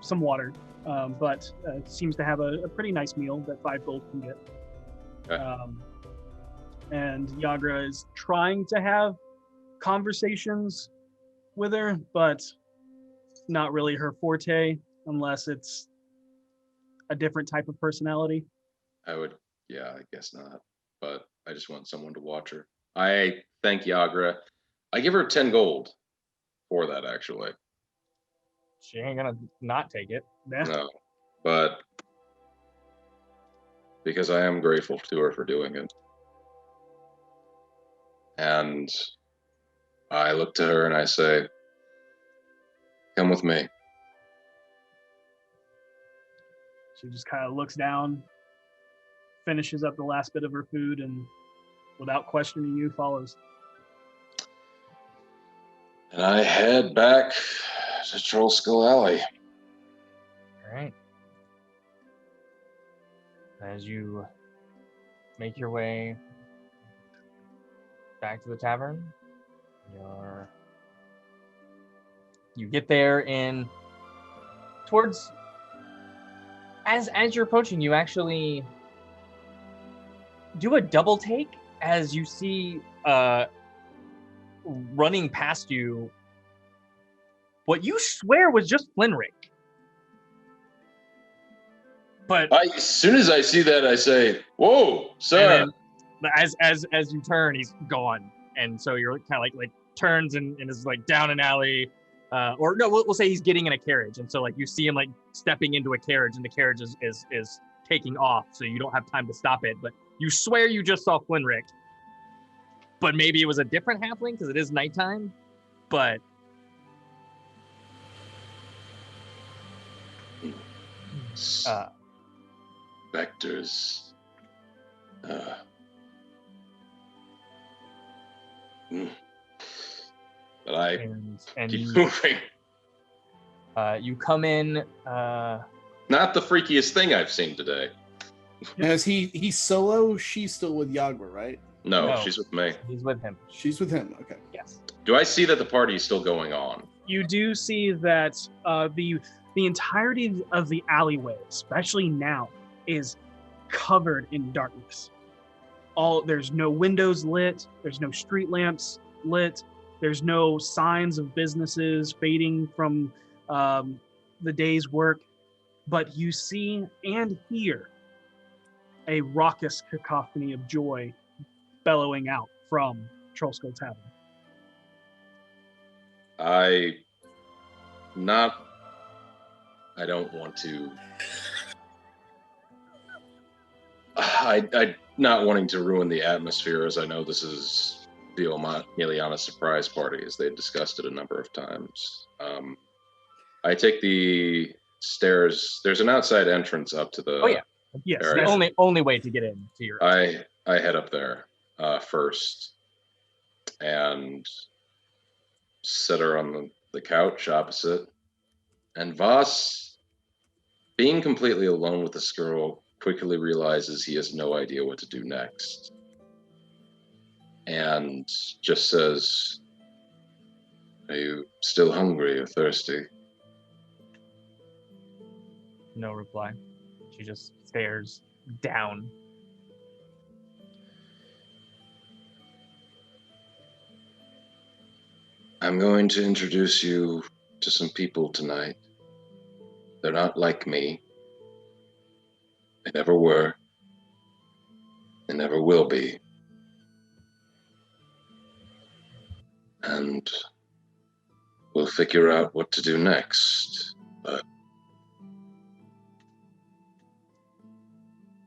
some water, but seems to have a pretty nice meal that 5 gold can get. Okay. And Yagra is trying to have conversations with her, but not really her forte unless it's a different type of personality. I guess not. But I just want someone to watch her. I thank Yagra. I give her 10 gold for that, actually. She ain't gonna not take it. No, but because I am grateful to her for doing it. And I look to her and I say, come with me. She just kind of looks down, finishes up the last bit of her food, and without questioning you, follows. And I head back to Troll Skull Alley. All right. As you make your way back to the tavern, you get there and towards as you're approaching, you actually do a double take as you see running past you what you swear was just Flinrick. But As soon as I see that, I say, "Whoa, sir!" And as you turn, he's gone, and so you're kind of like turns and is like down an alley, or no, we'll say he's getting in a carriage, and so like you see him like stepping into a carriage, and the carriage is taking off, so you don't have time to stop it. But you swear you just saw Flinrick, but maybe it was a different halfling because it is nighttime, but. Specters. But I and keep moving. You come in. Not the freakiest thing I've seen today. Now, is he's solo? She's still with Yagra, right? No, she's with me. He's with him. She's with him. Okay. Yes. Do I see that the party is still going on? You do see that the entirety of the alleyway, especially now, is covered in darkness. There's no windows lit, there's no street lamps lit, there's no signs of businesses fading from the day's work, but you see and hear a raucous cacophony of joy bellowing out from Troll Skull Tavern. I don't want to. I not wanting to ruin the atmosphere, as I know this is the Emiliana surprise party, as they discussed it a number of times. I take the stairs. There's an outside entrance up to the. Oh yeah, yes. area. The only way to get in to your. I head up there first, and sit her on the couch opposite. And Vaas, being completely alone with this girl, quickly realizes he has no idea what to do next. And just says, Are you still hungry or thirsty? No reply. She just stares down. I'm going to introduce you to some people tonight. They're not like me. They never were. They never will be. And we'll figure out what to do next. But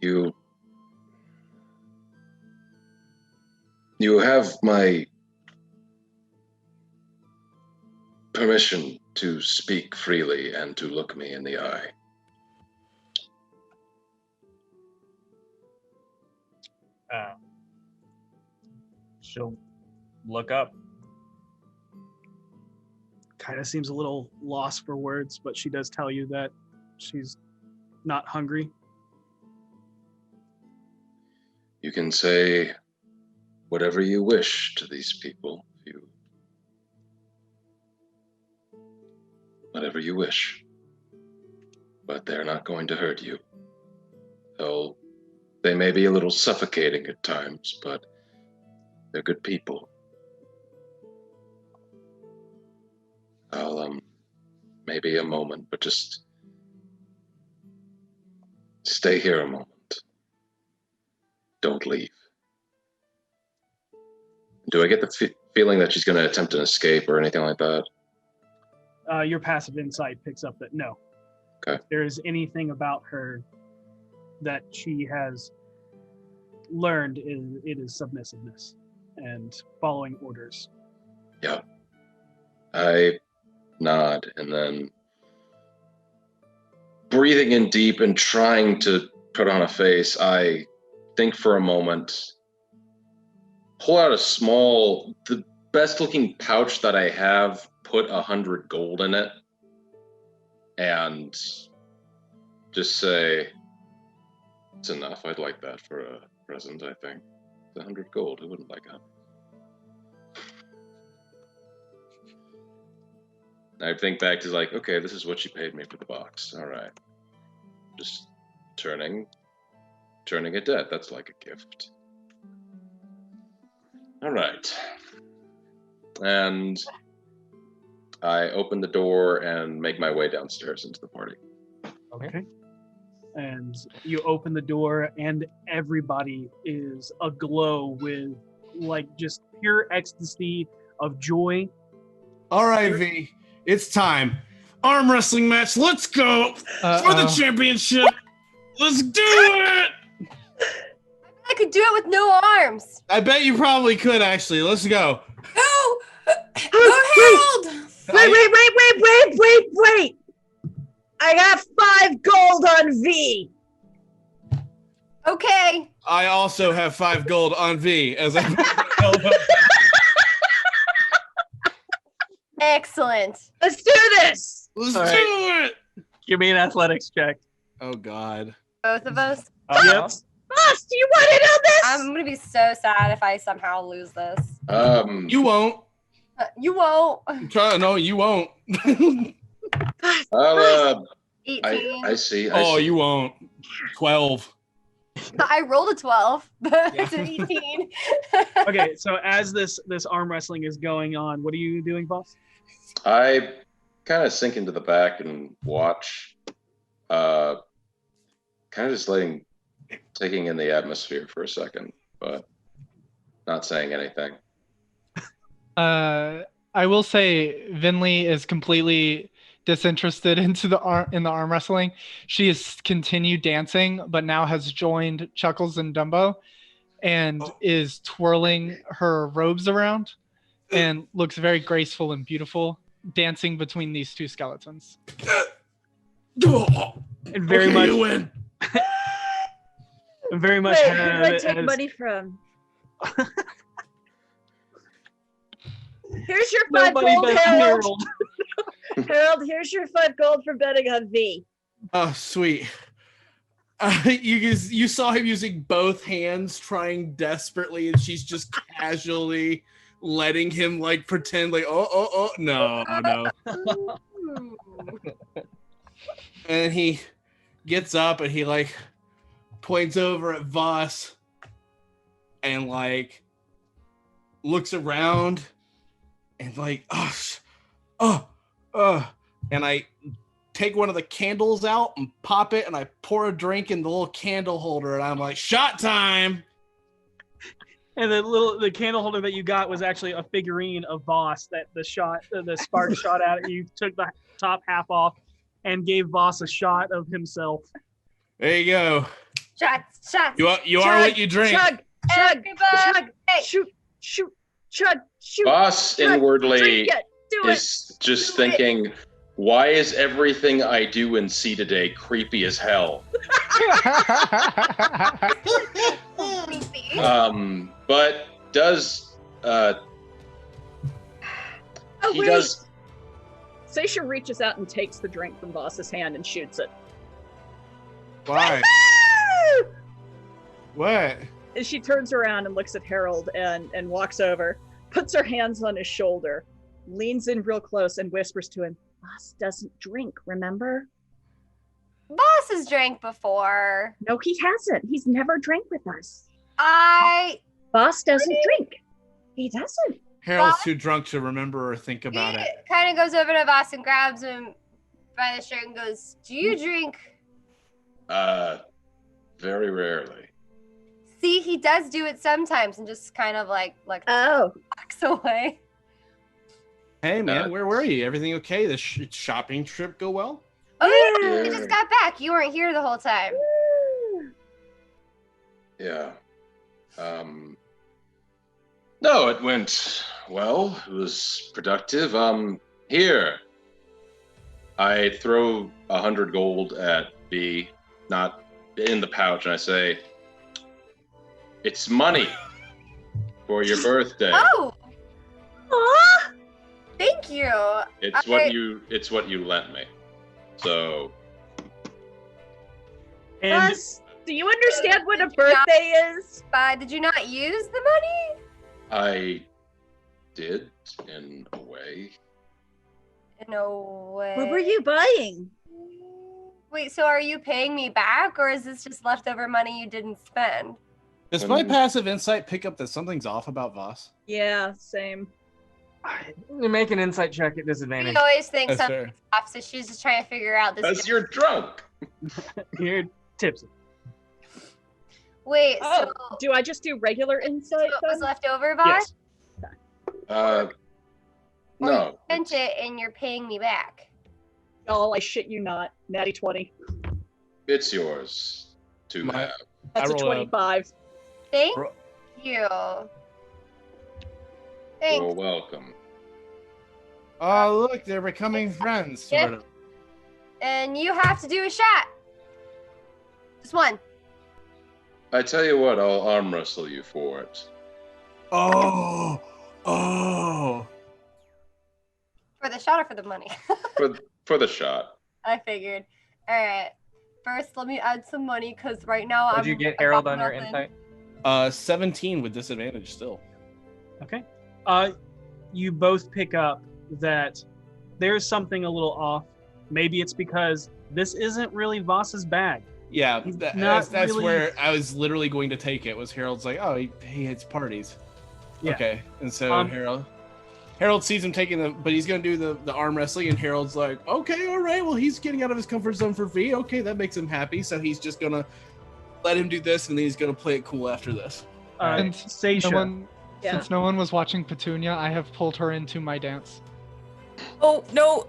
you have my permission to speak freely and to look me in the eye. She'll look up. Kind of seems a little lost for words, but she does tell you that she's not hungry. You can say whatever you wish to these people. Whatever you wish. But they're not going to hurt you. They may be a little suffocating at times, but they're good people. I'll, maybe a moment, but just stay here a moment. Don't leave. Do I get the feeling that she's going to attempt an escape or anything like that? Your passive insight picks up that no. Okay. If there is anything about her that she has learned, it is submissiveness and following orders. Yeah. I nod and then breathing in deep and trying to put on a face, I think for a moment, pull out the best looking pouch that I have, put 100 gold in it, and just say, it's enough. I'd like that for a present, I think. 100 gold, who wouldn't like that? I think back to like, okay, this is what she paid me for the box. All right. Just turning a debt. That's like a gift. All right. And I open the door and make my way downstairs into the party. Okay. And you open the door and everybody is aglow with like just pure ecstasy of joy. All right, V, it's time. Arm wrestling match. Let's go for the championship. Let's do it. I could do it with no arms. I bet you probably could, actually. Let's go. No! Go, Harold! Wait. I got 5 gold on V. Okay. I also have 5 gold on V as I Excellent. Let's do this. Let's All do right. it. Give me an athletics check. Oh God. Both of us. Yep. Boss, do you want to know this? I'm gonna be so sad if I somehow lose this. You won't. You won't. No, you won't. I'll, 18. I see. Oh, you won't. 12. I rolled a 12, but it's an 18. Okay, so as this arm wrestling is going on, what are you doing, boss? I kind of sink into the back and watch, kind of just taking in the atmosphere for a second, but not saying anything. I will say Vinley is completely disinterested in the arm wrestling. She has continued dancing, but now has joined Chuckles and Dumbo and is twirling her robes around and looks very graceful and beautiful, dancing between these two skeletons. And very much you win. And very much Wait, have who do I it take as- money from? Here's your 5 Nobody gold, but Harold. Harold, here's your 5 gold for betting on V. Oh, sweet. You saw him using both hands, trying desperately, and she's just casually letting him like pretend like no. And he gets up and he like points over at Vaas and like looks around and like and I take one of the candles out and pop it and I pour a drink in the little candle holder and I'm like, shot time. And the candle holder that you got was actually a figurine of Vaas that the spark shot at. You took the top half off and gave Vaas a shot of himself. There you go. Shots. You are what you drink. Chug, shoot, chug, shoot. Vaas chug, inwardly drink it, do is just thinking, why is everything I do and see today creepy as hell? But does does. Seisha reaches out and takes the drink from Voss's hand and shoots it. Why? What? And she turns around and looks at Harold and walks over, puts her hands on his shoulder, leans in real close and whispers to him, Voss doesn't drink, remember? Voss has drank before. No, he hasn't. He's never drank with us. Voss doesn't drink. He doesn't. Harold's too drunk to remember or think about it. Kind of goes over to Voss and grabs him by the shirt and goes, do you drink? Very rarely. See, he does do it sometimes and just kind of like walks away. Hey man, where were you? Everything okay? The shopping trip go well? Oh yeah, you just got back. You weren't here the whole time. Yeah. No, it went well. It was productive. Here. I throw 100 gold at B, not in the pouch, and I say, it's money for your birthday. Oh! Aww! Thank you. It's what you lent me. So. And do you understand what a birthday is? Did you not use the money? I did, in a way. In a way. What were you buying? Wait, so are you paying me back, or is this just leftover money you didn't spend? Does my passive insight pick up that something's off about Vaas? Yeah, same. You make an insight check at disadvantage. We always think something's off, so she's just trying to figure out this. Because you're drunk. You're tipsy. Wait, so do I just do regular insight? So it was left over, Vaas? Yes. No. You spent it and you're paying me back. Oh, I shit you not. Natty 20. It's yours to have. That's a 25. Thank you. Thanks. You're welcome. Oh, look, they're becoming friends. Sort of. And you have to do a shot. Just one. I tell you what, I'll arm wrestle you for it. Oh. For the shot or for the money? for the shot. I figured. All right. First, let me add some money because right now Did you get Harold on your insight? 17 with disadvantage still. Okay. You both pick up that there's something a little off. Maybe it's because this isn't really Voss's bag. Yeah, that's really where I was literally going to take it. Was Harold's like, oh, he hits parties. Yeah. Okay, and so Harold sees him taking but he's going to do the arm wrestling, and Harold's like, okay, all right, well, he's getting out of his comfort zone for V. Okay, that makes him happy, so he's just going to let him do this, and then he's going to play it cool after this. And Seisha. Since no one was watching Petunia, I have pulled her into my dance. Oh, no.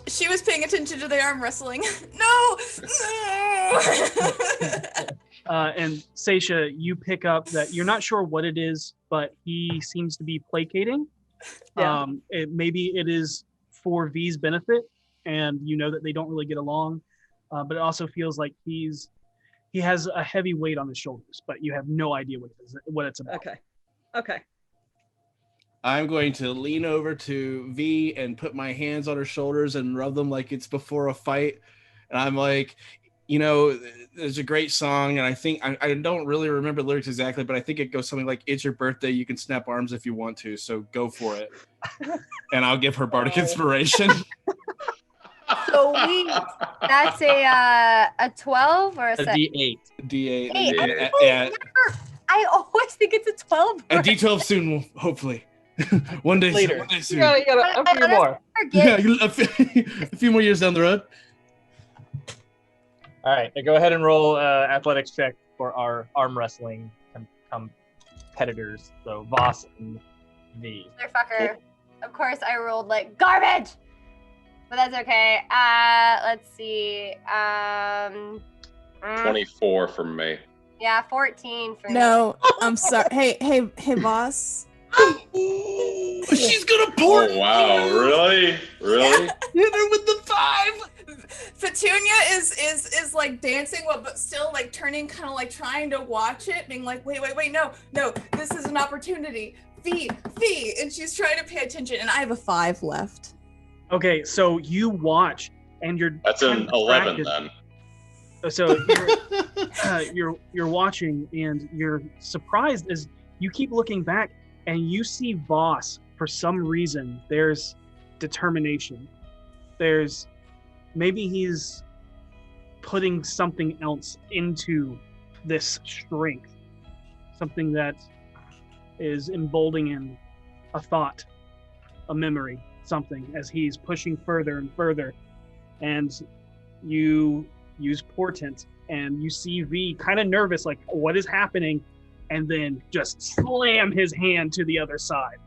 She was paying attention to the arm wrestling. No! And Seisha, you pick up that you're not sure what it is, but he seems to be placating. Yeah. Maybe it is for V's benefit, and you know that they don't really get along. But it also feels like he has a heavy weight on his shoulders, but you have no idea what it's about. Okay. I'm going to lean over to V and put my hands on her shoulders and rub them like it's before a fight. And I'm like, you know, there's a great song, and I think I don't really remember the lyrics exactly, but I think it goes something like, "It's your birthday, you can snap arms if you want to, so go for it." And I'll give her bardic inspiration. So that's a 12 or a D8. D8. Eight. Yeah. I always think it's a 12. A D12 soon, hopefully. One day Later. soon. You gotta a few more. Yeah, a few more years down the road. All right, go ahead and roll athletics check for our arm wrestling competitors. So Vaas and V. Motherfucker. Of course, I rolled like garbage, but that's okay. Let's see. 24 from me. Yeah, 14 for No, I'm sorry. Hey, Vaas. She's gonna pour. Oh wow! Really? Really? Hit her with the 5. Petunia is like dancing, but still like turning, kind of like trying to watch it, being like, wait, no, this is an opportunity. V, and she's trying to pay attention, and I have a 5 left. Okay, so you watch, and you're That's an 11 then. So you're watching, and you're surprised as you keep looking back, and you see Vaas. For some reason, there's determination. There's maybe he's putting something else into this strength, something that is emboldening a thought, a memory, something, as he's pushing further and further. And you use portent, and you see V kind of nervous, like, what is happening? And then just slam his hand to the other side.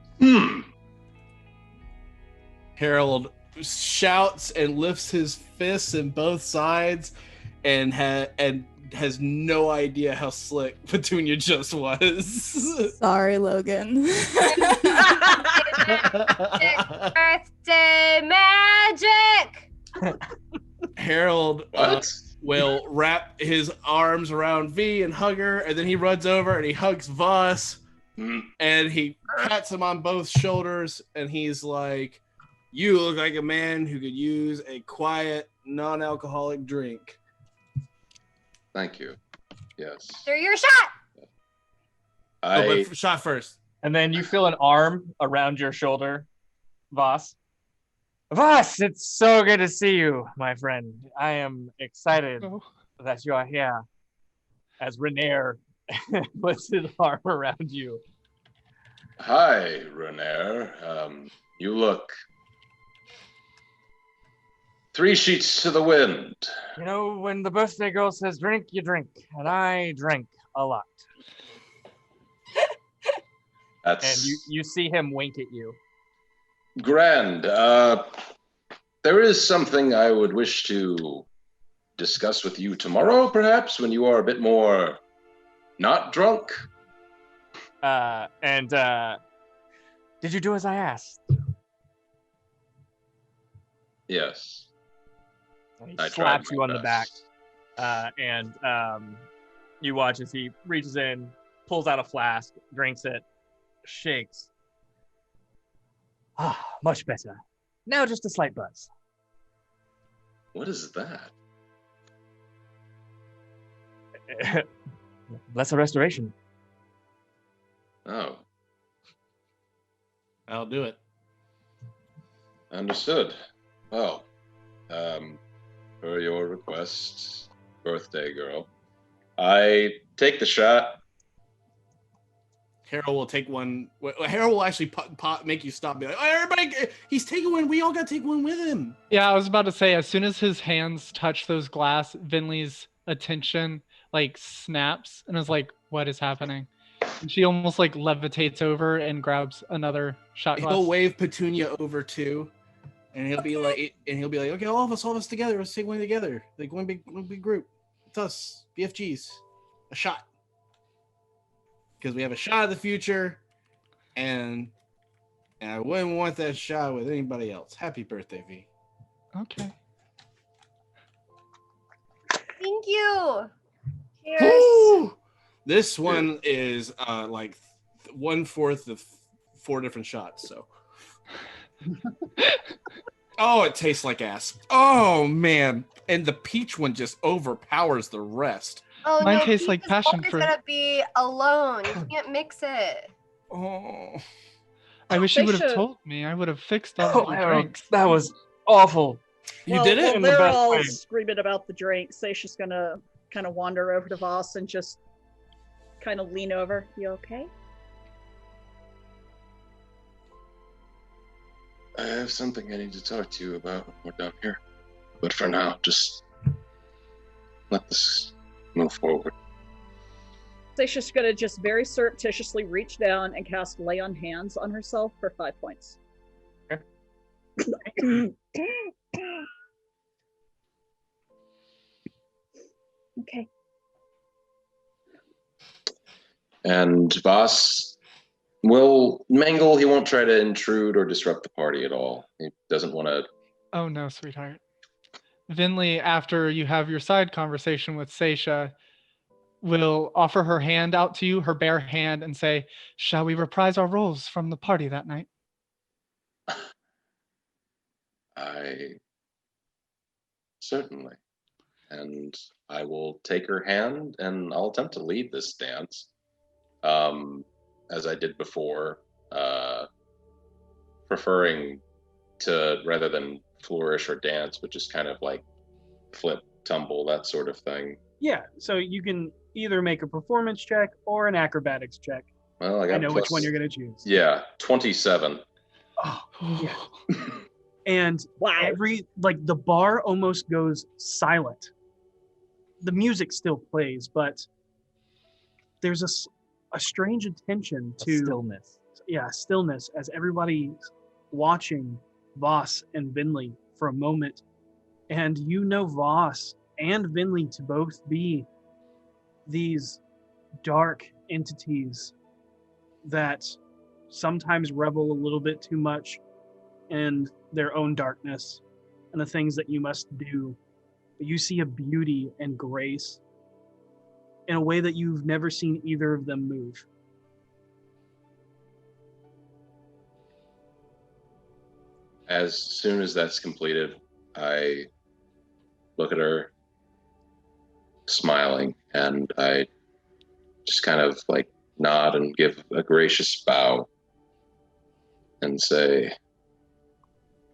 Harold shouts and lifts his fists in both sides, and has no idea how slick Petunia just was. Sorry, Logan. birthday magic. Harold will wrap his arms around V and hug her, and then he runs over and he hugs Vaas, and he pats him on both shoulders, and he's like, "You look like a man who could use a quiet, non-alcoholic drink." Thank you. Yes. Through your shot. But shot first. And then you feel an arm around your shoulder, Vaas. Vaas, it's so good to see you, my friend. I am excited that you are here. As Renair puts his arm around you. Hi, Renair. You look 3 sheets to the wind. You know, when the birthday girl says drink, you drink. And I drank a lot. And you see him wink at you. Grand. There is something I would wish to discuss with you tomorrow, perhaps, when you are a bit more not drunk. Did you do as I asked? Yes. He I tried slaps my you on the back, best. and you watch as he reaches in, pulls out a flask, drinks it, shakes. Ah, much better. Now just a slight buzz. What is that? That's a restoration. Oh, I'll do it. understood. Well, per your request, birthday girl, I take the shot. Harold will take one. Harold will actually make you stop and be like, "Oh, everybody, he's taking one. We all got to take one with him." Yeah, I was about to say, as soon as his hands touch those glass, Vinley's attention like snaps and is like, "What is happening?" And she almost like levitates over and grabs another shot glass. He'll wave Petunia over too, and he'll be like, "Okay, all of us together. Let's take one together. Like one big group. It's us, BFGs. A shot." Because we have a shot of the future, and I wouldn't want that shot with anybody else. Happy birthday, V. Okay. Thank you. Cheers. Woo! This one is like 1/4 of 4 different shots. So Oh, it tastes like ass. Oh man, and the peach one just overpowers the rest. Oh Mine no, tastes peach like is passion always fruit. gonna be alone. You can't mix it. Oh, I wish They you would have should- told me. I would have fixed all of your drinks. That was awful. you did it. in the they're best all way. screaming about the drink. Seisha's gonna kind of wander over to Vaas and just kind of lean over. You okay? I have something I need to talk to you about when we're done here. But for now, just let this move forward. Seisha's gonna just very surreptitiously reach down and cast Lay on Hands on herself for 5 points. Okay. And Vaas will mingle. He won't try to intrude or disrupt the party at all. He doesn't want to. Oh no, sweetheart. Vinley, after you have your side conversation with Seisha, will offer her hand out to you, her bare hand, and say, "Shall we reprise our roles from the party that night?" Certainly. And I will take her hand and I'll attempt to lead this dance. As I did before, preferring to, rather than flourish or dance, but just kind of like flip, tumble, that sort of thing. Yeah, so you can either make a performance check or an acrobatics check. Well, I know which one you're going to choose. Yeah, 27. Oh, yeah. And every, like, the bar almost goes silent. The music still plays, but there's a strange attention to stillness. Yeah, stillness as everybody's watching Vaas and Vinley for a moment. And you know Vaas and Vinley to both be these dark entities that sometimes revel a little bit too much in their own darkness and the things that you must do. But you see a beauty and grace in a way that you've never seen either of them move. As soon as that's completed, I look at her, smiling, and I just kind of like nod and give a gracious bow and say,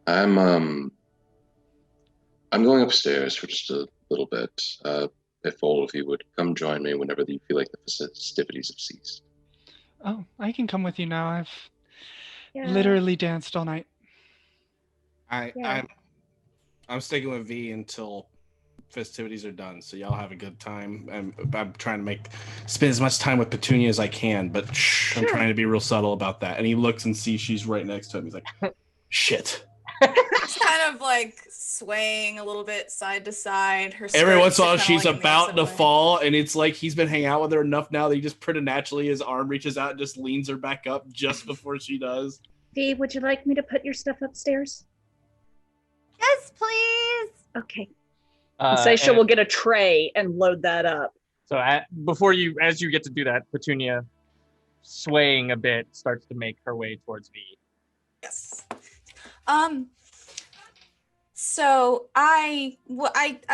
I'm going upstairs for just a little bit. If all of you would come join me whenever you feel like the festivities have ceased. Oh, I can come with you now. I've literally danced all night. I'm sticking with V until festivities are done, so y'all have a good time. I'm trying to spend as much time with Petunia as I can, but I'm trying to be real subtle about that. And he looks and sees she's right next to him. He's like, shit. It's kind of like swaying a little bit side to side. Her Every once in a while, skirts are she's kinda like in the about opposite to way. fall, and it's like he's been hanging out with her enough now that he just pretty naturally, his arm reaches out and just leans her back up just before she does. Dee, would you like me to put your stuff upstairs? Yes, please. Okay. Seisha will get a tray and load that up. So as you get to do that, Petunia, swaying a bit, starts to make her way towards V. Yes. So I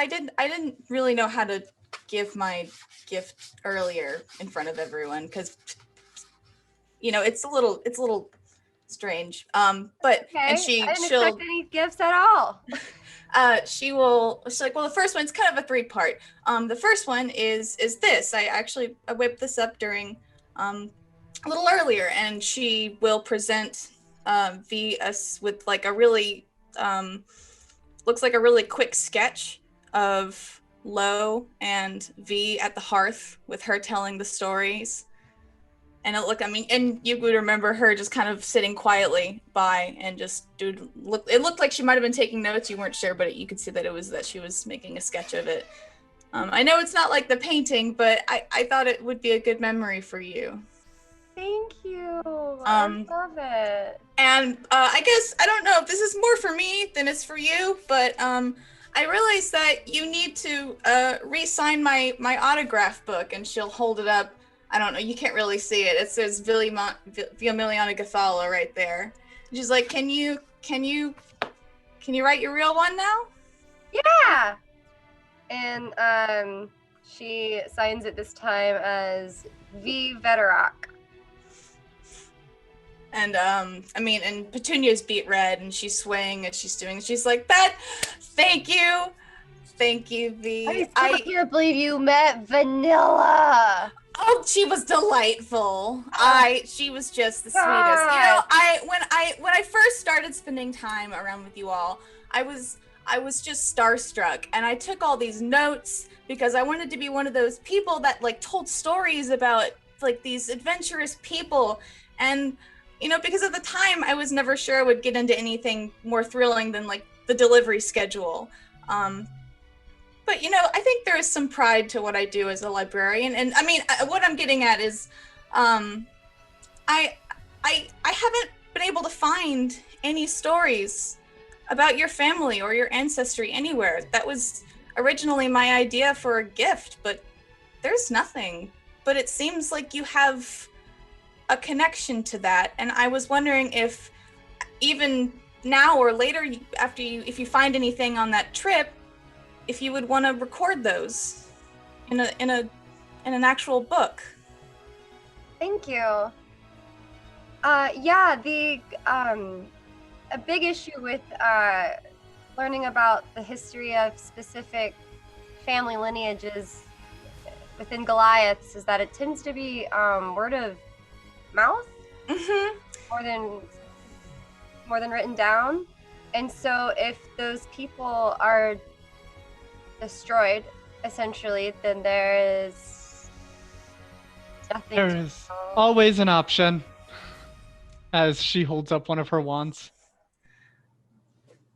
didn't really know how to give my gift earlier in front of everyone because it's a little strange. But Okay. and I didn't expect any gifts at all. she's like, well, the first one's kind of a 3-part. The first one is this. I whipped this up during a little earlier, and she will present V us with like a really looks like a really quick sketch of Lo and V at the hearth with her telling the stories. And and you would remember her just kind of sitting quietly by and just it looked like she might have been taking notes. You weren't sure, but you could see that she was making a sketch of it. I know it's not like the painting, but I thought it would be a good memory for you. Thank you. I love it. And I guess, I don't know if this is more for me than it's for you, but I realized that you need to re-sign my autograph book, and she'll hold it up. I don't know, you can't really see it. It says Via Miliana Gathala right there. And she's like, can you Can you write your real one now? Yeah. And she signs it this time as V Veterock. And and Petunia's beat red, and she's swaying as she's doing. She's like, "That, thank you, V." I still can't believe you met Vanilla. Oh, she was delightful. She was just the sweetest. When I first started spending time around with you all, I was just starstruck, and I took all these notes because I wanted to be one of those people that like told stories about like these adventurous people. And because at the time I was never sure I would get into anything more thrilling than like the delivery schedule. But I think there is some pride to what I do as a librarian. And what I'm getting at is, I haven't been able to find any stories about your family or your ancestry anywhere. That was originally my idea for a gift, but there's nothing. But it seems like you have a connection to that, and I was wondering if even now or later if you find anything on that trip, if you would want to record those in an actual book. Thank you. Yeah, a big issue with learning about the history of specific family lineages within Goliaths is that it tends to be word of mouth more than written down. And so if those people are destroyed, essentially, then there is nothing. There is always an option. As she holds up one of her wands.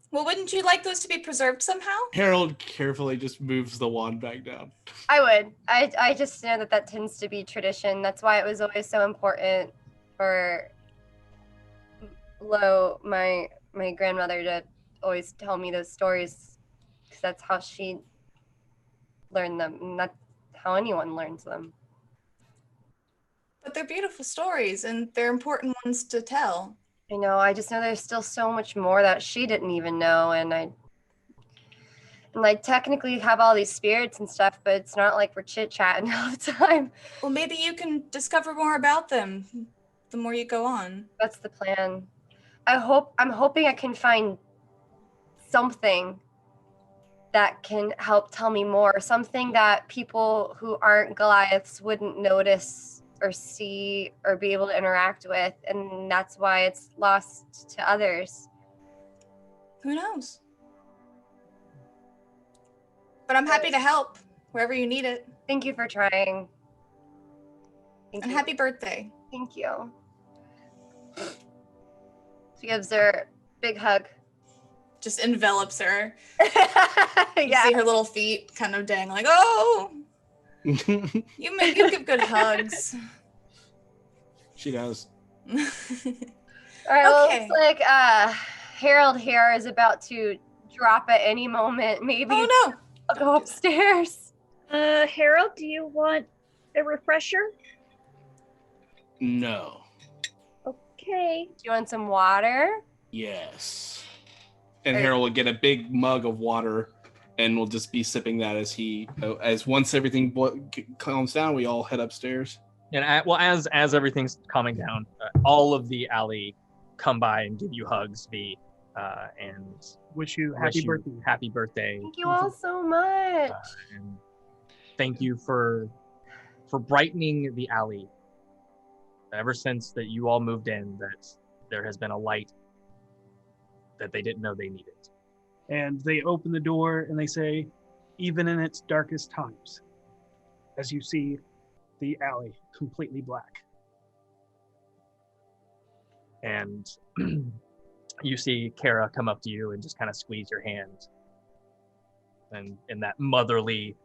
Well, wouldn't you like those to be preserved somehow? Harold carefully just moves the wand back down. I would. I just know that tends to be tradition. That's why it was always so important for my grandmother, to always tell me those stories, because that's how she learned them, and that's how anyone learns them. But they're beautiful stories, and they're important ones to tell. I know. I just know there's still so much more that she didn't even know, and I technically have all these spirits and stuff, but it's not like we're chit-chatting all the time. Well, maybe you can discover more about them the more you go on. That's the plan. I'm hoping I can find something that can help tell me more, something that people who aren't Goliaths wouldn't notice or see or be able to interact with, and that's why it's lost to others. Who knows? But I'm happy to help wherever you need it. Thank you for trying. And happy birthday. Thank you. She gives her a big hug. Just envelops her. You Yeah. see her little feet kind of dang, like, oh, you give good hugs. She does. All right, well, Okay. looks like Harold here is about to drop at any moment. Maybe Oh no! I'll go upstairs. Harold, do you want a refresher? No. Okay. Do you want some water? Yes. And Harold will get a big mug of water, and we'll just be sipping that as once everything calms down, we all head upstairs. And as everything's calming down, all of the alley come by and give you hugs, V, and wish you happy birthday. Happy birthday. Thank you all so much. And thank you for brightening the alley. Ever since that you all moved in, that there has been a light that they didn't know they needed. And they open the door and they say, even in its darkest times, as you see the alley completely black. And you see Kara come up to you and just kind of squeeze your hand. And in that motherly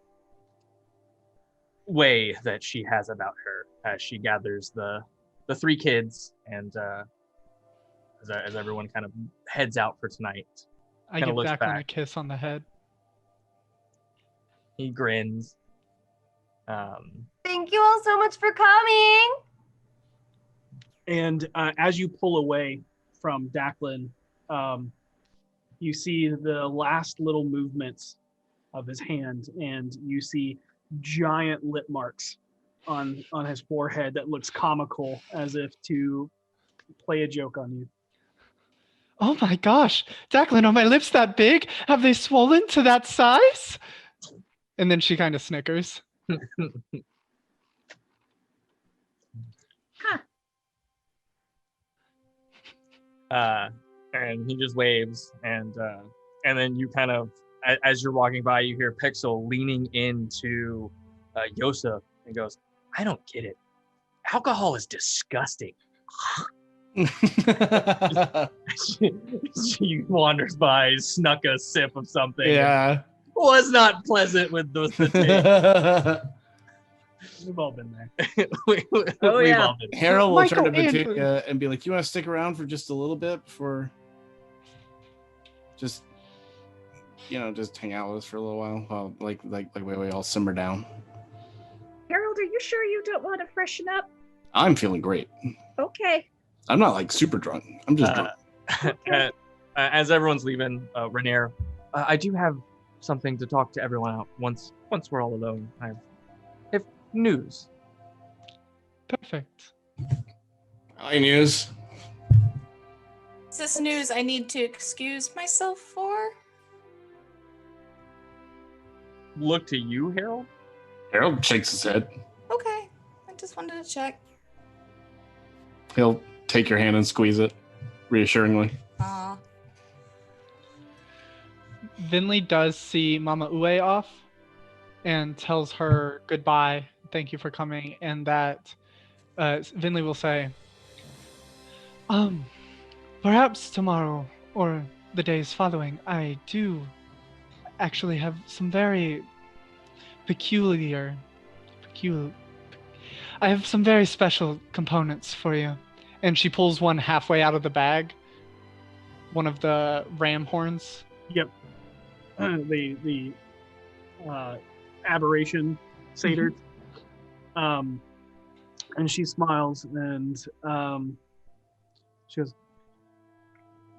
way that she has about her, as she gathers the three kids and as everyone kind of heads out for tonight. I give Declan a kiss on the head. He grins. Thank you all so much for coming. And as you pull away from Declan, You see the last little movements of his hand, and you see giant lip marks on his forehead that looks comical, as if to play a joke on you. Oh my gosh, Declan, are my lips that big? Have they swollen to that size? And then she kind of snickers. And he just waves, and then you kind of, as you're walking by, you hear Pixel leaning into Yosef and goes, "I don't get it. Alcohol is disgusting." She wanders by, snuck a sip of something. Yeah. Was not pleasant with the taste. We've all been there. We've all been there. Harold will turn to Michael Petunia and be like, "You want to stick around for just a little bit before, just hang out with us for a little while we all simmer down." Harold, are you sure you don't want to freshen up? I'm feeling great. Okay. I'm not like super drunk. I'm just drunk. As everyone's leaving, Rainier, I do have something to talk to everyone out once we're all alone. I have news. Perfect. Hi, news. Is this news I need to excuse myself for? Look to you, Harold. Harold shakes his head. Okay, I just wanted to check. He'll take your hand and squeeze it reassuringly. Aw. Vinley does see Mama Ue off and tells her goodbye, thank you for coming, and that Vinley will say, perhaps tomorrow or the days following, I do actually have some very I have some very special components for you. And she pulls one halfway out of the bag, one of the ram horns. Yep. The aberration satyr. And she smiles and she goes,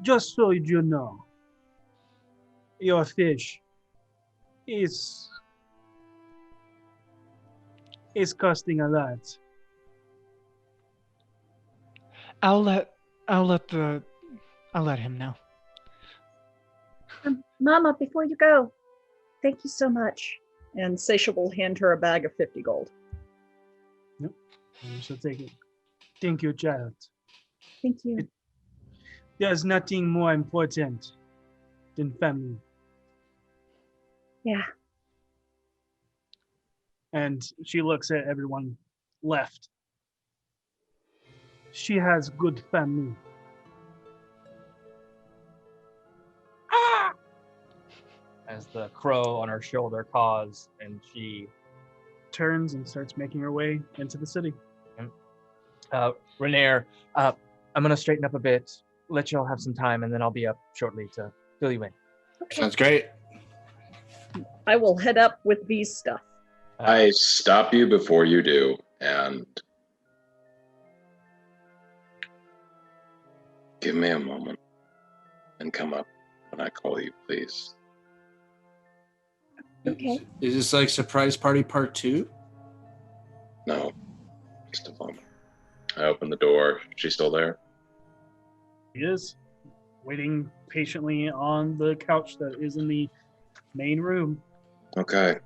"Just so you know, your fish is costing a lot." I'll let him know. Mama, before you go, thank you so much. And Seisha will hand her a bag of 50 gold. Yep. And she'll take it. Thank you, child. Thank you. There's nothing more important than family. Yeah. And she looks at everyone left. She has good family. As the crow on her shoulder caws, and she turns and starts making her way into the city. Rainier, I'm gonna straighten up a bit, let y'all have some time, and then I'll be up shortly to fill you in. Okay. Sounds great. I will head up with V's stuff. I stop you before you do, and give me a moment and come up when I call you, please. Okay. Is this like surprise party part 2? No, just a moment. I open the door. She's still there? She is waiting patiently on the couch that is in the main room. Okay.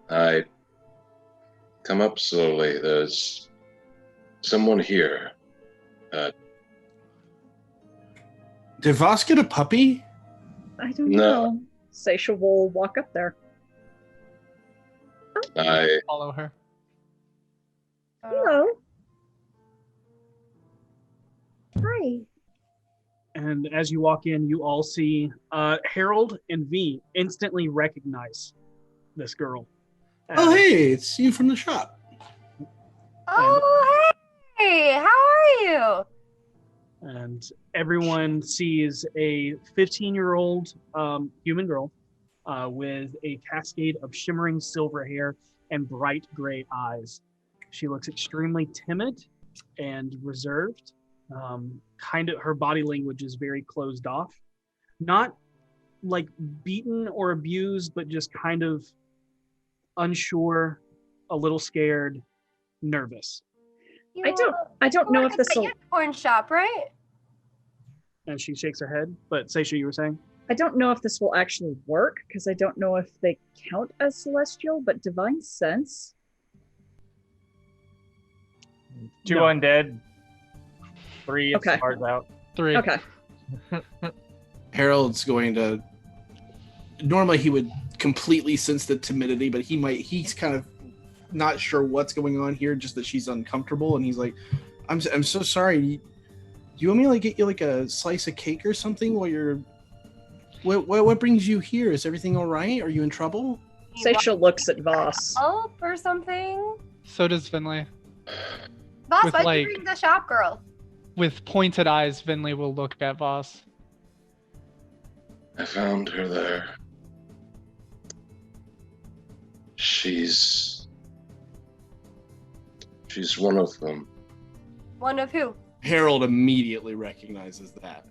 I come up slowly. There's someone here. Did Vaas get a puppy? I don't No. know. Seisha will walk up there. I Follow her. Hello. Hi. And as you walk in, you all see Harold and V instantly recognize this girl. Oh, hey, it's you from the shop. Oh, hey, how are you? And everyone sees a 15-year-old human girl with a cascade of shimmering silver hair and bright gray eyes. She looks extremely timid and reserved. Her body language is very closed off. Not like beaten or abused, but just kind of unsure, a little scared, nervous. I don't know if this will. Unicorn shop, right? And she shakes her head. But Seisha, you were saying? I don't know if this will actually work because I don't know if they count as celestial, but divine sense. 2 No. undead. 3 if Okay. Scar's out. 3. Okay. Harold's going to. Normally he would completely sense the timidity, but he's kind of not sure what's going on here, just that she's uncomfortable, and he's like, I'm so sorry. Do you want me to like get you like a slice of cake or something while you're what brings you here? Is everything all right? Are you in trouble? Seisha looks at Vaas. Oh, or something. So does Finley. Boss, With, why'd like- you bring the shop girl? With pointed eyes, Finley will look at Voss. I found her there. She's one of them. One of who? Harold immediately recognizes that.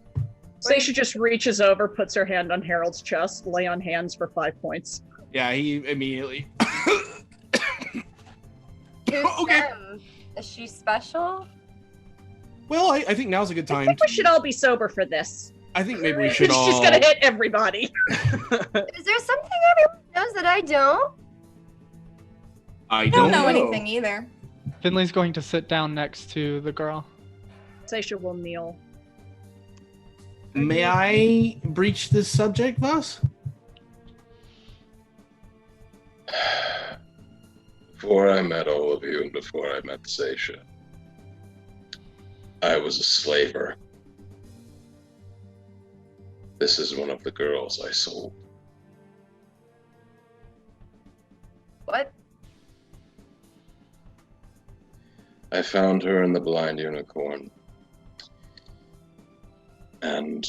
Seisha just reaches over, puts her hand on Harold's chest, lay on hands for 5 points. Yeah, he immediately. Who's Okay. them? Is she special? Well, I think now's a good I time. think we should all be sober for this. I think maybe we should It's all. just gonna hit everybody. Is there something everyone knows that I don't? I I don't know anything either. Finley's going to sit down next to the girl. Seisha will kneel. May I breach this subject, Vaas? Before I met all of you and before I met Seisha, I was a slaver. This is one of the girls I sold. What? I found her in the Blind Unicorn. And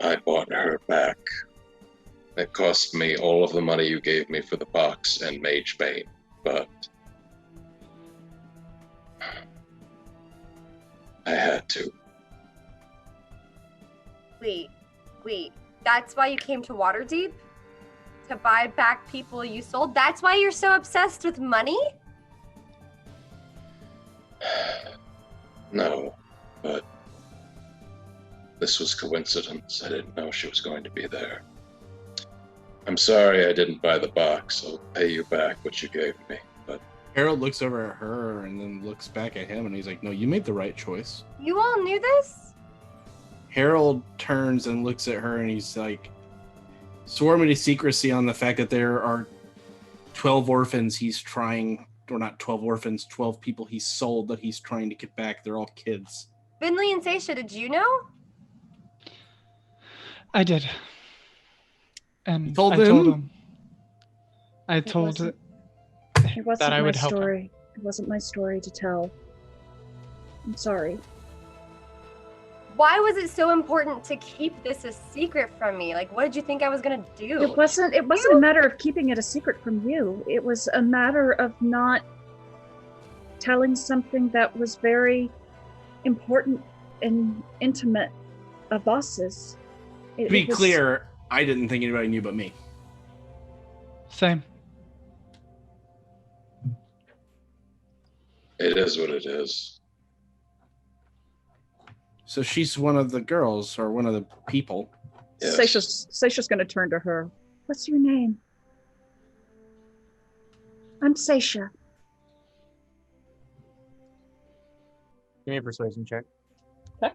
I bought her back. It cost me all of the money you gave me for the box and Mage Bane, but I had to. Wait. That's why you came to Waterdeep? To buy back people you sold? That's why you're so obsessed with money? No, but this was coincidence. I didn't know she was going to be there. I'm sorry I didn't buy the box. I'll pay you back what you gave me, but Harold looks over at her and then looks back at him, and he's like, "No, you made the right choice." You all knew this? Harold turns and looks at her, and he's like, swore me to secrecy on the fact that there are 12 orphans he's trying, or not 12 orphans, 12 people he sold that he's trying to get back. They're all kids. Finley and Seisha, did you know? I did. And You told I told him? him. I told wasn't- it It wasn't that I my would help him. story. It wasn't my story to tell. I'm sorry. Why was it so important to keep this a secret from me? Like, what did you think I was gonna do? It wasn't a matter of keeping it a secret from you. It was a matter of not telling something that was very important and intimate of Vaas's. To be clear, I didn't think anybody knew but me. Same. it is what it is. So she's one of the girls, or one of the people. Yes. Seisha's going to turn to her. What's your name? I'm Seisha. Give me a persuasion check. Okay.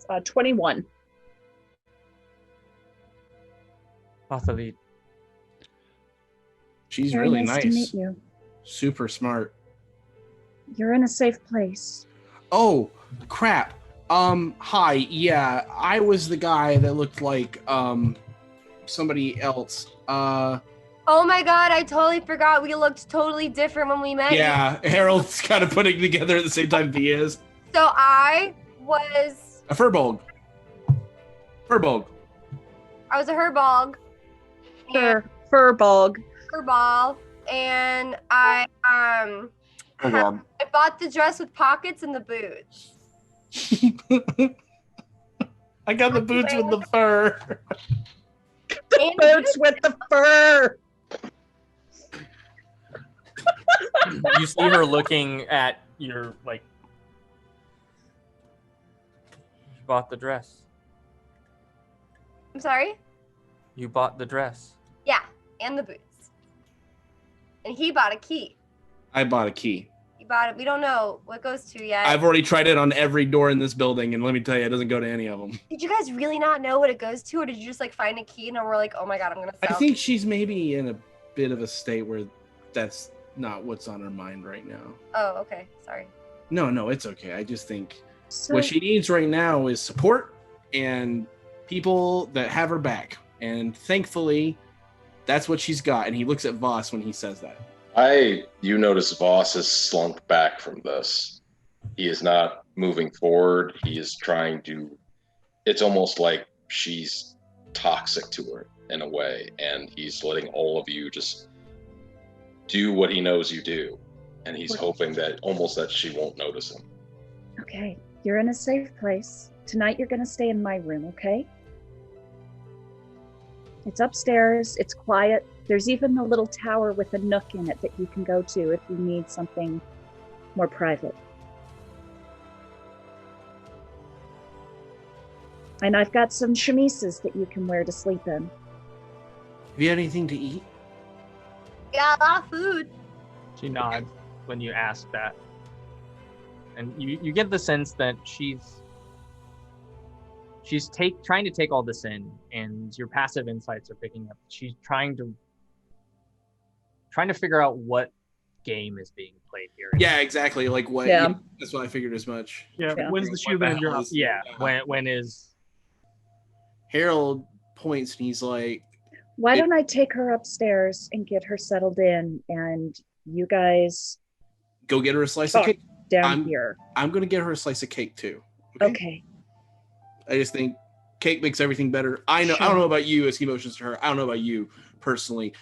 That's 21. Possibly. She's Very really nice to nice. meet you. Super smart. You're in a safe place. Oh, crap. Hi. Yeah, I was the guy that looked like somebody else. Oh my god, I totally forgot. We looked totally different when we met. Yeah, Harold's kind of putting together at the same time he is. So I was A Furbolg. Furbolg. I was a Herbolg. Furbolg. her ball, and I bought the dress with pockets and the boots. I got the boots with the fur. The boots with the fur. You see her looking at your like. You bought the dress. I'm sorry? You bought the dress. Yeah, and the boots. And he bought a key. I bought a key. He bought it. We don't know what goes to yet. I've already tried it on every door in this building, and let me tell you, it doesn't go to any of them. Did you guys really not know what it goes to, or did you just like find a key and we're like, oh my god, I'm gonna sell? I think she's maybe in a bit of a state where that's not what's on her mind right now. Oh, okay. Sorry. No, it's okay. I just think what she needs right now is support and people that have her back. And thankfully, that's what she's got. And he looks at Vaas when he says that. You notice Vaas has slunk back from this. He is not moving forward. He is trying to, it's almost like she's toxic to her in a way. And he's letting all of you just do what he knows you do. And he's hoping that almost that she won't notice him. Okay, you're in a safe place. Tonight you're gonna stay in my room, okay? It's upstairs, it's quiet. There's even a little tower with a nook in it that you can go to if you need something more private. And I've got some chemises that you can wear to sleep in. Have you had anything to eat? Got a lot of food. She nods when you ask that. And you get the sense that she's trying to take all this in, and your passive insights are picking up. She's trying to figure out what game is being played here. Yeah, exactly. Like what? Yeah. That's what I figured as much. Yeah. When's the shoe gonna drop? Yeah. When is Harold points and he's like, Why don't I take her upstairs and get her settled in, and you guys go get her a slice talk of cake. down here. I'm gonna get her a slice of cake too. Okay. I just think cake makes everything better. I know. Sure. I don't know about you as emotions to her. I don't know about you personally.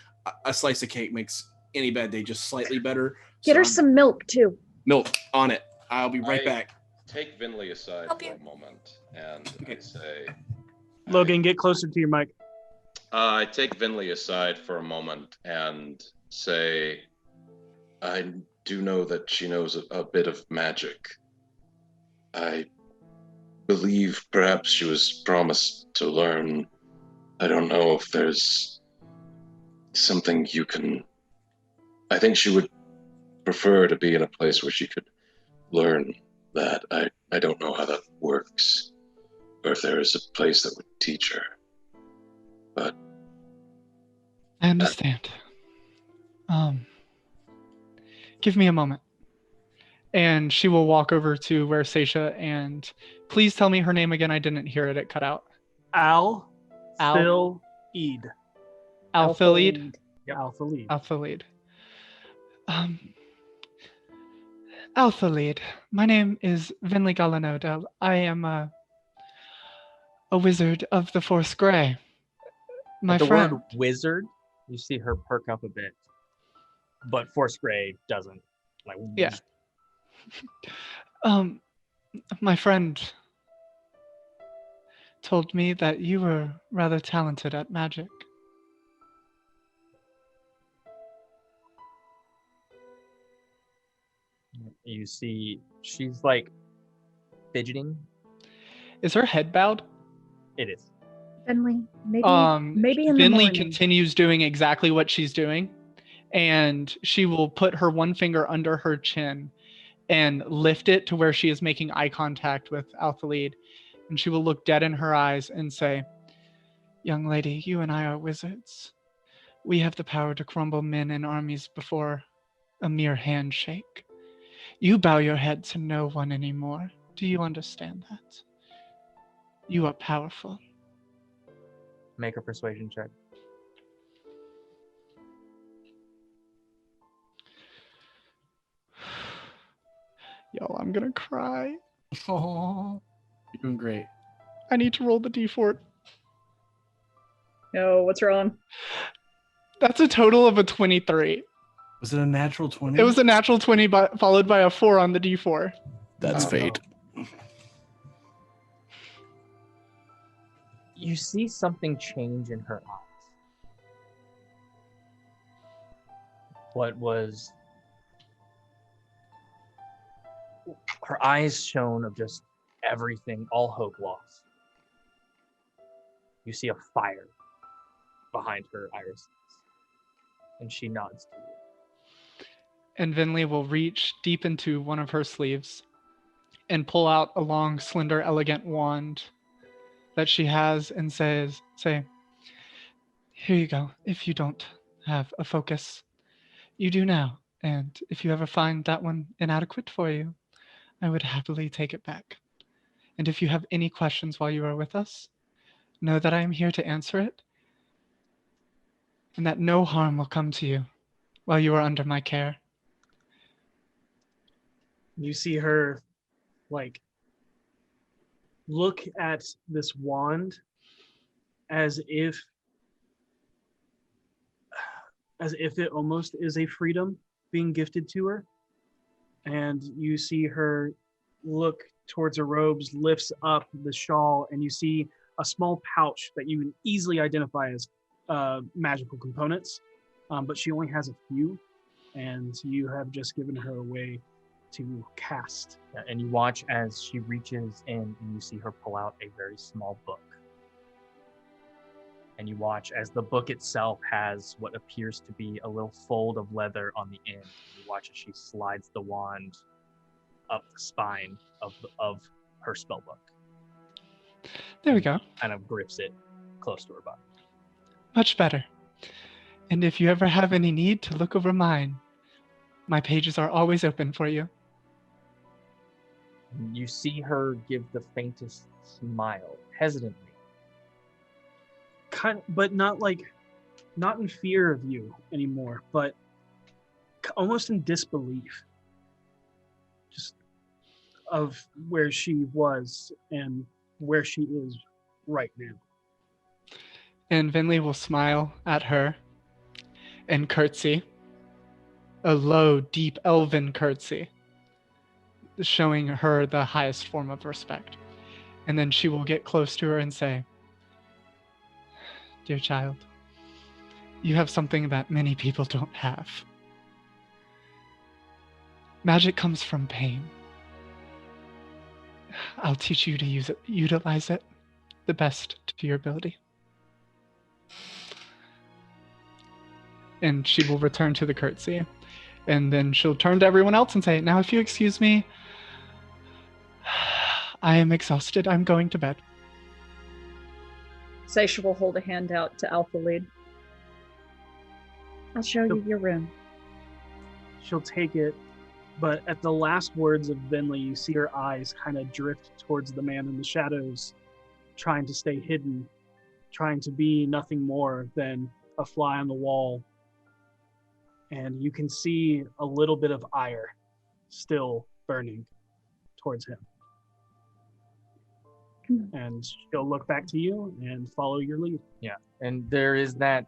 A slice of cake makes any bad day just slightly better. Get her some milk too. Milk on it. I'll be right back. Take Vinley aside for a moment and I say, Logan, get closer to your mic. I take Vinley aside for a moment and say, I do know that she knows a bit of magic. I believe perhaps she was promised to learn. I don't know if there's something you can. I think she would prefer to be in a place where she could learn that. I don't know how that works, or if there is a place that would teach her. But I understand. Give me a moment. And she will walk over to where Seisha, and please tell me her name again. I didn't hear it. It cut out. Alphilid. Alphilid? Yep. Alphilid. Alphilid. Alphilid. My name is Vinley Galanodel. I am a wizard of the Force Grey. My the friend. word wizard, you see her perk up a bit, but Force Grey doesn't. Like, yeah. My friend told me that you were rather talented at magic. You see, she's like fidgeting. Is her head bowed? It is. Finley, maybe in the Finley morning. continues doing exactly what she's doing, and she will put her one finger under her chin and lift it to where she is making eye contact with Alphalid, and she will look dead in her eyes and say, "Young lady, you and I are wizards. We have the power to crumble men and armies before a mere handshake. You bow your head to no one anymore. Do you understand that? You are powerful." Make a persuasion check. Yo, I'm gonna cry. Oh, you're doing great. I need to roll the d4. No, what's wrong? That's a total of a 23. Was it a natural 20? It was a natural 20, but followed by a 4 on the D4. That's fate. You see something change in her eyes. What was her eyes shone of just everything, all hope lost. You see a fire behind her irises, and she nods to you. And Vinley will reach deep into one of her sleeves and pull out a long, slender, elegant wand that she has and say, here you go. If you don't have a focus, you do now. And if you ever find that one inadequate for you, I would happily take it back. And if you have any questions while you are with us, know that I am here to answer it and that no harm will come to you while you are under my care. You see her, look at this wand as if it almost is a freedom being gifted to her. And you see her look towards her robes, lifts up the shawl, and you see a small pouch that you can easily identify as magical components. But she only has a few, and you have just given her a way to cast. Yeah, and you watch as she reaches in and you see her pull out a very small book. And you watch as the book itself has what appears to be a little fold of leather on the end. You watch as she slides the wand up the spine of her spell book. There we go. Kind of grips it close to her body. Much better. And if you ever have any need to look over mine, my pages are always open for you. You see her give the faintest smile, hesitantly. But not in fear of you anymore, but almost in disbelief. Just of where she was and where she is right now. And Vinley will smile at her and curtsy. A low, deep elven curtsy, showing her the highest form of respect. And then she will get close to her and say, dear child, you have something that many people don't have. Magic comes from pain. I'll teach you to utilize it the best to your ability. And she will return to the curtsy. And then she'll turn to everyone else and say, now if you excuse me, I am exhausted. I'm going to bed. Seisha will hold a hand out to Alpha Lead. I'll show you your room. She'll take it, but at the last words of Vinley, you see her eyes kind of drift towards the man in the shadows, trying to stay hidden, trying to be nothing more than a fly on the wall. And you can see a little bit of ire still burning towards him. And she'll look back to you and follow your lead. Yeah, and there is that,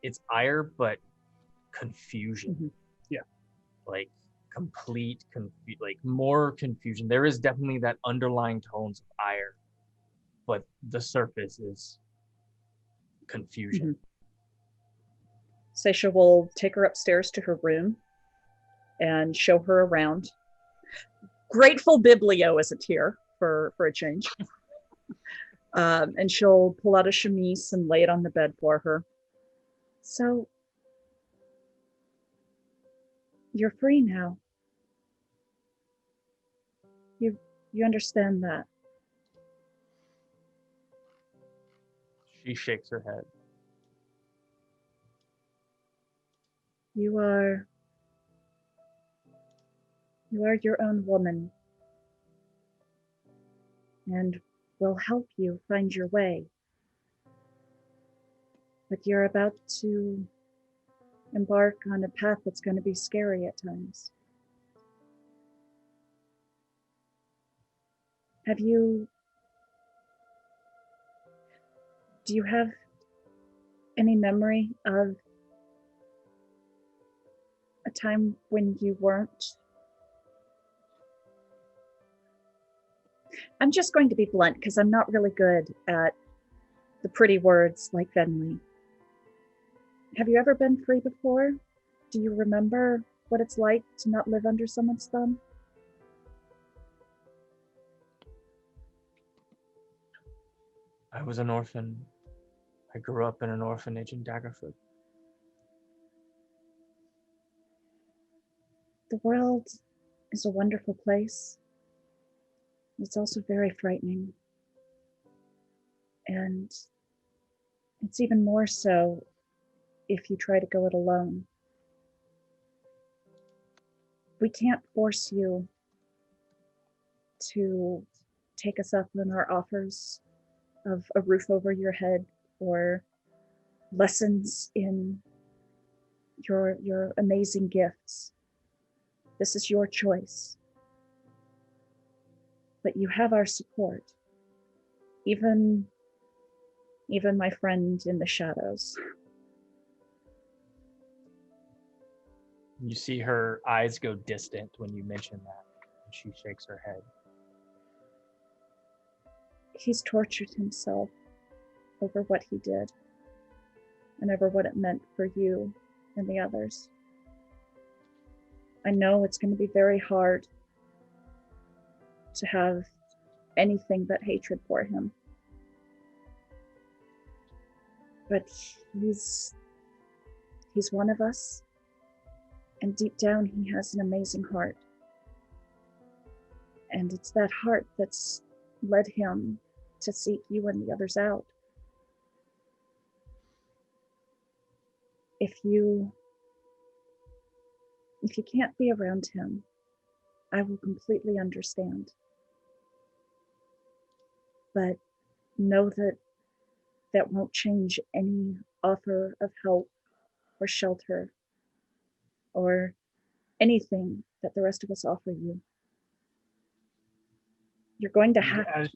it's ire, but confusion. Mm-hmm. Yeah. Like complete, more confusion. There is definitely that underlying tones of ire, but the surface is confusion. Mm-hmm. Seisha will take her upstairs to her room and show her around. Grateful Biblio isn't here for a change. And she'll pull out a chemise and lay it on the bed for her. So, you're free now. You understand that. She shakes her head. You are your own woman, and will help you find your way. But you're about to embark on a path that's going to be scary at times. Do you have any memory of a time when you weren't? I'm just going to be blunt because I'm not really good at the pretty words like Venley. Have you ever been free before? Do you remember what it's like to not live under someone's thumb? I was an orphan. I grew up in an orphanage in Daggerford. The world is a wonderful place. It's also very frightening. And it's even more so if you try to go it alone. We can't force you to take us up on our offers of a roof over your head or lessons in your amazing gifts. This is your choice. But you have our support. Even my friend in the shadows. You see her eyes go distant when you mention that, and she shakes her head. He's tortured himself over what he did and over what it meant for you and the others. I know it's going to be very hard to have anything but hatred for him. But he's one of us, and deep down he has an amazing heart. And it's that heart that's led him to seek you and the others out. If you can't be around him, I will completely understand. But know that that won't change any offer of help or shelter or anything that the rest of us offer you. You're going to have to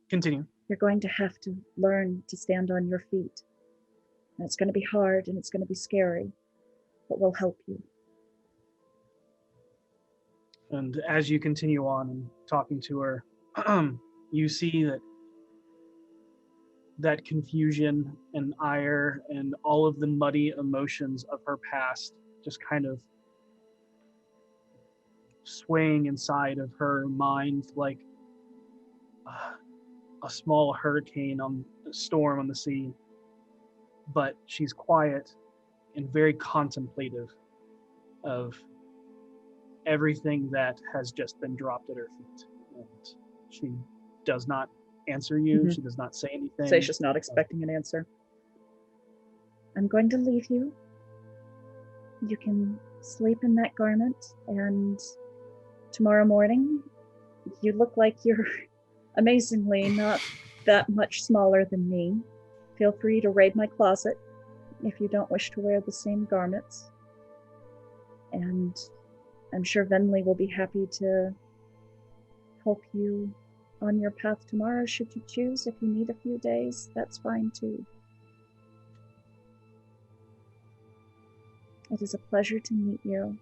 continue. You're going to have to learn to stand on your feet. And it's going to be hard and it's going to be scary, but we'll help you. And as you continue on and talking to her, you see that confusion and ire and all of the muddy emotions of her past just kind of swaying inside of her mind like a small hurricane on a storm on the sea. But she's quiet and very contemplative of everything that has just been dropped at her feet. And she does not answer you. Mm-hmm. She does not say anything. Seisha's not expecting an answer. I'm going to leave you. You can sleep in that garment, and tomorrow morning, you look like you're amazingly not that much smaller than me. Feel free to raid my closet if you don't wish to wear the same garments. And I'm sure Venley will be happy to help you on your path tomorrow, should you choose. If you need a few days, that's fine too. It is a pleasure to meet you,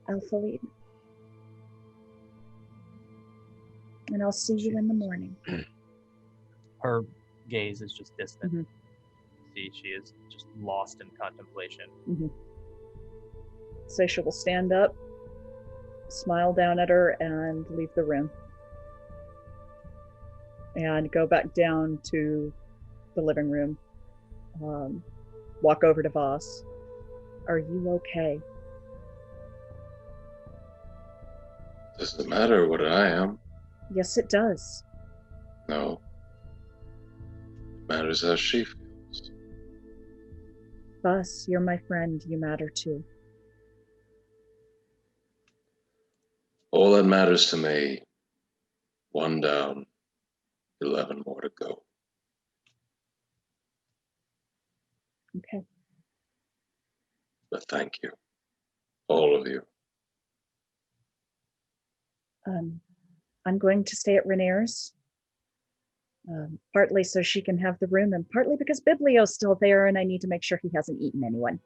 Alphalid. And I'll see you in the morning. Her gaze is just distant. Mm-hmm. See, she is just lost in contemplation. Mm-hmm. Seisha will stand up, smile down at her, and leave the room. And go back down to the living room. Walk over to Vaas. Are you okay? Does it matter what I am? Yes, it does. No. It matters how she feels. Vaas, you're my friend. You matter too. All that matters to me, 1 down, 11 more to go. Okay. But thank you, all of you. I'm going to stay at Rainier's. Partly so she can have the room, and partly because Biblio's still there, and I need to make sure he hasn't eaten anyone.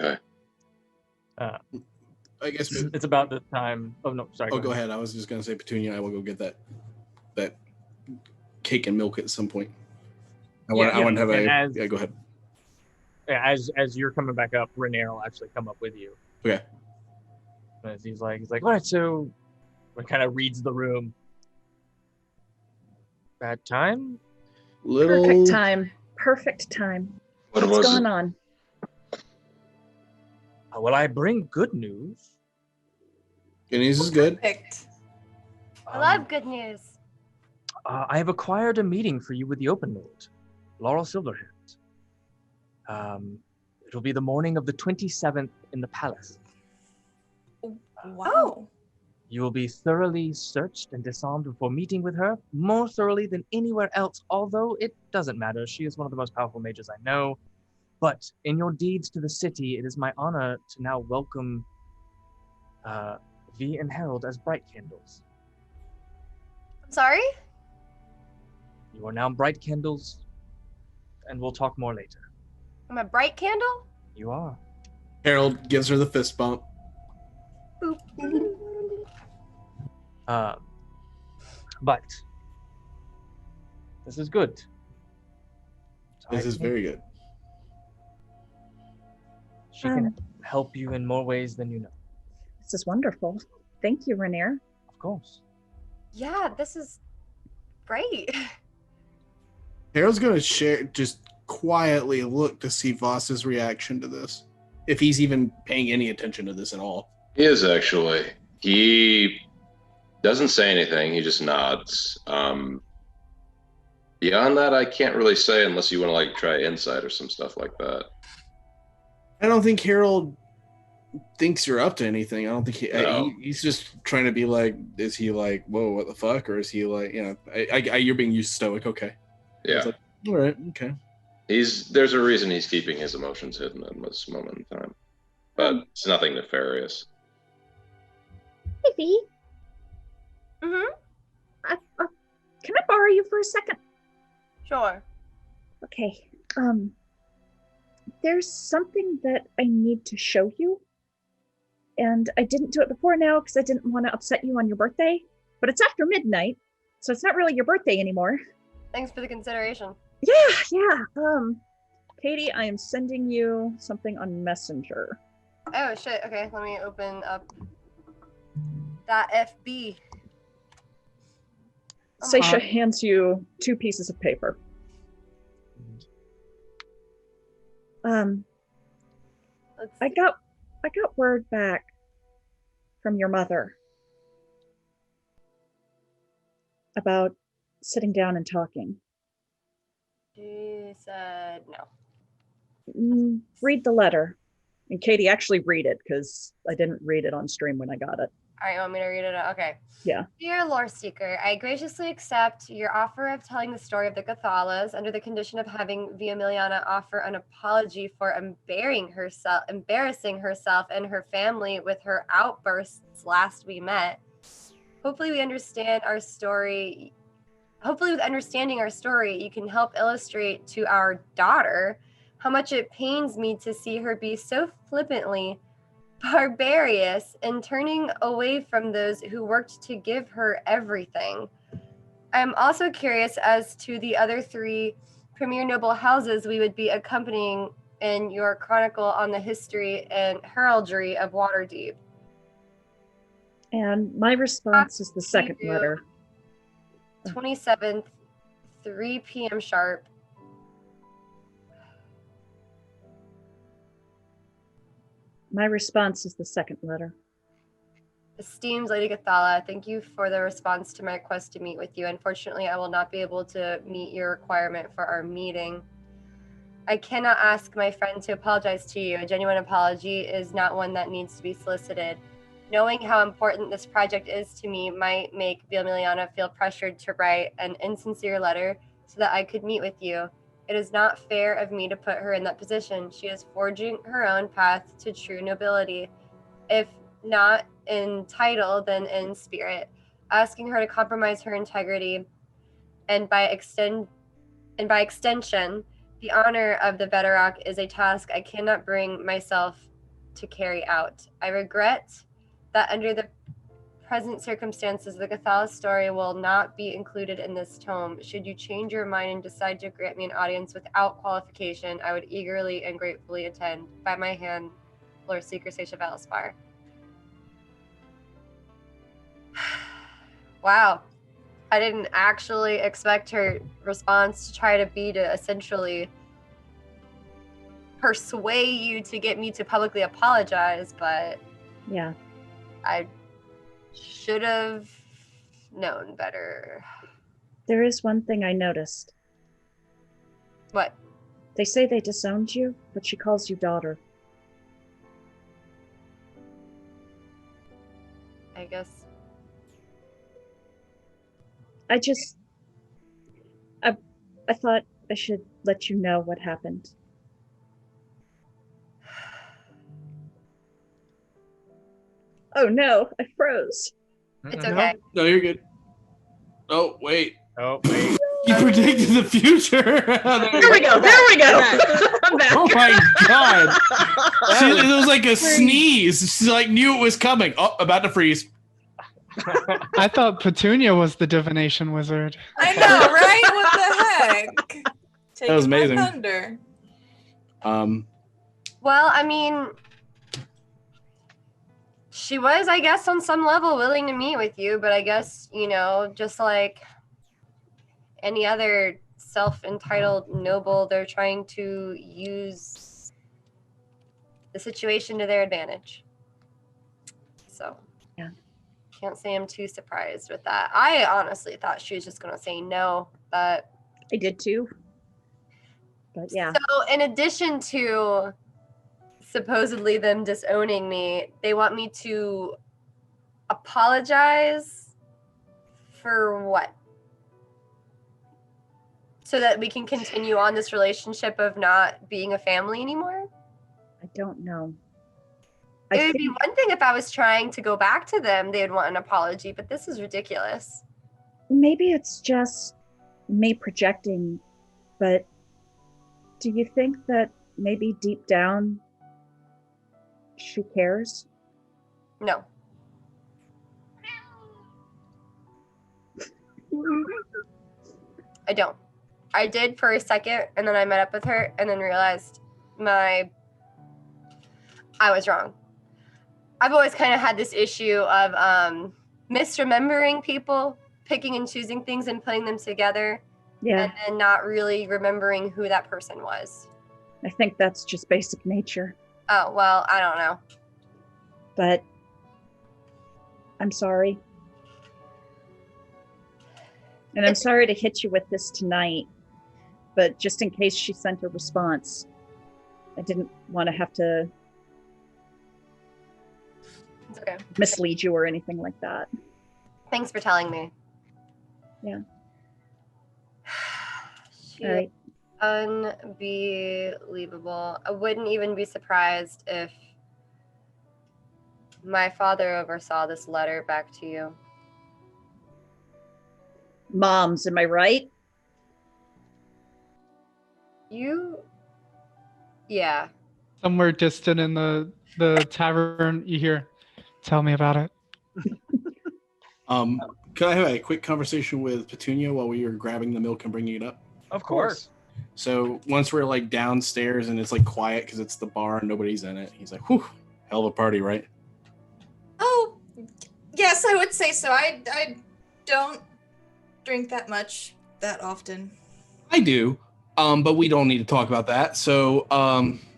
Okay. I guess it's about the time. Oh no, sorry. Oh, go ahead. I was just gonna say Petunia and I will go get that cake and milk at some point. I want to have yeah, go ahead. As you're coming back up, Renair will actually come up with you. Okay. As he's like, all right, so he kind of reads the room. Bad time? Perfect time. Perfect time. What's going on? Well, I bring good news. Good news is good. Perfect. I love good news. I have acquired a meeting for you with the Open Lord, Laurel Silverhand. It'll be the morning of the 27th in the palace. Wow. You will be thoroughly searched and disarmed before meeting with her, more thoroughly than anywhere else, although it doesn't matter. She is one of the most powerful mages I know. But in your deeds to the city, it is my honor to now welcome V and Harold as bright candles. I'm sorry? You are now bright candles, and we'll talk more later. I'm a bright candle? You are. Harold gives her the fist bump. Boop. But this is good. This is very good. She can help you in more ways than you know. This is wonderful. Thank you, Renair. Of course. Yeah, this is great. Harold's going to just quietly look to see Vaas's reaction to this, if he's even paying any attention to this at all. He is actually. He doesn't say anything. He just nods. Beyond that, I can't really say unless you want to like try insight or some stuff like that. I don't think Harold thinks you're up to anything. I don't think he's just trying to be like, is he like, whoa, what the fuck? Or is he like, you know, you're being used stoic. Okay. Yeah. Like, all right. Okay. There's a reason he's keeping his emotions hidden in this moment in time, but it's nothing nefarious. Hey, V. Mm-hmm. Can I borrow you for a second? Sure. Okay. There's something that I need to show you. And I didn't do it before now because I didn't want to upset you on your birthday. But it's after midnight, so it's not really your birthday anymore. Thanks for the consideration. Yeah. Katie, I am sending you something on Messenger. Oh, shit. Okay, let me open up that FB. Seisha hands you 2 pieces of paper. I got word back from your mother about sitting down and talking. She said no. Read the letter. And Katie, actually read it, because I didn't read it on stream when I got it. All right, you want me to read it? Okay. Yeah. Dear Lore Seeker, I graciously accept your offer of telling the story of the Cathalas under the condition of having Via Miliana offer an apology for embarrassing herself and her family with her outbursts last we met. Hopefully with understanding our story, you can help illustrate to our daughter how much it pains me to see her be so flippantly barbarous and turning away from those who worked to give her everything. I'm also curious as to the other 3 premier noble houses we would be accompanying in your chronicle on the history and heraldry of Waterdeep. And my response is the second letter. 27th, 3 p.m. sharp. My response is the second letter. Esteemed Lady Cathala, thank you for the response to my request to meet with you. Unfortunately, I will not be able to meet your requirement for our meeting. I cannot ask my friend to apologize to you. A genuine apology is not one that needs to be solicited. Knowing how important this project is to me might make Via Miliana feel pressured to write an insincere letter so that I could meet with you. It is not fair of me to put her in that position. She is forging her own path to true nobility. If not in title, then in spirit. Asking her to compromise her integrity and by extension, the honor of the Bedrock is a task I cannot bring myself to carry out. I regret that under the present circumstances, the Cathala story will not be included in this tome. Should you change your mind and decide to grant me an audience without qualification, I would eagerly and gratefully attend. By my hand, Lord Seeker Sage of Alispar. Wow. I didn't actually expect her response to try to be to essentially persuade you to get me to publicly apologize, but Yeah. I should have known better. There is one thing I noticed. What? They say they disowned you, but she calls you daughter. I guess. I thought I should let you know what happened. Oh no, I froze. It's okay. No, you're good. Oh, wait. Oh, wait. You predicted the future. There we go. I'm back. Oh my god. It was like a sneeze. She like knew it was coming. Oh, about to freeze. I thought Petunia was the divination wizard. I know, right? What the heck? Taking was amazing. my thunder. Well, I mean, she was, I guess, on some level willing to meet with you, but I guess, you know, just like any other self-entitled noble, they're trying to use the situation to their advantage. So, yeah. Can't say I'm too surprised with that. I honestly thought she was just going to say no, but I did too. But yeah. So in addition to supposedly them disowning me, they want me to apologize for what? So that we can continue on this relationship of not being a family anymore? I don't know. It would be one thing if I was trying to go back to them, they'd want an apology, but this is ridiculous. Maybe it's just me projecting, but do you think that maybe deep down she cares? No. I don't. I did for a second, and then I met up with her, and then realized I was wrong. I've always kind of had this issue of misremembering people, picking and choosing things and putting them together, Yeah. and then not really remembering who that person was. I think that's just basic nature. Oh, well, I don't know. But I'm sorry. And I'm sorry to hit you with this tonight, but just in case she sent a response, I didn't want to have to It's okay. mislead you or anything like that. Thanks for telling me. Yeah. She All right. Unbelievable. I wouldn't even be surprised if my father oversaw this letter back to you. Moms, am I right? Yeah. Somewhere distant in the tavern, you hear, "Tell me about it." Could I have a quick conversation with Petunia while we were grabbing the milk and bringing it up? Of course. So once we're like downstairs and it's like quiet because it's the bar and nobody's in it, he's like, "Whew, hell of a party, right?" Oh, yes, I would say so. I don't drink that much that often. I do, but we don't need to talk about that. So,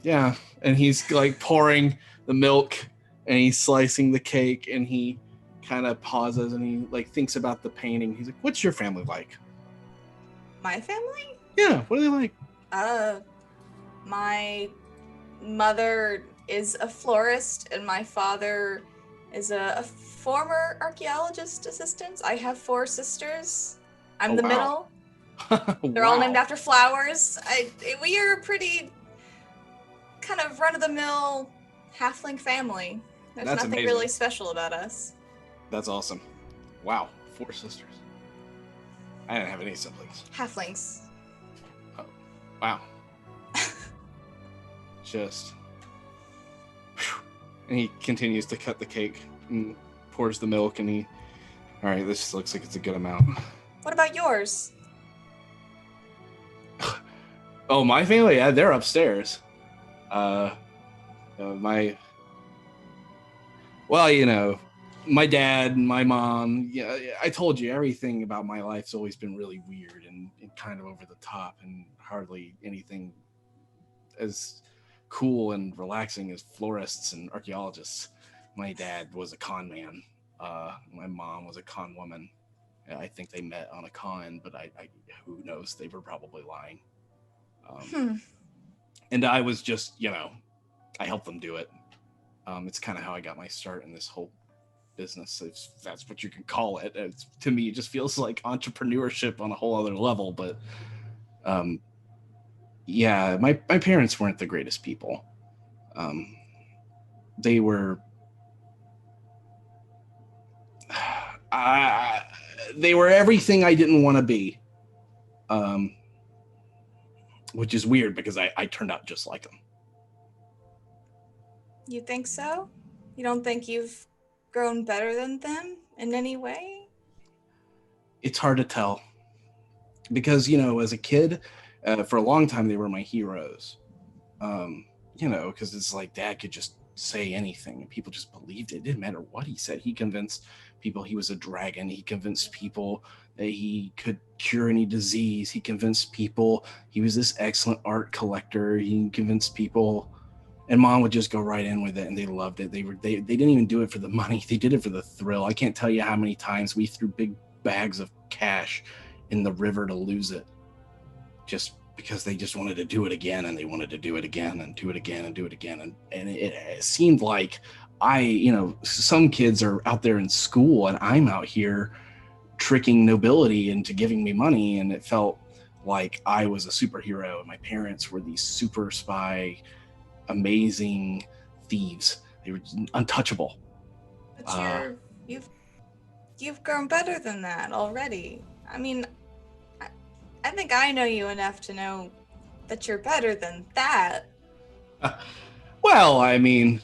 yeah. And he's like pouring the milk and he's slicing the cake and he kind of pauses and he like thinks about the painting. He's like, "What's your family like?" My family? Yeah, what are they like? My mother is a florist and my father is a former archaeologist assistant. I have 4 sisters. I'm the middle. They're all named after flowers. We are a pretty kind of run-of-the-mill halfling family. There's That's nothing amazing. really special about us. That's awesome. Wow, 4 sisters. I didn't have any siblings. Halflings. Oh, wow. Just. Whew. And he continues to cut the cake and pours the milk, and he. All right, this looks like it's a good amount. What about yours? Oh, my family? Yeah, they're upstairs. My. Well, you know, my dad, my mom. Yeah, I told you everything about my life's always been really weird and kind of over the top, and hardly anything as cool and relaxing as florists and archaeologists. My dad was a con man. My mom was a con woman. I think they met on a con, but I who knows? They were probably lying. And I was just, you know, I helped them do it. It's kind of how I got my start in this whole business, if that's what you can call it. To me, it just feels like entrepreneurship on a whole other level. But yeah, my parents weren't the greatest people. They were they were everything I didn't want to be, which is weird because I turned out just like them. You think so? You don't think you've grown better than them in any way? It's hard to tell because, you know, as a kid, for a long time, they were my heroes. You know, because it's like Dad could just say anything and people just believed it. It didn't matter what he said. He convinced people he was a dragon. He convinced people that he could cure any disease. He convinced people he was this excellent art collector. He convinced people, and Mom would just go right in with it, and they loved it. They didn't even do it for the money. They did it for the thrill. I can't tell you how many times we threw big bags of cash in the river to lose it, just because they just wanted to do it again, and they wanted to do it again and do it again and do it again. And it seemed like you know, some kids are out there in school and I'm out here tricking nobility into giving me money, and it felt like I was a superhero and my parents were these super spy, amazing thieves. They were untouchable. But you've grown better than that already. I mean, I think I know you enough to know that you're better than that. Well, I mean,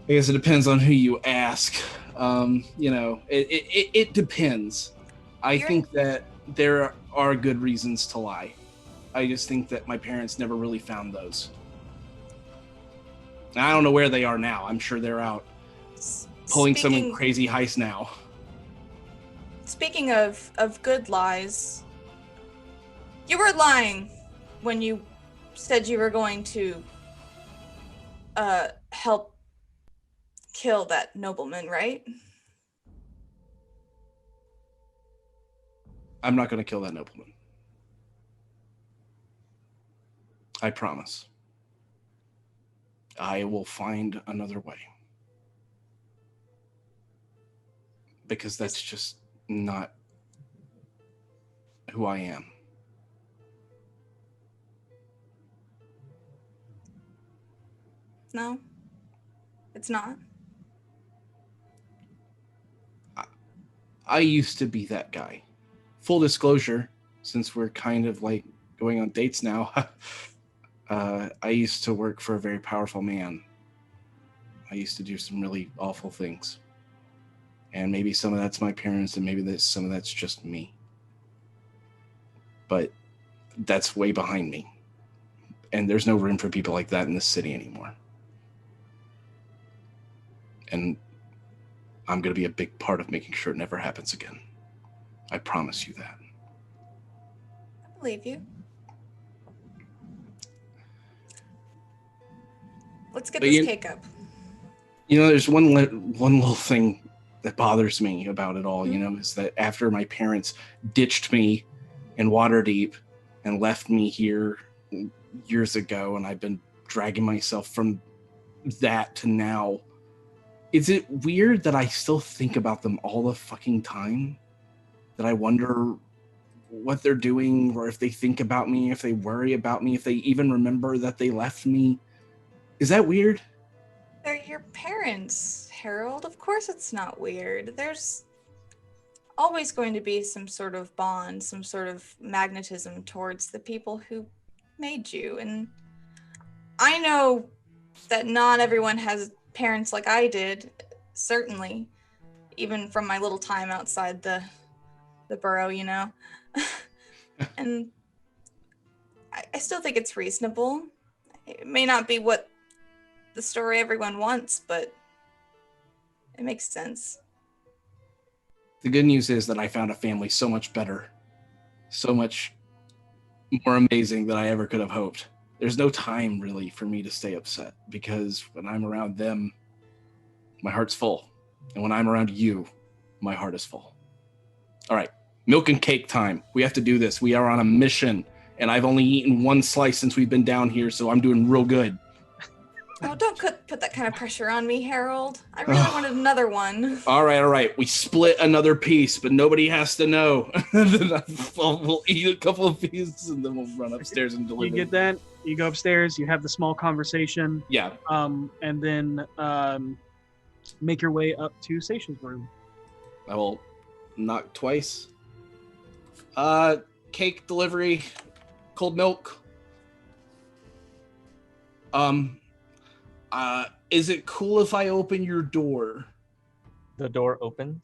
I guess it depends on who you ask. You know, it depends. I think that there are good reasons to lie. I just think that my parents never really found those. And I don't know where they are now. I'm sure they're out pulling some crazy heist now. Speaking of good lies, you were lying when you said you were going to help kill that nobleman, right? I'm not going to kill that nobleman. I promise. I will find another way. Because that's just not who I am. No, it's not. I used to be that guy. Full disclosure, since we're kind of like going on dates now, I used to work for a very powerful man. I used to do some really awful things. And maybe some of that's my parents, and maybe some of that's just me. But that's way behind me. And there's no room for people like that in this city anymore. And I'm going to be a big part of making sure it never happens again. I promise you that. I believe you. Let's get this cake up. You know, there's one little thing that bothers me about it all, you know, is that after my parents ditched me in Waterdeep and left me here years ago, and I've been dragging myself from that to now, is it weird that I still think about them all the fucking time? That I wonder what they're doing, or if they think about me, if they worry about me, if they even remember that they left me. Is that weird? They're your parents, Harold. Of course it's not weird. There's always going to be some sort of bond, some sort of magnetism towards the people who made you. And I know that not everyone has parents like I did, certainly, even from my little time outside the borough, you know. And I still think it's reasonable. It may not be what the story everyone wants, but it makes sense. The good news is that I found a family so much better, so much more amazing than I ever could have hoped. There's no time really for me to stay upset because when I'm around them, my heart's full. And when I'm around you, my heart is full. All right, milk and cake time. We have to do this. We are on a mission, and I've only eaten one slice since we've been down here, so I'm doing real good. Oh, don't put that kind of pressure on me, Harold. I really wanted another one. All right. We split another piece, but nobody has to know. We'll eat a couple of pieces, and then we'll run upstairs and deliver. You get that? You go upstairs, you have the small conversation. Yeah. And then make your way up to Seisha's room. I will knock twice. Cake delivery, cold milk. Is it cool if I open your door? The door opens.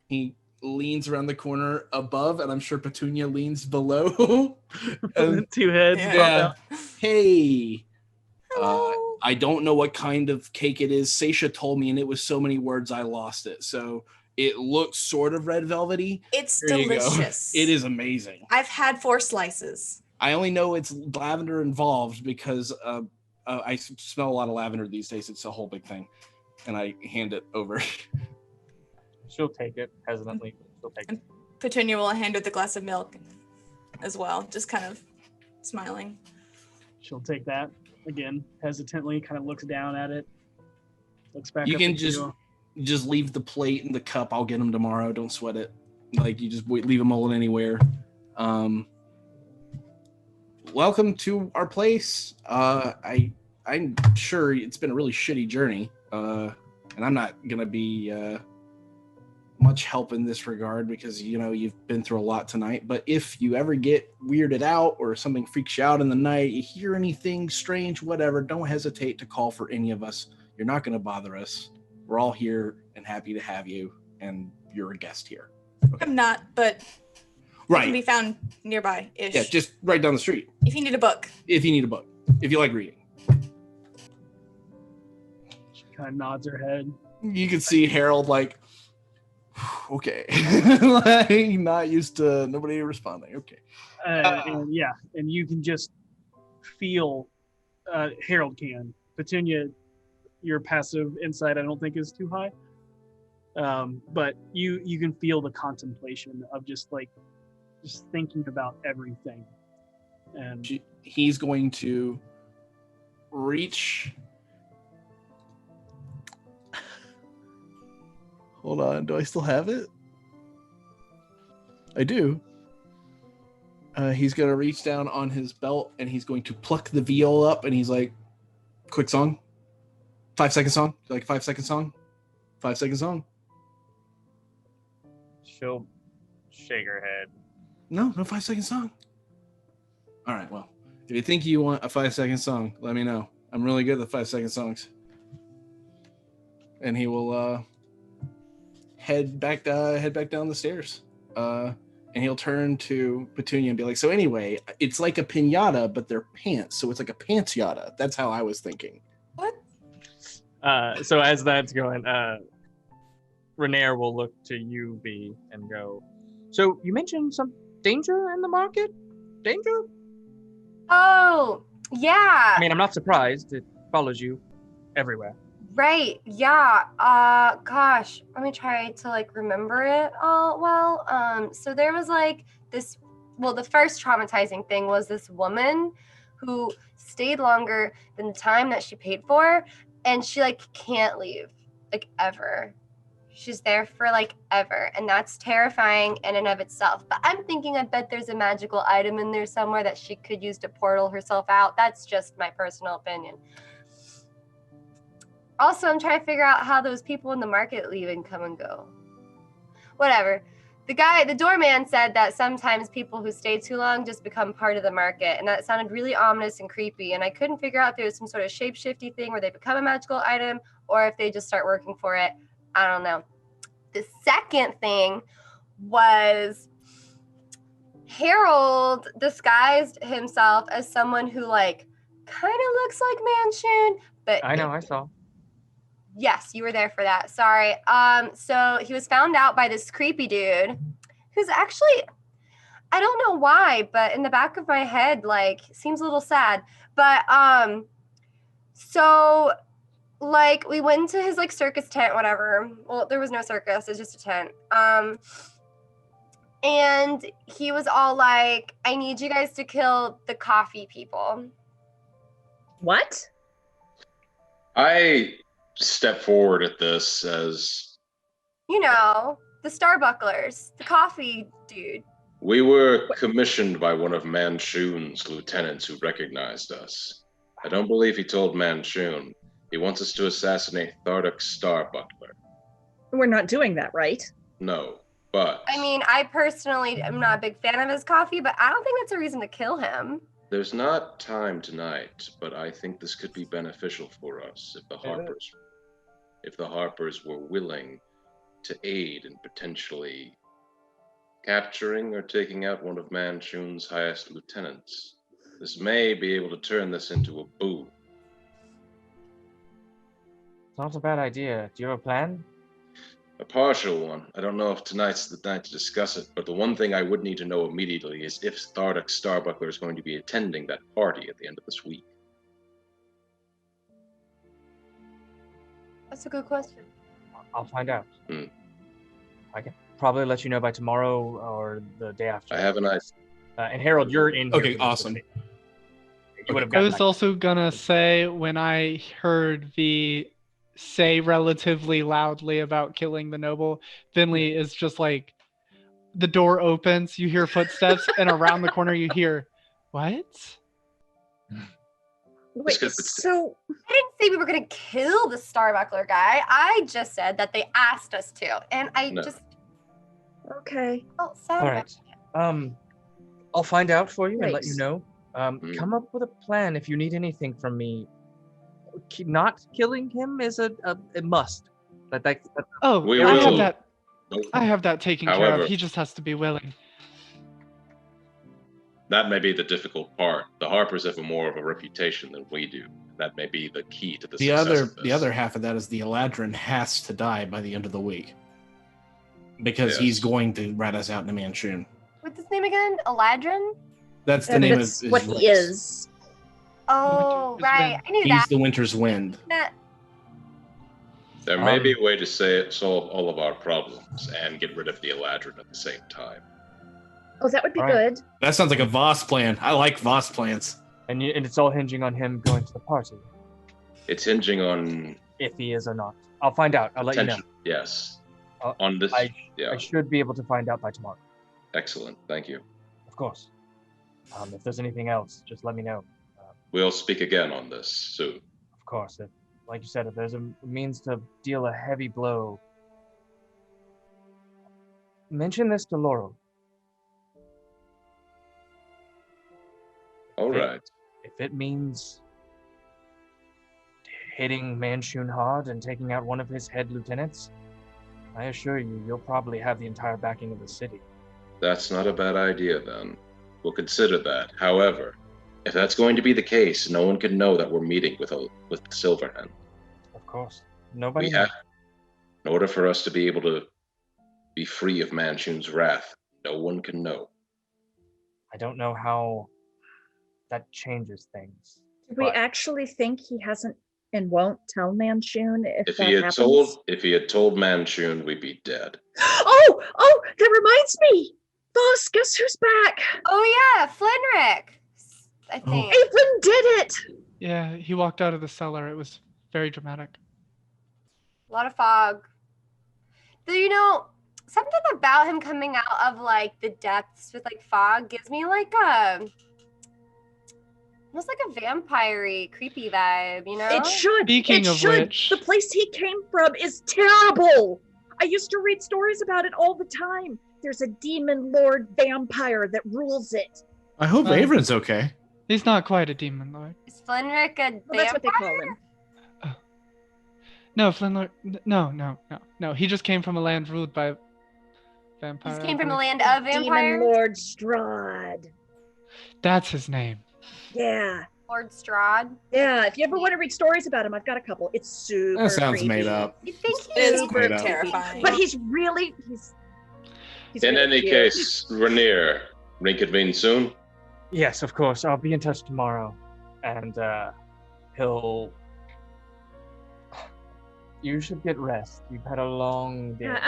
He leans around the corner above, and I'm sure Petunia leans below. And, two heads. Yeah. Hey. I don't know what kind of cake it is. Seisha told me, and it was so many words I lost it. So it looks sort of red velvety. It's Here you go. delicious. It is amazing. I've had 4 slices. I only know it's lavender involved because I smell a lot of lavender these days. It's a whole big thing. And I hand it over. She'll take it hesitantly. She'll take it. Petunia will hand her the glass of milk as well, just kind of smiling. She'll take that again, hesitantly, kind of looks down at it, looks back. You up can at just leave the plate and the cup. I'll get them tomorrow. Don't sweat it. Like, you just leave them all anywhere. Welcome to our place. I'm sure it's been a really shitty journey, and I'm not gonna be much help in this regard because you've been through a lot tonight. But if you ever get weirded out or something freaks you out in the night, you hear anything strange, whatever, don't hesitate to call for any of us. You're not gonna bother us. We're all here and happy to have you, and you're a guest here. Okay. I'm not, but right. It can be found nearby-ish. Yeah, just right down the street. If you need a book. If you need a book. If you like reading. She kind of nods her head. You can see Harold like, okay. Like, not used to nobody responding. Okay. And you can just feel, Harold can. Petunia, your passive insight I don't think is too high. But you can feel the contemplation of just thinking about everything. And he's going to reach. Hold on, do I still have it? I do. He's going to reach down on his belt and he's going to pluck the viol up and he's like, quick song. 5-second song. Like 5-second song? 5-second song. She'll shake her head. No 5-second song. All right, well, if you think you want a 5-second song, let me know. I'm really good at the 5-second songs. And he will head back down the stairs. And he'll turn to Petunia and be like, so anyway, it's like a piñata, but they're pants. So it's like a pants yada. That's how I was thinking. What? So as that's going, Renair will look to you, V, and go, so you mentioned some danger in the market? Danger? Oh, yeah. I mean, I'm not surprised. It follows you everywhere. Right. Yeah. Gosh, let me try to remember it all well. So there was this, well, the first traumatizing thing was this woman who stayed longer than the time that she paid for, and she can't leave ever. She's there for ever, and that's terrifying in and of itself. But I'm thinking I bet there's a magical item in there somewhere that she could use to portal herself out. That's just my personal opinion. Also, I'm trying to figure out how those people in the market leave and come and go. whatever. The doorman said that sometimes people who stay too long just become part of the market, and that sounded really ominous and creepy, and I couldn't figure out if there was some sort of shape-shifty thing where they become a magical item or if they just start working for it. I don't know. The second thing was Harold disguised himself as someone who like kind of looks like Manchun, but I know, I saw. yes, you were there for that. Sorry. So he was found out by this creepy dude who's actually, I don't know why, but in the back of my head, like, seems a little sad. But so like we went into his like circus tent, whatever. Well, there was no circus, it was just a tent. And he was all like, I need you guys to kill the coffee people. What? I step forward at this as You know, the Starbucklers, the coffee dude. we were commissioned by one of Manchun's lieutenants who recognized us. I don't believe he told Manchun. He wants us to assassinate Thardak Starbuckler. We're not doing that, right? No, but I mean, I personally am not a big fan of his coffee, but I don't think that's a reason to kill him. there's not time tonight, but I think this could be beneficial for us if the Harpers were willing to aid in potentially capturing or taking out one of Manchun's highest lieutenants. This may be able to turn this into a boon. It's not a bad idea. Do you have a plan? A partial one. I don't know if tonight's the night to discuss it, but the one thing I would need to know immediately is if Thardak Starbuckler is going to be attending that party at the end of this week. That's a good question. I'll find out. I can probably let you know by tomorrow or the day after. I have an idea. And Harold, you're in here. Okay, awesome. You would have I gotten was back. also gonna say when I heard V say relatively loudly about killing the noble, Finley is just like, the door opens, you hear footsteps, and around the corner you hear, what? Wait, so I didn't say we were gonna kill the Starbuckler guy. I just said that they asked us to, and I just okay. felt sad. All right. I'll find out for you and let you Thanks. know. Come up with a plan if you need anything from me. Not killing him is a must. Oh, We I have will. that. I have that taken care However- of. He just has to be willing. That may be the difficult part. The Harpers have more of a reputation than we do. That may be the key to the success of this. The other half of that is the Eladrin has to die by the end of the week because he's going to rat us out in the Manchun. What's his name again? Eladrin? That's the name of That's his what race. he is. Oh, right. I knew He's that. the Winter's Wind. There may be a way to solve all of our problems and get rid of the Eladrin at the same time. Oh, that would be All right. good. That sounds like a Vaas plan. I like Vaas plans. And it's all hinging on him going to the party. It's hinging on If he is or not. I'll find out. I'll let you know. potential. Yes. Uh, On this. I Yeah. should be able to find out by tomorrow. Excellent. Thank you. Of course. If there's anything else, just let me know. We'll speak again on this soon. Of course. Like you said, if there's a means to deal a heavy blow, mention this to Laurel. All right. If it means hitting Manchun hard and taking out one of his head lieutenants, I assure you, you'll probably have the entire backing of the city. That's not a bad idea then. We'll consider that. However, if that's going to be the case, no one can know that we're meeting with Silverhand. Of course. Nobody We knows. have, in order for us to be able to be free of Manchun's wrath, no one can know. I don't know how that changes things. Do we but actually think he hasn't and won't tell Manchun if If that he had happens? told Manchun, we'd be dead. Oh, that reminds me. Boss, guess who's back? Oh yeah, Flinrick. I think. Aethan did it. Yeah, he walked out of the cellar. It was very dramatic. A lot of fog. Though, you know, something about him coming out of like the depths with like fog gives me like almost like a vampire-y, creepy vibe, you know? It should. Speaking it of should. which- The place he came from is terrible. I used to read stories about it all the time. There's a demon lord vampire that rules it. I hope Averin's okay. He's not quite a demon lord. Is Flinrick a Well, that's what they call him. No, Flinlord. No. He just came from a land ruled by vampire. He came from the land of vampires? Demon Lord Strahd. That's his name. Yeah. Lord Strahd? Yeah, if you ever want to read stories about him, I've got a couple. It's super That sounds creepy. made up. You think It's super terrifying. But he's really In really any cute. case, Rainier, reconvene soon. Yes, of course. I'll be in touch tomorrow, and he'll. You should get rest. You've had a long day. Yeah,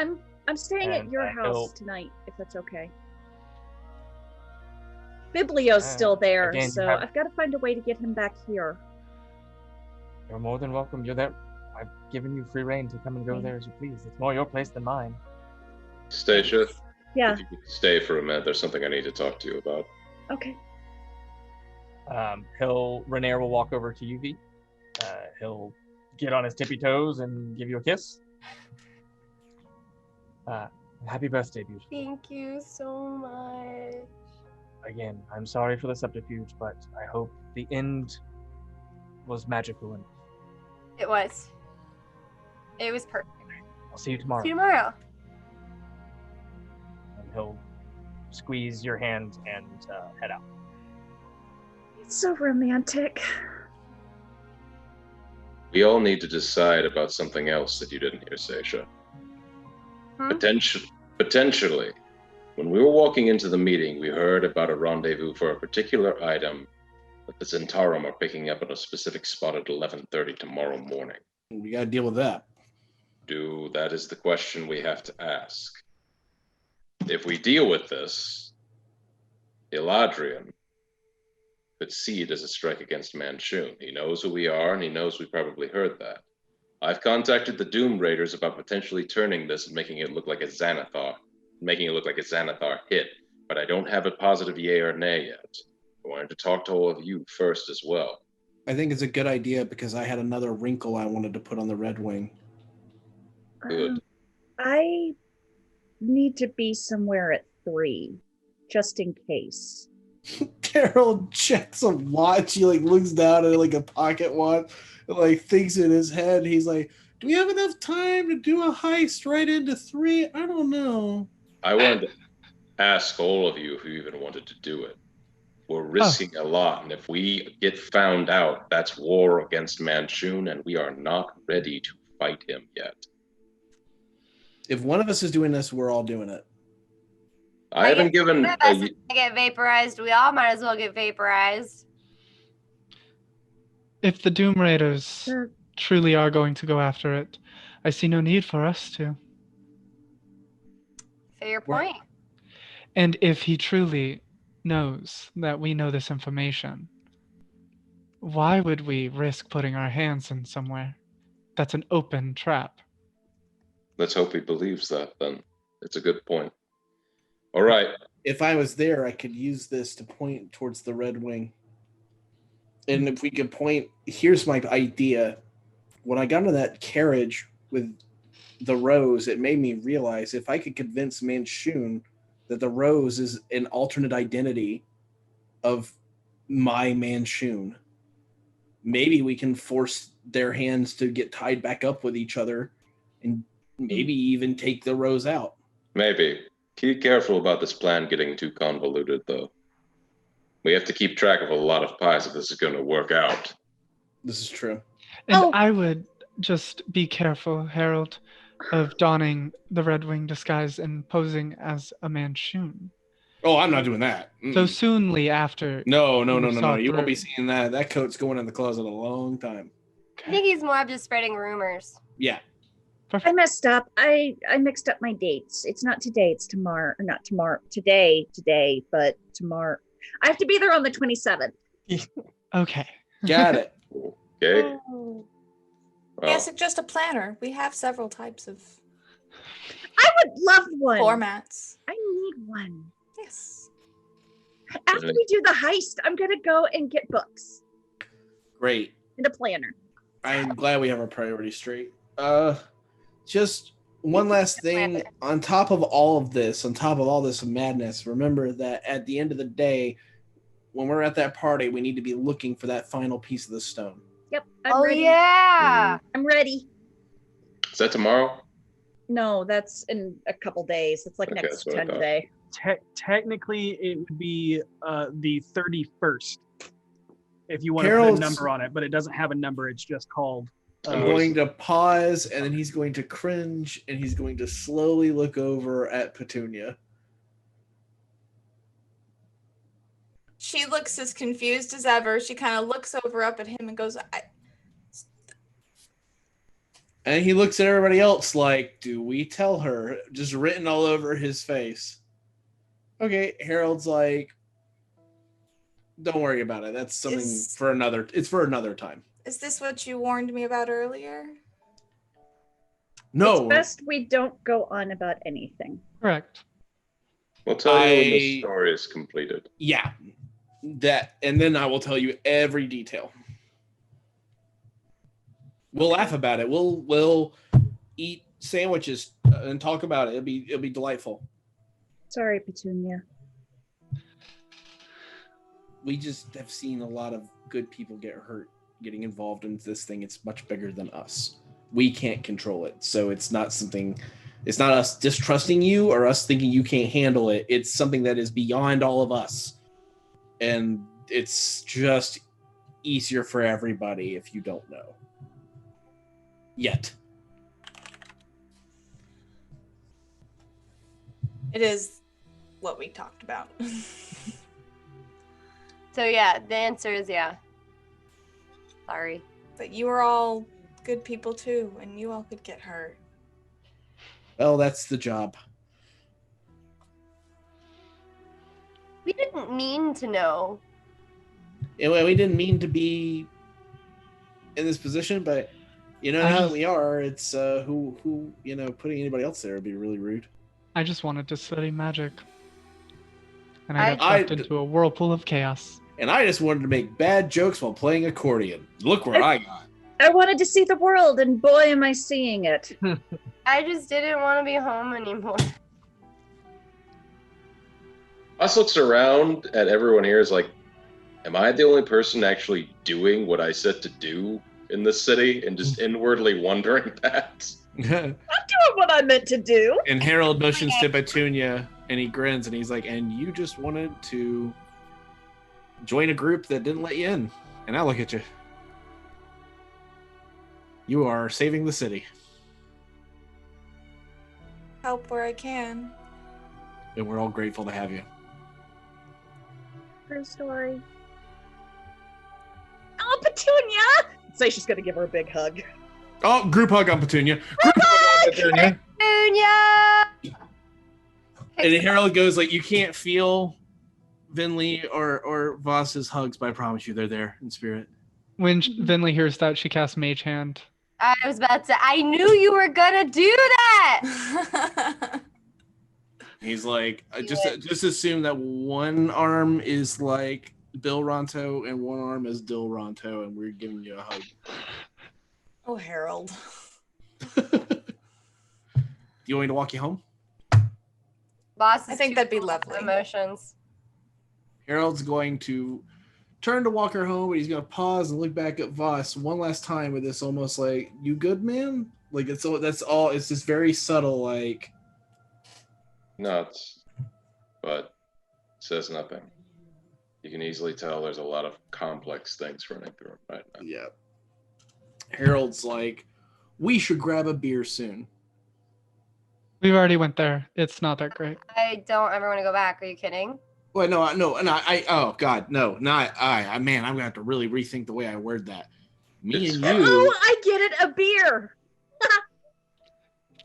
I'm staying at And, your he'll- house tonight, if that's okay. Biblio's still there, again, you so have- I've got to find a way to get him back here. You're more than welcome. You're there. I've given you free reign to come and go there as you please. It's more your place than mine. Stacia, Yeah. if you could stay for a minute, there's something I need to talk to you about. Okay. Rainier will walk over to you, V. He'll get on his tippy toes and give you a kiss. Happy birthday, beautiful. Thank you so much. Again, I'm sorry for the subterfuge, but I hope the end was magical enough. It was. It was perfect. I'll see you tomorrow. See you tomorrow. And he'll squeeze your hand and head out. It's so romantic. We all need to decide about something else that you didn't hear, Stacia. Potentially, when we were walking into the meeting, we heard about a rendezvous for a particular item that the Zentarum are picking up at a specific spot at 11:30 tomorrow morning. We got to deal with that. That is the question we have to ask. If we deal with this, Eladrian could see it as a strike against Manchun. He knows who we are, and he knows we probably heard that. I've contacted the Doom Raiders about potentially turning this and making it look like a Xanathar hit, but I don't have a positive yay or nay yet. I wanted to talk to all of you first as well. I think it's a good idea because I had another wrinkle I wanted to put on the Red Wing. Good. I need to be somewhere at 3, just in case. Harold checks a watch. He looks down at a pocket watch and thinks in his head. He's like, "Do we have enough time to do a heist right into 3? I don't know." I wanted to ask all of you if you even wanted to do it. We're risking a lot, and if we get found out, that's war against Manchun, and we are not ready to fight him yet. If one of us is doing this, we're all doing it. I haven't given. If I get vaporized, we all might as well get vaporized. If the Doom Raiders truly are going to go after it, I see no need for us to. Fair point. And if he truly knows that we know this information, why would we risk putting our hands in somewhere that's an open trap? Let's hope he believes that then. It's a good point. All right. If I was there, I could use this to point towards the Red Wing. And if we could point, here's my idea. When I got into that carriage with the Rose, it made me realize if I could convince Manchun that the Rose is an alternate identity of my Manchun, maybe we can force their hands to get tied back up with each other and maybe even take the Rose out. Maybe. Keep careful about this plan getting too convoluted, though. We have to keep track of a lot of pies if this is going to work out. This is true. And I would just be careful, Harold, of donning the Red Wing disguise and posing as a Manchun. Oh, I'm not doing that. So soonly after. No. saw You won't be through. seeing that. That coat's going in the closet a long time. I think he's more of just spreading rumors. Yeah. I messed up. I mixed up my dates. It's not today, it's tomorrow. Or not tomorrow. Today, but tomorrow. I have to be there on the 27th. Okay. Got it. Okay. May I suggest a planner? We have several types of I would love one. formats. I need one. Yes. After we do the heist, I'm going to go and get books Great. and a planner. I'm glad we have our priorities straight. Just one last thing on top of all of this, on top of all this madness, remember that at the end of the day, when we're at that party, we need to be looking for that final piece of the stone. Yep. I'm ready. Yeah. I'm ready. Is that tomorrow? No, that's in a couple days. It's like Okay, next that's what I thought. 10-day. Technically, it would be the 31st if you want to put Harold's- a number on it, but it doesn't have a number. It's just called. I'm going to pause, and then he's going to cringe, and he's going to slowly look over at Petunia. She looks as confused as ever. She kind of looks over up at him and goes, And he looks at everybody else like, do we tell her? Just written all over his face. Okay, Harold's like, don't worry about it. That's something for another. It's for another time. Is this what you warned me about earlier? No. It's best we don't go on about anything. Correct. We'll tell you when the story is completed. Yeah. That, and then I will tell you every detail. We'll laugh about it. We'll eat sandwiches and talk about it. It'll be delightful. Sorry, Petunia. We just have seen a lot of good people get hurt getting involved in this thing. It's much bigger than us. We can't control it. So it's not us distrusting you or us thinking you can't handle it. It's something that is beyond all of us. And it's just easier for everybody if you don't know. Yet. It is what we talked about. So yeah, the answer is yeah. Sorry. But you were all good people too, and you all could get hurt. Well, that's the job. We didn't mean to know. Anyway, we didn't mean to be in this position, but you know how we are. It's who putting anybody else there would be really rude. I just wanted to study magic. And I got sucked into a whirlpool of chaos. And I just wanted to make bad jokes while playing accordion. Look where I got. I wanted to see the world, and boy, am I seeing it. I just didn't want to be home anymore. Us looks around at everyone here is like, am I the only person actually doing what I said to do in this city and just inwardly wondering that? I'm doing what I meant to do. And Harold motions to Petunia, and he grins, and he's like, and you just wanted to join a group that didn't let you in. And now look at you. You are saving the city. Help where I can. And we're all grateful to have you. True story. Oh, Petunia! Say she's gonna give her a big hug. Oh, group hug on Petunia. Group hug on Petunia. Petunia! And Harold goes like, you can't feel Vinley or Vaas's hugs, but I promise you they're there in spirit. When Vinley hears that, she casts Mage Hand. I was about to. I knew you were gonna do that. He's like, just assume that one arm is like Bill Ronto and one arm is Dill Ronto, and we're giving you a hug. Oh, Harold. Do you want me to walk you home? Boss, I think that'd be lovely. Emotions. Harold's going to turn to walk her home, but he's going to pause and look back at Vaas one last time with this almost like, you good, man? Like, that's all. It's just very subtle, like. Nuts, but says nothing. You can easily tell there's a lot of complex things running through him right now. Yeah. Harold's like, we should grab a beer soon. We've already went there. It's not that great. I don't ever want to go back. Are you kidding? Well, no, oh God, no, not I. Man, I'm gonna have to really rethink the way I word that. Me and you. Oh, I get it, a beer.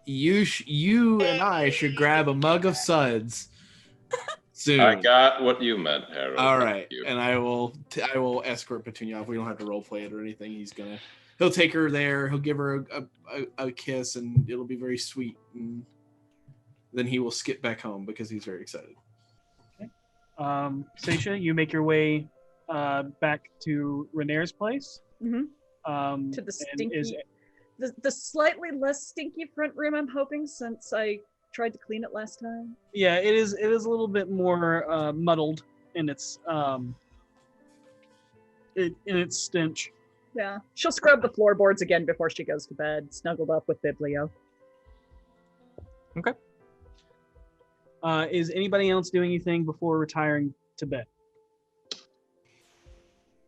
You and I should grab a mug of suds soon. I got what you meant, Harold. All right, and I will escort Petunia off. We don't have to role play it or anything. He'll take her there. He'll give her a kiss, and it'll be very sweet. And then he will skip back home because he's very excited. Okay. Seisha, you make your way back to Renair's place. Mm-hmm. To the stinky. the slightly less stinky front room, I'm hoping, since I tried to clean it last time. Yeah, it is a little bit more muddled in its in its stench. Yeah. She'll scrub the floorboards again before she goes to bed, snuggled up with Biblio. Okay. Is anybody else doing anything before retiring to bed?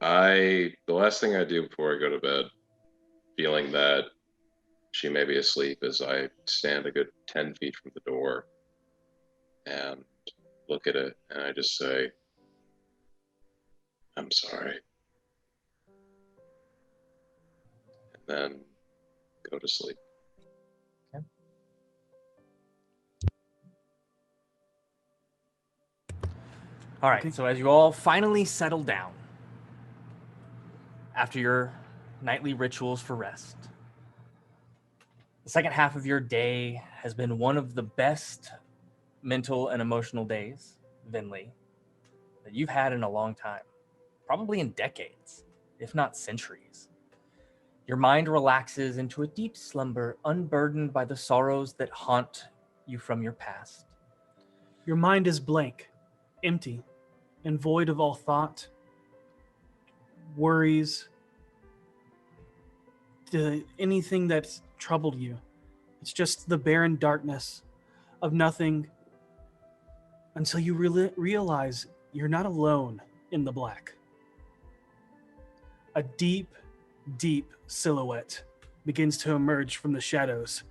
The last thing I do before I go to bed, feeling that she may be asleep, is I stand a good 10 feet from the door and look at it, and I just say, I'm sorry. And then go to sleep. Okay. All right, so as you all finally settle down after your nightly rituals for rest, the second half of your day has been one of the best mental and emotional days, Vinley, that you've had in a long time, probably in decades, if not centuries. Your mind relaxes into a deep slumber, unburdened by the sorrows that haunt you from your past. Your mind is blank, empty, and void of all thought, worries, anything that's troubled you. It's just the barren darkness of nothing until you realize you're not alone in the black. A deep, deep silhouette begins to emerge from the shadows,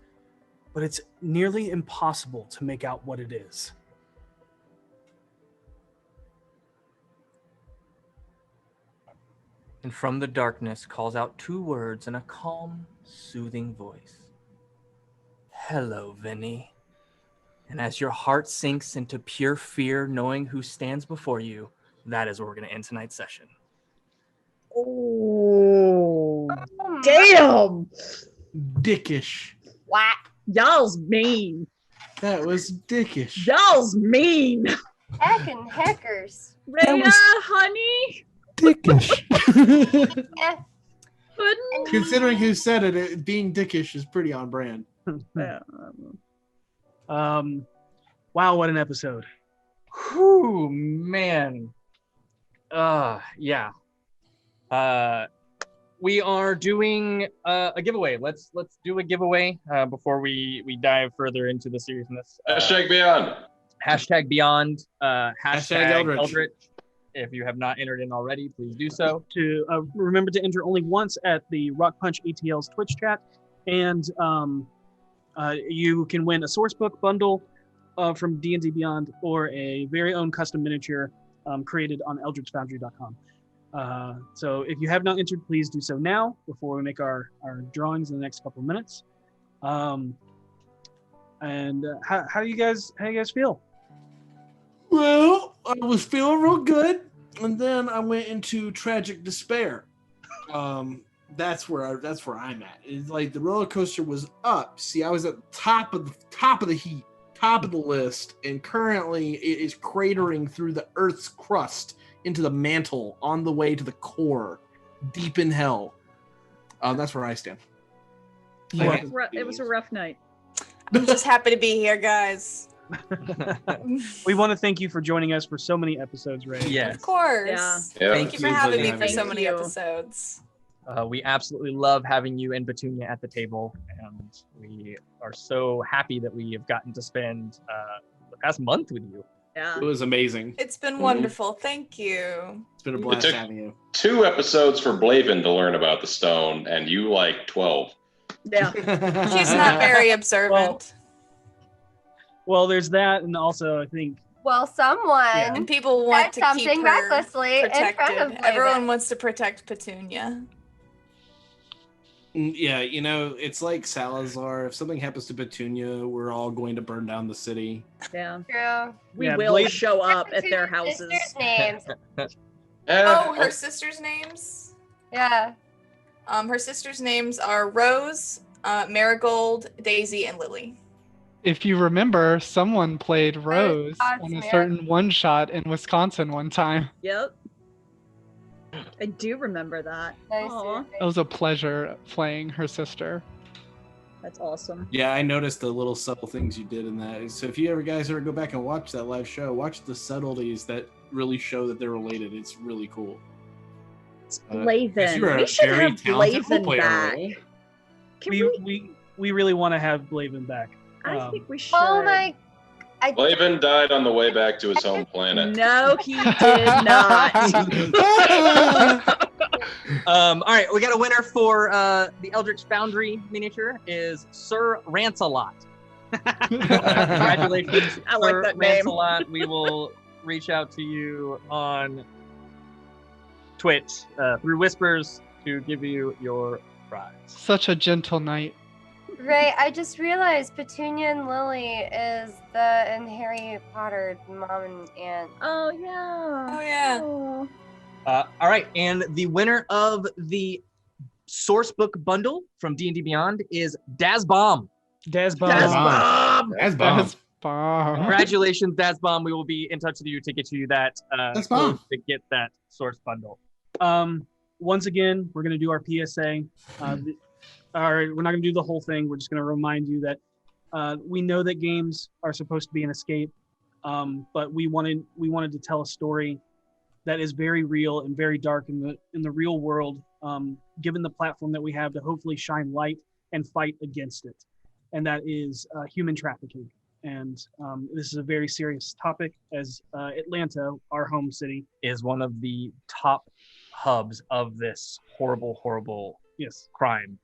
but it's nearly impossible to make out what it is. And from the darkness calls out two words in a calm, soothing voice. Hello, Vinny. And as your heart sinks into pure fear, knowing who stands before you, that is where we're going to end tonight's session. Oh, damn! Dickish. What? Y'all's mean. That was dickish. Y'all's mean. Heckin' heckers. Rhea, was- honey. Dickish. Eh. Considering who said it, being dickish is pretty on brand. Wow, what an episode. Whew, man. Yeah. We are doing a giveaway. Let's do a giveaway before we dive further into the seriousness. Hashtag Beyond. Hashtag Beyond. Hashtag Eldritch. Eldritch. If you have not entered in already, please do so. To remember to enter only once at the RockPunch ATL's Twitch chat, and you can win a sourcebook bundle from D&D Beyond or a very own custom miniature created on eldritchfoundry.com. So if you have not entered, please do so now before we make our drawings in the next couple of minutes. And how do you guys feel? Well, I was feeling real good, and then I went into tragic despair. That's where I'm at. It's like the roller coaster was up. See, I was at the top of the heap, top of the list, and currently it is cratering through the Earth's crust into the mantle on the way to the core, deep in hell. That's where I stand. It was a rough night. I'm just happy to be here, guys. We want to thank you for joining us for so many episodes, Ray. Yes. Of course. Yeah. Thank you for having me for so Thank many you. episodes. We absolutely love having you and Petunia at the table, and we are so happy that we have gotten to spend the past month with you. Yeah. It was amazing. It's been wonderful. Thank you. It's been a blast took- having you. 2 episodes for Blavin to learn about the stone, and you like 12. Yeah. She's not very observant. Well, there's that, and also I think Well, someone And people want said to keep something her recklessly in front protected. of Everyone Blavin. wants to protect Petunia. Yeah, it's like Salazar. If something happens to Petunia, we're all going to burn down the city. Yeah. True. We Yeah, will Blade- show up at their Two houses. sisters' names. Oh, her sisters' names? Yeah. Her sisters' names are Rose, Marigold, Daisy, and Lily. If you remember, someone played Rose God's on a Mary. certain one shot in Wisconsin one time. Yep. I do remember that. Nice. Aw. It was a pleasure playing her sister. That's awesome. Yeah, I noticed the little subtle things you did in that. So if you guys ever go back and watch that live show, watch the subtleties that really show that they're related. It's really cool. It's Blaven. You're We a should very have talented Blaven role-player, back. Roll. Can We really want to have Blaven back. I think we should. Oh my! Laven died on the way back to his home planet. No, he did not. All right, we got a winner for the Eldritch Foundry miniature is Sir Rancelot. Congratulations, I like Sir that name. Rancelot. We will reach out to you on Twitch through Whispers to give you your prize. Such a gentle knight. Right, I just realized Petunia and Lily is in Harry Potter mom and aunt. Oh yeah. Oh yeah. Oh. All right, and the winner of the source book bundle from D&D Beyond is Dazbomb. Dazbomb. Bomb. Congratulations, Dazbomb. We will be in touch with you to get you that code to get that source bundle. Once again, we're going to do our PSA. We're not going to do the whole thing. We're just going to remind you that we know that games are supposed to be an escape, but we wanted to tell a story that is very real and very dark in the real world, given the platform that we have to hopefully shine light and fight against it, and that is human trafficking. And this is a very serious topic, as Atlanta, our home city, is one of the top hubs of this horrible crime.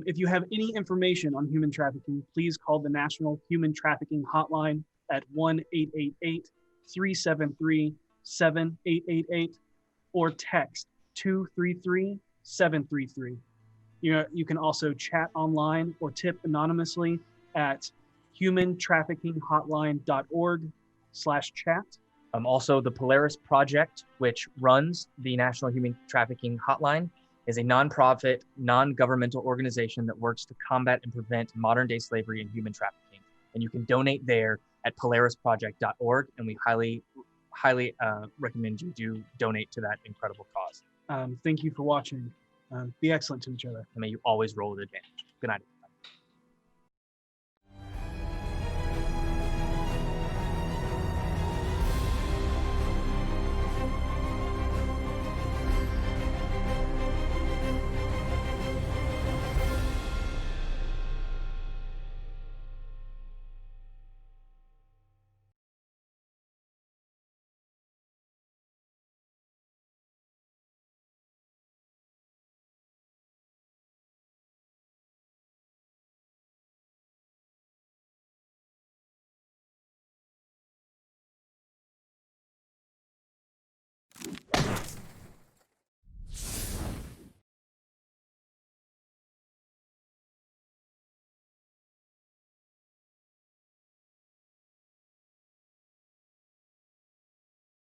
If you have any information on human trafficking, please call the National Human Trafficking Hotline at 1-888-373-7888 or text 233-733. You can also chat online or tip anonymously at humantraffickinghotline.org/chat. Also, the Polaris Project, which runs the National Human Trafficking Hotline, is a nonprofit, non-governmental organization that works to combat and prevent modern-day slavery and human trafficking. And you can donate there at polarisproject.org, and we highly recommend you do donate to that incredible cause. Thank you for watching. Be excellent to each other. And may you always roll with advantage. Good night.